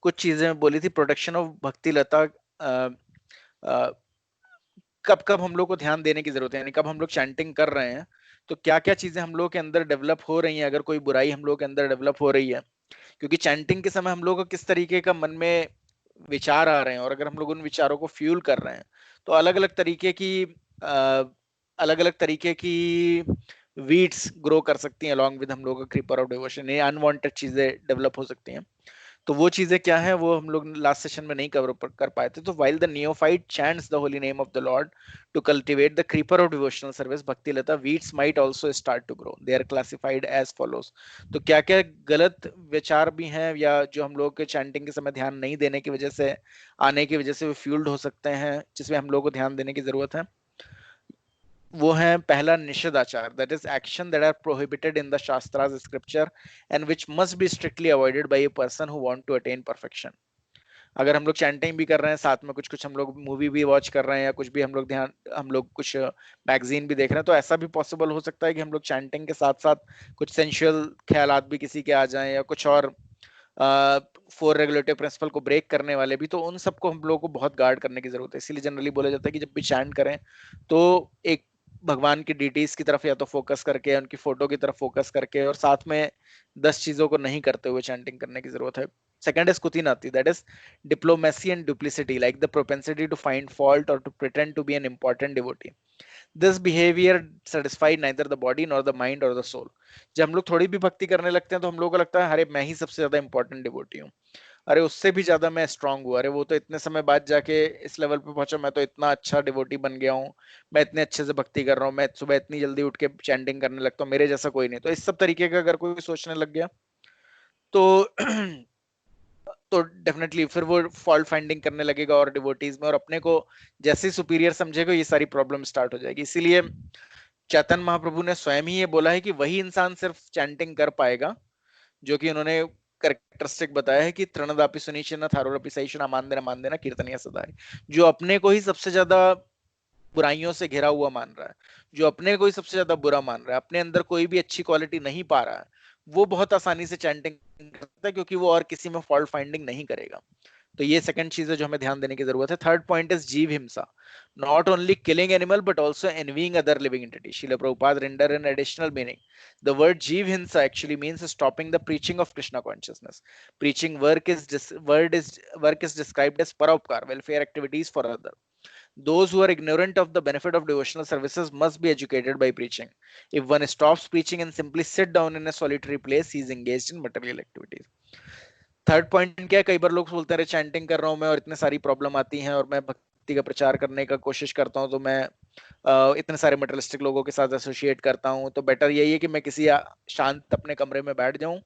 कुछ चीजें बोली थी. प्रोडक्शन ऑफ भक्ति लता, कब कब हम लोग को ध्यान देने की जरूरत है, यानी कब हम लोग चैंटिंग कर रहे हैं तो क्या क्या चीजें हम लोग के अंदर डेवलप हो रही हैं, अगर कोई बुराई हम लोग के अंदर डेवलप हो रही है. क्योंकि चैंटिंग के समय हम लोग को किस तरीके का मन में विचार आ रहे हैं, और अगर हम लोग उन विचारों को फ्यूल कर रहे हैं, तो अलग अलग तरीके की वीड्स ग्रो कर सकती हैं अलॉन्ग विद हम लोग का क्रीपर ऑफ डिवोशन. ये अनवांटेड चीजें डेवलप हो सकती हैं. तो वो चीजें क्या है, वो हम लोग लास्ट सेशन में नहीं कवर कर पाए थे. तो while the neophyte chants the holy name of the Lord to cultivate the creeper of devotional service, Bhakti Lata, weeds might also start to grow. They are classified as follows. तो क्या क्या गलत विचार भी हैं, या जो हम लोग के चैंटिंग के समय ध्यान नहीं देने की वजह से, आने की वजह से वो फ्यूल्ड हो सकते हैं, जिसमें हम लोग को ध्यान देने की जरूरत है. वो है पहला निषेधाचार, that is action that are prohibited in the shastras scripture and which must be strictly avoided by a person who want to attain perfection. अगर हम लोग चैंटिंग भी कर रहे हैं, साथ में कुछ हम लोग मूवी भी वॉच कर रहे हैं, या कुछ भी हम लोग कुछ मैगजीन भी देख रहे हैं, तो ऐसा भी पॉसिबल हो सकता है कि हम लोग चैंटिंग के साथ साथ कुछ सेंशुअल ख्यालात भी किसी के आ जाएं, या कुछ और फोर रेगुलेटिव प्रिंसिपल को ब्रेक करने वाले भी. तो उन सबको हम लोग को बहुत गार्ड करने की जरूरत है. इसीलिए जनरली बोला जाता है कि जब भी चैंट करें तो एक भगवान की डिटीज की तरफ या तो फोकस करके, उनकी फोटो की तरफ फोकस करके, और साथ में 10 चीजों को नहीं करते हुए चैंटिंग करने की जरूरत है. Second is kutinati, that is diplomacy and duplicity, like the propensity to find fault or to pretend to be an important devotee. This behavior satisfies neither the body nor the mind or the soul. जब हम लोग थोड़ी भी भक्ति करने लगते हैं तो हम लोगों को लगता है अरे मैं ही सबसे ज्यादा इंपॉर्टेंट डिवोटी हूँ, अरे उससे भी ज्यादा मैं स्ट्रांग हूँ, अरे वो तो इतने समय बाद जाके इस लेवल पे पहुंचा, मैं तो इतना अच्छा डिवोटी बन गया हूँ, मैं इतने अच्छे से भक्ति कर रहा हूँ, मैं सुबह इतनी जल्दी उठ के चैंटिंग करने लगता हूँ, मेरे जैसा कोई नहीं. तो इस सब तरीके का अगर कोई सोचने लग गया तो डेफिनेटली फिर वो फॉल्ट फाइंडिंग करने लगेगा और डिवोटीज में, और अपने को जैसे सुपीरियर समझेगा ये सारी प्रॉब्लम स्टार्ट हो जाएगी. इसीलिए चैतन्य महाप्रभु ने स्वयं ही ये बोला है कि वही इंसान सिर्फ चैंटिंग कर पाएगा जो कि उन्होंने कैरेक्टरिस्टिक बताया है कि तृणदापि सुनिश्चिन थारोरपि सहिष्णु मान देना कीर्तनीय सदा है. जो अपने को ही सबसे ज्यादा बुराइयों से घिरा हुआ मान रहा है, जो अपने को ही सबसे ज्यादा बुरा मान रहा है, अपने अंदर कोई भी अच्छी क्वालिटी नहीं पा रहा है, वो बहुत आसानी से चैंटिंग करता है, क्योंकि वो और किसी में फॉल्ट फाइंडिंग नहीं करेगा. तो ये सेकंड चीज है जो हमें ध्यान देने की जरूरत है. थर्ड पॉइंट इज जीव हिंसा. Not only killing animal but also envying other living entities. Srila Prabhupada render an additional meaning. The word Jeev Hinsa actually means stopping the preaching of Krishna consciousness. Preaching work is described as paropkar, welfare activities for other. Those who are ignorant of the benefit of devotional services must be educated by preaching. If one stops preaching and simply sit down in a solitary place, he is engaged in material activities. Third point क्या है, कई बार लोग बोलते हैं chanting कर रहा हूं मैं और इतने सारी प्रॉब्लम आती हैं और मैं भक्ति का प्रचार करने का कोशिश करता हूं तो मैं इतने सारे मटेरियलिस्टिक लोगों के साथ एसोसिएट करता हूं, तो बेटर यही है कि मैं किसी शांत अपने कमरे में बैठ जाऊं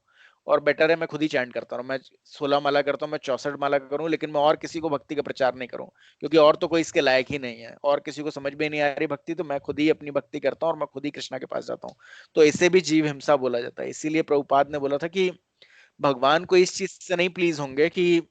और बेटर है मैं खुद ही चैंट करता हूं. मैं 16 माला करता हूं, मैं 64 माला करूं, लेकिन मैं और किसी को भक्ति का प्रचार नहीं करूं क्योंकि और तो कोई इसके लायक ही नहीं है और किसी को समझ में नहीं आ रही भक्ति, तो मैं खुद ही अपनी भक्ति करता हूं और मैं खुद ही कृष्णा के पास जाता हूं. तो इसे भी जीव हिंसा बोला जाता है. इसीलिए प्रभुपाद ने बोला था कि भगवान को इस चीज से नहीं प्लीज होंगे कि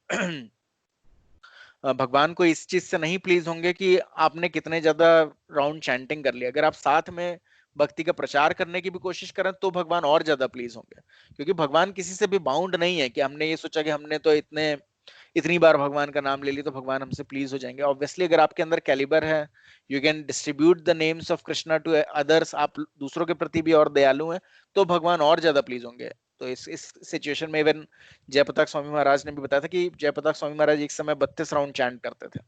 भगवान को इस चीज से नहीं प्लीज होंगे कि आपने कितने ज्यादा राउंड चैंटिंग कर लिया. अगर आप साथ में भक्ति का प्रचार करने की भी कोशिश करें तो भगवान और ज्यादा प्लीज होंगे, क्योंकि भगवान किसी से भी बाउंड नहीं है कि हमने ये सोचा कि हमने तो इतनी बार भगवान का नाम ले ली तो भगवान हमसे प्लीज हो जाएंगे. ऑब्वियसली अगर आपके अंदर कैलिबर है, you can distribute the names of Krishna to others, आप दूसरों के प्रति भी और दयालु हैं, तो भगवान और ज्यादा प्लीज होंगे. तो इस सिचुएशन में इवन जयप्रताप स्वामी महाराज ने भी बताया था कि जयप्रताप स्वामी महाराज एक समय 32 राउंड चैंट करते थे.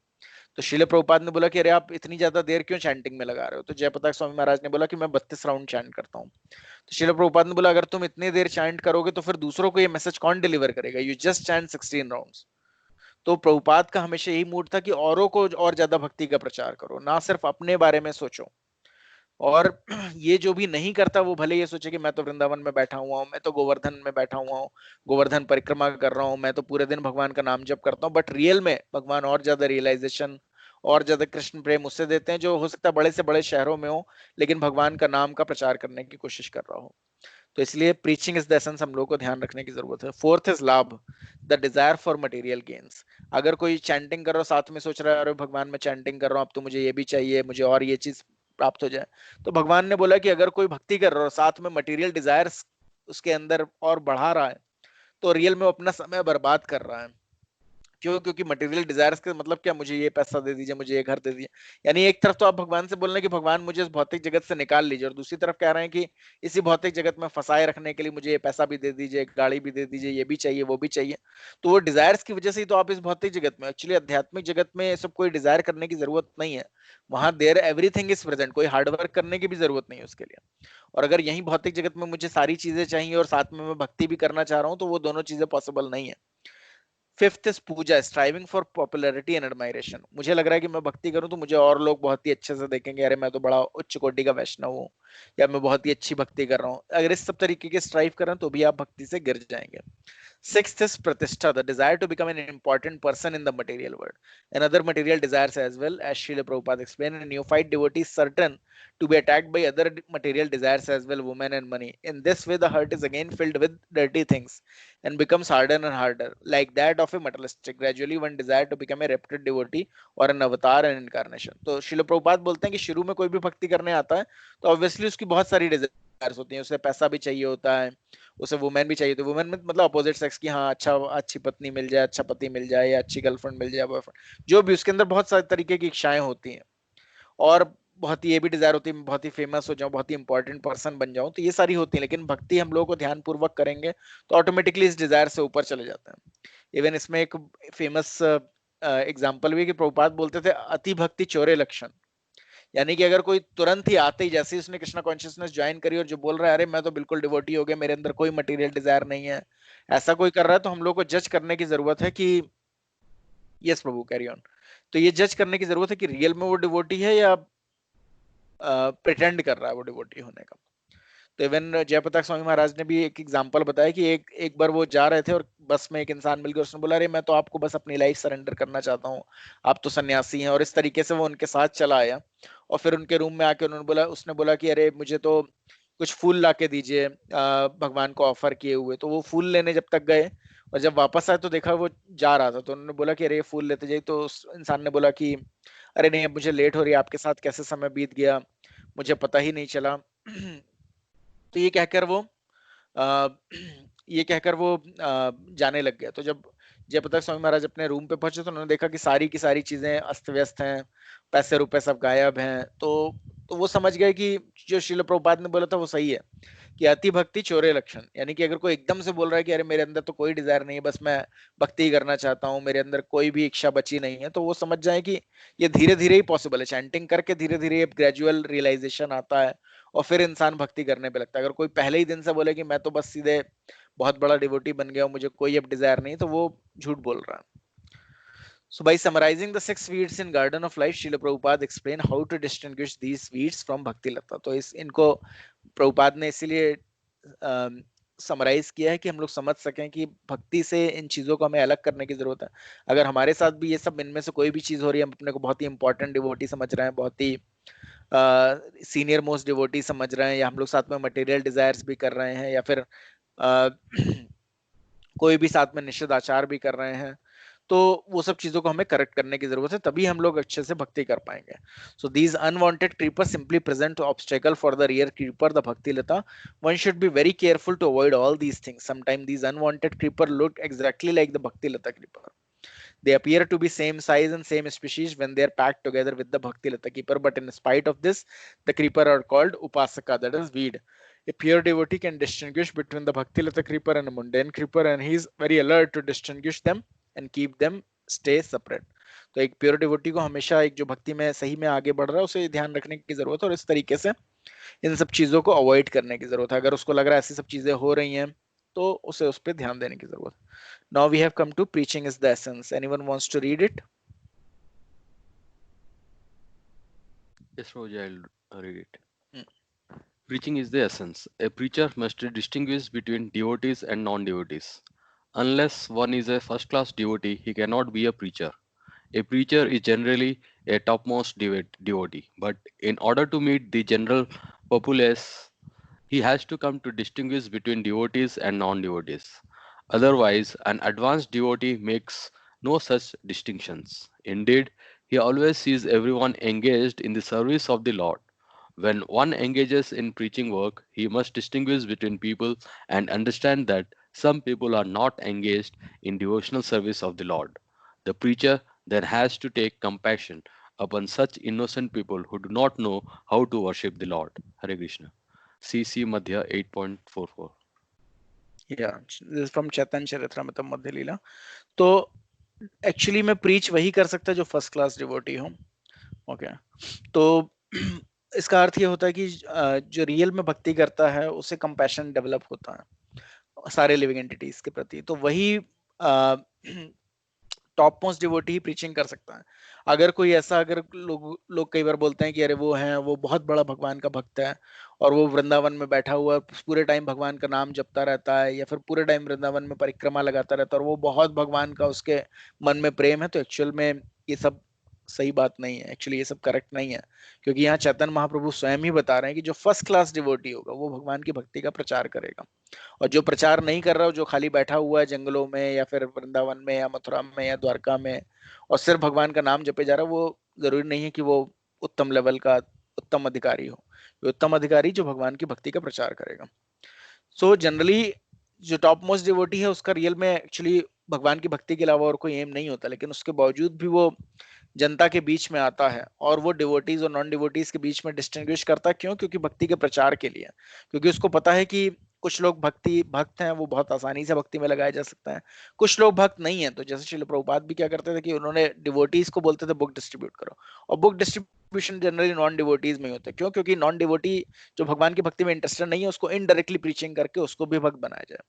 तो श्रील प्रभुपाद ने बोला कि अरे आप इतनी ज्यादा देर क्यों चैंटिंग में लगा रहे हो, तो जयप्रताप स्वामी महाराज ने बोला कि मैं 32 राउंड चैंट करता हूँ. तो श्रील प्रभुपाद ने बोला अगर तुम इतनी देर चैंट करोगे तो फिर दूसरों को ये मैसेज कौन डिलीवर करेगा, यू जस्ट चैंट 16 राउंड्स. तो प्रभुपाद का हमेशा यही मूड था कि औरों को और ज्यादा भक्ति का प्रचार करो, ना सिर्फ अपने बारे में सोचो. और ये जो भी नहीं करता वो भले ये सोचे कि मैं तो वृंदावन में बैठा हुआ हूँ, मैं तो गोवर्धन में बैठा हुआ हूँ, गोवर्धन परिक्रमा कर रहा हूँ, मैं तो पूरे दिन भगवान का नाम जप करता हूँ, बट रियल में भगवान और ज्यादा रियलाइजेशन और ज्यादा कृष्ण प्रेम उससे देते हैं जो हो सकता है बड़े से बड़े शहरों में हो लेकिन भगवान का नाम का प्रचार करने की कोशिश कर रहा हो. तो इसलिए प्रीचिंग इज द एसेंस हम लोग को ध्यान रखने की जरूरत है. फोर्थ इज लाभ, the desire for material gains. अगर कोई चैंटिंग कर रहा हो साथ में सोच रहा है अरे भगवान मैं चैंटिंग कर रहा हूँ अब तो मुझे ये भी चाहिए, मुझे और ये चीज प्राप्त हो जाए, तो भगवान ने बोला कि अगर कोई भक्ति कर रहा है साथ में मटेरियल डिजायर्स उसके अंदर और बढ़ा रहा है तो रियल में वो अपना समय बर्बाद कर रहा है. क्यों? क्योंकि मटेरियल डिजायर्स का मतलब क्या, मुझे ये पैसा दे दीजिए, मुझे ये घर दे दीजिए. यानी एक तरफ तो आप भगवान से बोल रहे हैं कि भगवान मुझे इस भौतिक जगत से निकाल लीजिए और दूसरी तरफ कह रहे हैं कि इसी भौतिक जगत में फंसाए रखने के लिए मुझे ये पैसा भी दे दीजिए, गाड़ी भी दे दीजिए, ये भी चाहिए वो भी चाहिए. तो वो डिजायर्स की वजह से ही तो आप इस भौतिक जगत में, एक्चुअली आध्यात्मिक जगत में सब कोई डिजायर करने की जरूरत नहीं है. वहां देयर एवरीथिंग इज प्रेजेंट, कोई हार्डवर्क करने की भी जरूरत नहीं है उसके लिए. और अगर यही भौतिक जगत में मुझे सारी चीजें चाहिए और साथ में मैं भक्ति भी करना चाह रहा हूँ तो वो दोनों चीजें पॉसिबल नहीं है. Fifth is puja, striving for popularity and admiration. मुझे लग रहा है कि मैं भक्ति करूं तो मुझे और लोग बहुत ही अच्छे से देखेंगे, अरे मैं तो बड़ा उच्च कोटि का वैष्णव हूँ या मैं बहुत ही अच्छी भक्ति कर रहा हूँ. अगर इस सब तरीके के स्ट्राइव करें तो भी आप भक्ति से गिर जाएंगे. Sixth is pratishtha, the desire to become an important person in the material world. Another material desires as well, as Srila Prabhupada explained, a neophyte devotee is certain to be attacked by other material desires as well, women and money. In this way, the heart is again filled with dirty things and becomes harder and harder, like that of a materialistic. Gradually, one desire to become a reputed devotee or an avatar and incarnation. तो Srila Prabhupada बोलते हैं कि शुरू में कोई भी भक्ति करने आता है तो obviously उसकी बहुत सारी desires होती हैं, उसे पैसा भी चाहिए होता है, उसे वुमेन भी चाहिए, तो वुमेन में मतलब अपोजिट सेक्स की, हाँ अच्छी पत्नी मिल जाए, अच्छा पति मिल जाए या अच्छी गर्लफ्रेंड मिल जाए, बॉयफ्रेंड, जो भी, उसके अंदर बहुत सारे तरीके की इच्छाएं होती हैं. और बहुत ही ये भी डिजायर होती है बहुत ही फेमस हो जाऊं, बहुत ही इंपॉर्टेंट पर्सन बन जाऊं, तो ये सारी होती है. लेकिन भक्ति हम लोगों को ध्यान पूर्वक करेंगे तो ऑटोमेटिकली इस डिजायर से ऊपर चले जाते हैं. इवन इसमें एक फेमस एग्जाम्पल भी कि प्रभुपाद बोलते थे अति भक्ति चोरे लक्षण. यानी कि अगर कोई तुरंत ही आते ही जैसे उसने कृष्णा कॉन्शियसनेस ज्वाइन करी और जो बोल रहा है अरे मैं तो बिल्कुल डिवोटी हो गया, मेरे अंदर कोई मटेरियल डिजायर नहीं है, ऐसा कोई कर रहा है, तो हम लोग को जज करने की जरूरत है कि यस प्रभु कैरी ऑन. तो ये जज करने की जरूरत है कि रियल में वो डिवोटी है या प्रिटेंड कर रहा है वो डिवोटी होने का. तो इवन जयप्रताप स्वामी महाराज ने भी एक एग्जांपल बताया कि एक बार वो जा रहे थे और बस में एक इंसान मिल गया, उसने बोला अरे मैं तो आपको बस अपनी लाइफ सरेंडर करना चाहता हूँ, आप तो सन्यासी हैं. और इस तरीके से वो उनके साथ चला आया और फिर उनके रूम में आके उसने बोला कि अरे मुझे तो कुछ फूल ला के दीजिए भगवान को ऑफर किए हुए. तो वो फूल लेने जब तक गए और जब वापस आए तो देखा वो जा रहा था, तो उन्होंने बोला कि अरे ये फूल लेते जाइए. तो उस इंसान ने बोला कि अरे नहीं अब मुझे लेट हो रही है, आपके साथ कैसे समय बीत गया मुझे पता ही नहीं चला. तो ये कहकर वो ये कहकर वो जाने लग गया। तो जब जयप्रकाश स्वामी महाराज अपने रूम पे पहुंचे तो उन्होंने देखा कि सारी की सारी चीजें अस्त व्यस्त हैं, पैसे रुपए सब गायब हैं। तो वो समझ गए कि जो श्रील प्रभुपाद ने बोला था वो सही है कि अति भक्ति चोरे लक्षण, यानी कि अगर कोई एकदम से बोल रहा है कि अरे मेरे अंदर तो कोई डिजायर नहीं है, बस मैं भक्ति ही करना चाहता हूँ, मेरे अंदर कोई भी इच्छा बची नहीं है, तो वो समझ जाए कि ये धीरे धीरे ही पॉसिबल है। चैंटिंग करके धीरे धीरे ग्रेजुअल रियलाइजेशन आता है और फिर इंसान भक्ति करने पे लगता है। अगर कोई पहले ही दिन से बोले कि मैं तो बस सीधे बहुत बड़ा डिवोटी बन गया हूं, मुझे कोई अब डिजायर नहीं, तो वो झूठ बोल रहा है। So by summarizing the 6 weeds in Garden of Life, Srila Prabhupada explain how to distinguish these weeds from Bhakti Lata. तो इनको प्रभुपाद ने इसीलिए समराइज किया है कि हम लोग समझ सकें कि भक्ति से इन चीजों को हमें अलग करने की जरूरत है। अगर हमारे साथ भी ये सब इनमें से कोई भी चीज हो रही है, हम अपने को बहुत ही इंपॉर्टेंट डिवोटी समझ रहे हैं, बहुत ही सीनियर मोस्ट डिवोटी समझ रहे हैं, या हम लोग साथ में मटेरियल डिजायर्स भी कर रहे हैं, या फिर कोई भी साथ में निषिद्ध आचार भी कर रहे हैं, तो वो सब चीजों को हमें करेक्ट करने की जरूरत है, तभी हम लोग अच्छे से भक्ति कर पाएंगे। So these unwanted creepers simply present obstacle for the real creeper, the Bhakti Lata. One should be very careful to avoid all these things. Sometimes these unwanted creeper look exactly like the Bhakti Lata creeper. They appear to be same size and same species when they are packed together with the Bhakti Lata creeper, but in spite of this, the creeper are called Upasaka, that is weed. A pure devotee can distinguish between the Bhakti Lata creeper and a mundane creeper, and he is very alert to distinguish them and keep them stay separate. तो एक pure devotee को हमेशा एक जो भक्ति में सही में आगे बढ़ रहा है उसे ध्यान रखने की जरूरत है, और इस तरीके से इन सब चीजों को अवॉइड करने की जरूरत है। अगर उसको लग रहा है ऐसी सब चीजें हो रही हैं तो उसे उस पर ध्यान देने की जरूरत है। Now we have come to preaching is the essence. Anyone wants to read it? Yes, Roger, I'll read it. Preaching is the essence. A preacher must distinguish between devotees and non-devotees. Unless one is a first-class devotee, he cannot be a preacher. A preacher is generally a topmost devotee, but in order to meet the general populace, he has to come to distinguish between devotees and non-devotees. Otherwise, an advanced devotee makes no such distinctions. Indeed, he always sees everyone engaged in the service of the Lord. When one engages in preaching work, he must distinguish between people and understand that some people are not engaged in devotional service of the Lord. The preacher then has to take compassion upon such innocent people who do not know how to worship the Lord. Hare Krishna. CC Madhya 8.44. Yeah, this is from Chaitanya Charitamrita Madhya Leela. तो actually में preach वही कर सकता है जो first class devotee हो। Okay, तो इसका अर्थ ये होता है कि जो रियल में भक्ति करता है उसे कंपैशन डेवलप होता है सारे लिविंग एंटिटीज के प्रति, तो वही टॉप मोस्ट डिवोटी ही प्रीचिंग कर सकता है। अगर कोई ऐसा, अगर लोग कई बार बोलते हैं कि अरे वो बहुत बड़ा भगवान का भक्त है और वो वृंदावन में बैठा हुआ पूरे टाइम भगवान का नाम जपता रहता है, या फिर पूरे टाइम वृंदावन में परिक्रमा लगाता रहता है और वो बहुत भगवान का उसके मन में प्रेम है, तो एक्चुअल में ये सब सही बात नहीं है। एक्चुअली ये सब करेक्ट नहीं है, क्योंकि यहाँ चैतन्य महाप्रभु स्वयं ही बता रहे हैं कि जो फर्स्ट क्लास डिवोटी होगा वो भगवान की भक्ति का प्रचार करेगा, और जो प्रचार नहीं कर रहा हो, जो खाली बैठा हुआ है जंगलों में या फिर वृंदावन में या मथुरा में या द्वारका में और सिर्फ भगवान का नाम जपे जा रहा है, वो जरूरी नहीं है कि वो उत्तम लेवल का उत्तम अधिकारी हो। उत्तम अधिकारी जो भगवान की भक्ति का प्रचार करेगा। सो जनरली जो टॉप मोस्ट डिवोटी है उसका रियल में एक्चुअली भगवान की भक्ति के अलावा और कोई एम नहीं होता, लेकिन उसके बावजूद भी वो जनता के बीच में आता है और वो डिवोटीज और नॉन डिवोटीज के बीच में डिस्टिंग्विश करता है। क्यों? क्योंकि भक्ति के प्रचार के लिए, क्योंकि उसको पता है कि कुछ लोग भक्त हैं, वो बहुत आसानी से भक्ति में लगाया जा सकता है, कुछ लोग भक्त नहीं है। तो जैसे श्रील प्रभुपाद भी क्या करते थे कि उन्होंने डिवोटीज को बोलते थे बुक डिस्ट्रीब्यूट करो, और book distribution generally non devotees में ही होता है। क्यों? क्योंकि नॉन डिवोटी जो भगवान की भक्ति में इंटरेस्टेड नहीं है उसको इनडायरेक्टली प्रीचिंग करके उसको भी भक्त बनाया जाए।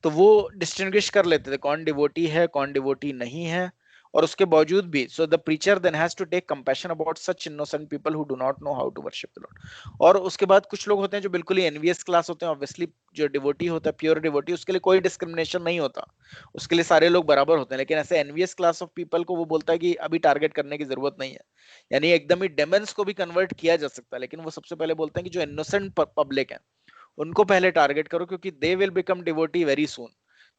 तो वो डिस्टिंग्विश कर लेते थे कौन डिवोटी है कौन डिवोटी नहीं है, और उसके बावजूद भी so the preacher then has to take compassion about such innocent people who do not know how to worship the Lord. और उसके बाद कुछ लोग होते हैं जो बिल्कुल ही एनवियस क्लास होते हैं। ऑब्वियसली जो डिवोटी होता है प्योर डिवोटी, उसके लिए कोई डिस्क्रिमिनेशन नहीं होता, उसके लिए सारे लोग बराबर होते हैं। लेकिन ऐसे एनवियस क्लास ऑफ पीपल को वो बोलता है कि अभी टारगेट करने की जरूरत नहीं है, यानी एकदम ही डेमन्स को भी कन्वर्ट किया जा सकता है, लेकिन वो सबसे पहले बोलते हैं कि जो इनोसेंट पब्लिक है उनको पहले टारगेट करो, क्योंकि they will become devotee very soon.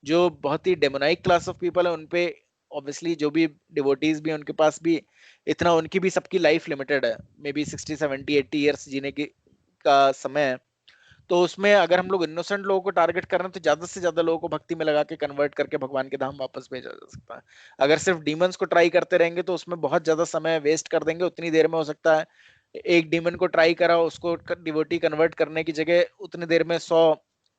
जो बहुत ही डेमोनाइक क्लास ऑफ पीपल है उनपे ऑब्वियसली जो भी डिवोटीज भी उनके पास भी इतना, उनकी भी सबकी लाइफ लिमिटेड है, मे बी 60 70 80 ईयर्स जीने की का समय है, तो उसमें अगर हम लोग इनोसेंट लोगों को टारगेट कर रहे हैं तो ज्यादा से ज्यादा लोगों को भक्ति में लगा के कन्वर्ट करके भगवान के धाम वापस भेजा जा सकता है। अगर सिर्फ डीमंस को ट्राई करते रहेंगे तो उसमें बहुत ज्यादा समय वेस्ट कर देंगे। उतनी देर में हो सकता है एक डीमन को ट्राई करा, उसको डिवोटी कन्वर्ट करने की जगह उतनी देर में 100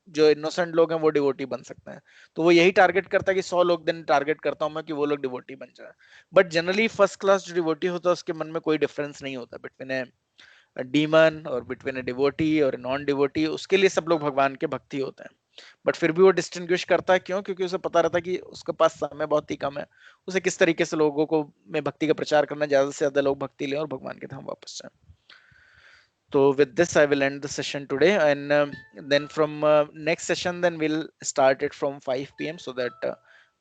जो इनोसेंट लोग हैं वो डिवोटी बन सकते हैं। तो वो यही टारगेट करता है कि 100 लोग दिन टारगेट करता हूं मैं कि वो लोग डिवोटी बन जाए। बट जनरली फर्स्ट क्लास जो डिवोटी होता है उसके मन में कोई डिफरेंस नहीं होता बिटवीन ए डीमन और बिटवीन ए डिवोटी और नॉन डिवोटी। उसके लिए सब लोग भगवान के भक्ति होते हैं। बट फिर भी वो डिस्टिंग्विश करता है, क्यों? क्योंकि उसे पता रहता है कि उसके पास समय बहुत ही कम है। उसे किस तरीके से लोगों को में भक्ति का प्रचार करना, ज्यादा से ज्यादा लोग भक्ति लें और भगवान के धाम वापस जाएं। So with this, I will end the session today, and then from next session, then we'll start it from 5 p.m. so that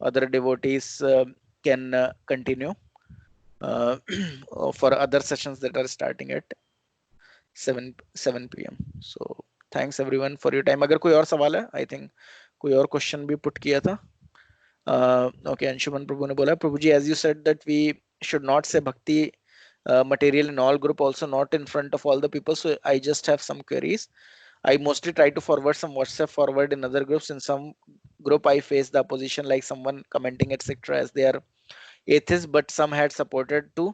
other devotees can continue for other sessions that are starting at 7 p.m. So thanks everyone for your time. अगर कोई और सवाल है, I think कोई और question भी put किया था। Okay, अंशुमन प्रभु ने बोला, प्रभु जी, as you said that we should not say bhakti material in all group, also not in front of all the people, so I just have some queries. I mostly try to forward some WhatsApp forward in other groups. In some group I face the opposition, like someone commenting etc as they are atheists, but some had supported too.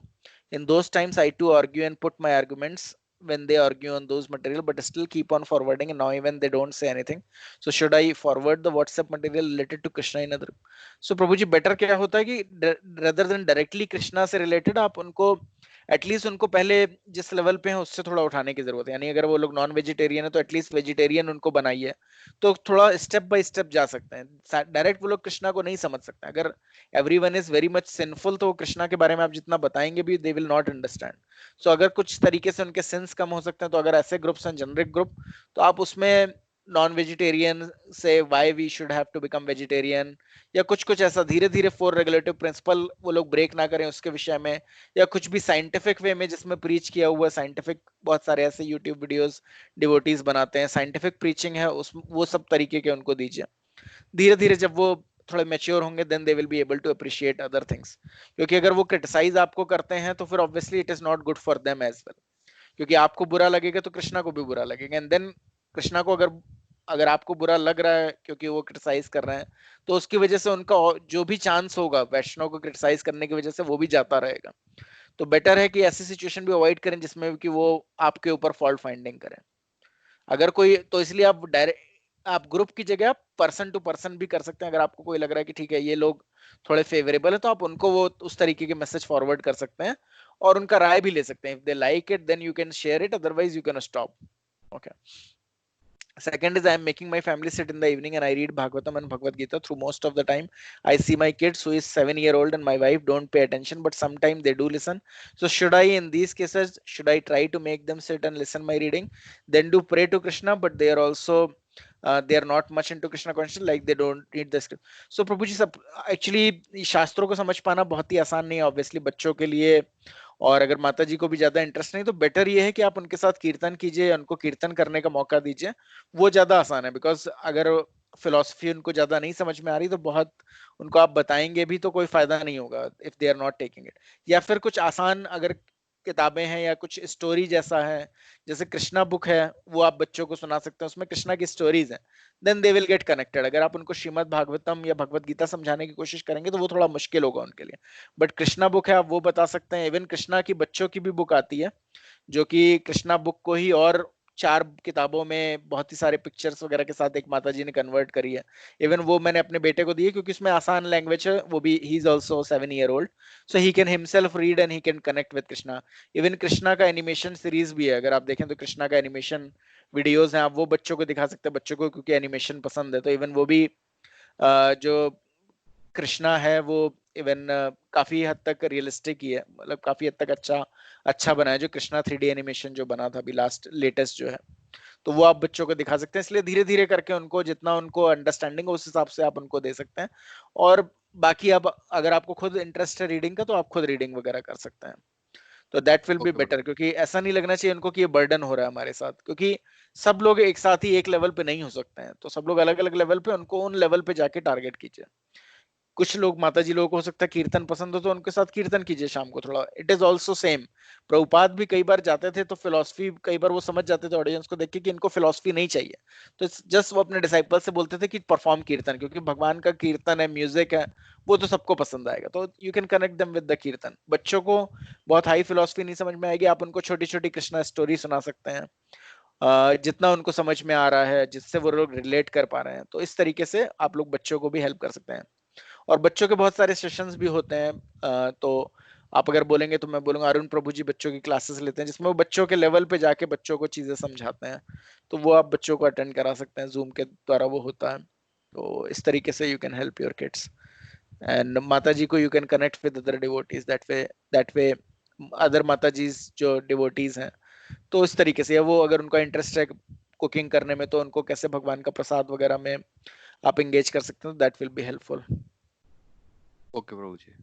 In those times I too argue and put my arguments when they argue on those material, but still keep on forwarding, and now even they don't say anything. So should I forward the WhatsApp material related to Krishna in other? So Prabhu ji, better क्या होता है कि rather than directly Krishna से related, आप उनको at least उनको पहले जिस लेवल पे है उससे थोड़ा उठाने की जरूरत है। यानी अगर वो लोग नॉन वेजिटेरियन है तो एटलीस्ट वेजिटेरियन उनको बनाइए, तो थोड़ा स्टेप बाय स्टेप जा सकते हैं। डायरेक्ट वो लोग कृष्णा को नहीं समझ सकते। अगर everyone is very much sinful तो कृष्णा के बारे में आप जितना बताएंगे भी दे विल नॉट अंडरस्टैंड। सो अगर कुछ तरीके से उनके सेंस कम हो सकते हैं, तो अगर ऐसे ग्रुप्स हैं जेनरिक ग्रुप, तो आप उसमें नॉन वेजिटेरियन से why we should have to become vegetarian, या कुछ कुछ ऐसा धीरे धीरे 4 रेगुलेटिव प्रिंसिपल वो लोग ब्रेक ना करें उसके विषय में, या कुछ भी साइंटिफिक वे में जिसमें प्रीच किया हुआ साइंटिफिक, बहुत सारे ऐसे यूट्यूब वीडियोस डिवोटीज बनाते हैं, साइंटिफिक प्रीचिंग है उस वो सब तरीके के उनको दीजिए। धीरे धीरे जब वो थोड़े मैच्योर होंगे then they will be able to appreciate other things. क्योंकि अगर वो क्रिटिसाइज आपको करते हैं तो फिर obviously it is not good for them as well, क्योंकि आपको बुरा लगेगा तो कृष्णा को भी बुरा लगेगा। एंड देन कृष्णा को अगर आपको बुरा लग रहा है क्योंकि वो क्रिटिसाइज कर रहे हैं, तो उसकी वजह से उनका जो भी चांस होगा वैष्णव को क्रिटिसाइज करने की वजह से वो भी जाता रहेगा। तो बेटर है कि ऐसी सिचुएशन भी अवॉइड करें जिसमें कि वो आपके ऊपर फॉल्ट फाइंडिंग करें। अगर कोई, तो इसलिए आप डायरेक्ट आप ग्रुप की जगह आप पर्सन टू पर्सन भी कर सकते हैं। अगर आपको कोई लग रहा है कि ठीक है ये लोग थोड़े फेवरेबल है, तो आप उनको वो उस तरीके के मैसेज फॉरवर्ड कर सकते हैं और उनका राय भी ले सकते हैं। If they like it then you can share it, otherwise you can stop. Okay. Second is I am making my family sit in the evening and I read Bhagavatam and Bhagavad Gita through most of the time. I see my kids who is 7-year-old and my wife don't pay attention, but sometimes they do listen. So should I, in these cases, should I try to make them sit and listen my reading? Then do pray to Krishna, but they are also they are not much into Krishna consciousness, like they don't read the script. So प्रभु जी, सब actually शास्त्रों को समझ पाना बहुत ही आसान नहीं है obviously बच्चों के लिए, और अगर माता जी को भी ज्यादा इंटरेस्ट नहीं, तो बेटर ये है कि आप उनके साथ कीर्तन कीजिए, उनको कीर्तन करने का मौका दीजिए, वो ज्यादा आसान है। बिकॉज अगर फिलोसफी उनको ज्यादा नहीं समझ में आ रही तो बहुत उनको आप बताएंगे भी तो कोई फायदा नहीं होगा if they are not taking it. या फिर कुछ आसान अगर किताबें हैं या कुछ स्टोरी जैसा है, जैसे कृष्णा बुक है, वो आप बच्चों को सुना सकते हैं, उसमें कृष्णा की स्टोरीज हैं, then they will get connected. अगर आप उनको श्रीमद् भागवतम या भगवत गीता समझाने की कोशिश करेंगे तो वो थोड़ा मुश्किल होगा उनके लिए। बट कृष्णा बुक है, आप वो बता सकते हैं। इवन कृष्णा की बच्चों की भी बुक आती है जो कि कृष्णा बुक को ही और 4 किताबों में बहुत ही सारे पिक्चर्स वगैरह के साथ एक माता जी ने कन्वर्ट करी है। इवन वो मैंने अपने बेटे को दी है क्योंकि उसमें आसान लैंग्वेज है, वो भी he is also 7-year-old, so he can himself read and he can connect with Krishna. Even Krishna का एनिमेशन सीरीज भी है, अगर आप देखें तो कृष्णा का एनिमेशन वीडियोस हैं, आप वो बच्चों को दिखा सकते हैं, बच्चों को क्योंकि एनिमेशन पसंद है। तो इवन वो भी जो कृष्णा है वो इवन काफी हद तक रियलिस्टिक ही है, मतलब काफी हद तक अच्छा बना है जो कृष्णा 3D एनिमेशन जो बना था अभी लेटेस्ट जो है, तो वो आप बच्चों को दिखा सकते हैं। इसलिए धीरे धीरे करके उनको जितना उनको अंडरस्टैंडिंग उस हिसाब से आप उनको दे सकते हैं। और बाकी अब अगर आपको खुद इंटरेस्ट है रीडिंग का तो आप खुद रीडिंग वगैरह कर सकते हैं, तो दैट विल बी बेटर। क्योंकि ऐसा नहीं लगना चाहिए उनको कि ये बर्डन हो रहा है हमारे साथ, क्योंकि सब लोग एक साथ ही एक लेवल पे नहीं हो सकते हैं, तो सब लोग अलग अलग लेवल पे, उनको उन लेवल पे जाके टारगेट कीजिए। कुछ लोग माताजी लोगों को हो सकता है कीर्तन पसंद हो तो उनके साथ कीर्तन कीजिए शाम को थोड़ा, it is also same. Prabhupada भी कई बार जाते थे तो फिलोसफी कई बार वो समझ जाते थे ऑडियंस को देख के कि इनको फिलोसफी नहीं चाहिए, तो जस्ट वो अपने डिसाइपल से बोलते थे कि परफॉर्म कीर्तन, क्योंकि भगवान का कीर्तन है, म्यूजिक है, वो तो सबको पसंद आएगा, तो you can connect them with the कीर्तन। बच्चों को बहुत हाई फिलोसफी नहीं समझ में आएगी, आप उनको छोटी छोटी कृष्णा स्टोरी सुना सकते हैं, जितना उनको समझ में आ रहा है, जिससे वो लोग रिलेट कर पा रहे हैं, तो इस तरीके से आप लोग बच्चों को भी हेल्प कर सकते हैं। और बच्चों के बहुत सारे सेशंस भी होते हैं, तो आप अगर बोलेंगे तो मैं बोलूंगा अरुण प्रभु जी बच्चों की क्लासेस लेते हैं, जिसमें वो बच्चों के लेवल पे जाके बच्चों को चीजें समझाते हैं, तो वो आप बच्चों को अटेंड करा सकते हैं, जूम के द्वारा वो होता है। तो इस तरीके से you can help your kids, and माता जी को you can connect with other devotees that way other माता जी जो डिवोटीज हैं, तो इस तरीके से, वो अगर उनका इंटरेस्ट है कुकिंग करने में तो उनको कैसे भगवान का प्रसाद वगैरह में आप एंगेज कर सकते हैं, that will be helpful. Okay Prabhu ji.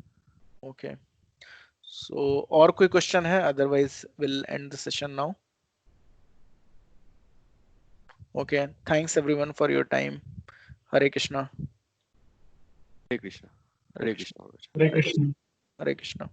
Okay, so और कोई क्वेश्चन है? Otherwise will end the session now. Okay, thanks everyone for your time. Hare Krishna. Hare Krishna. Hare Krishna. Hare Krishna. Hare Krishna.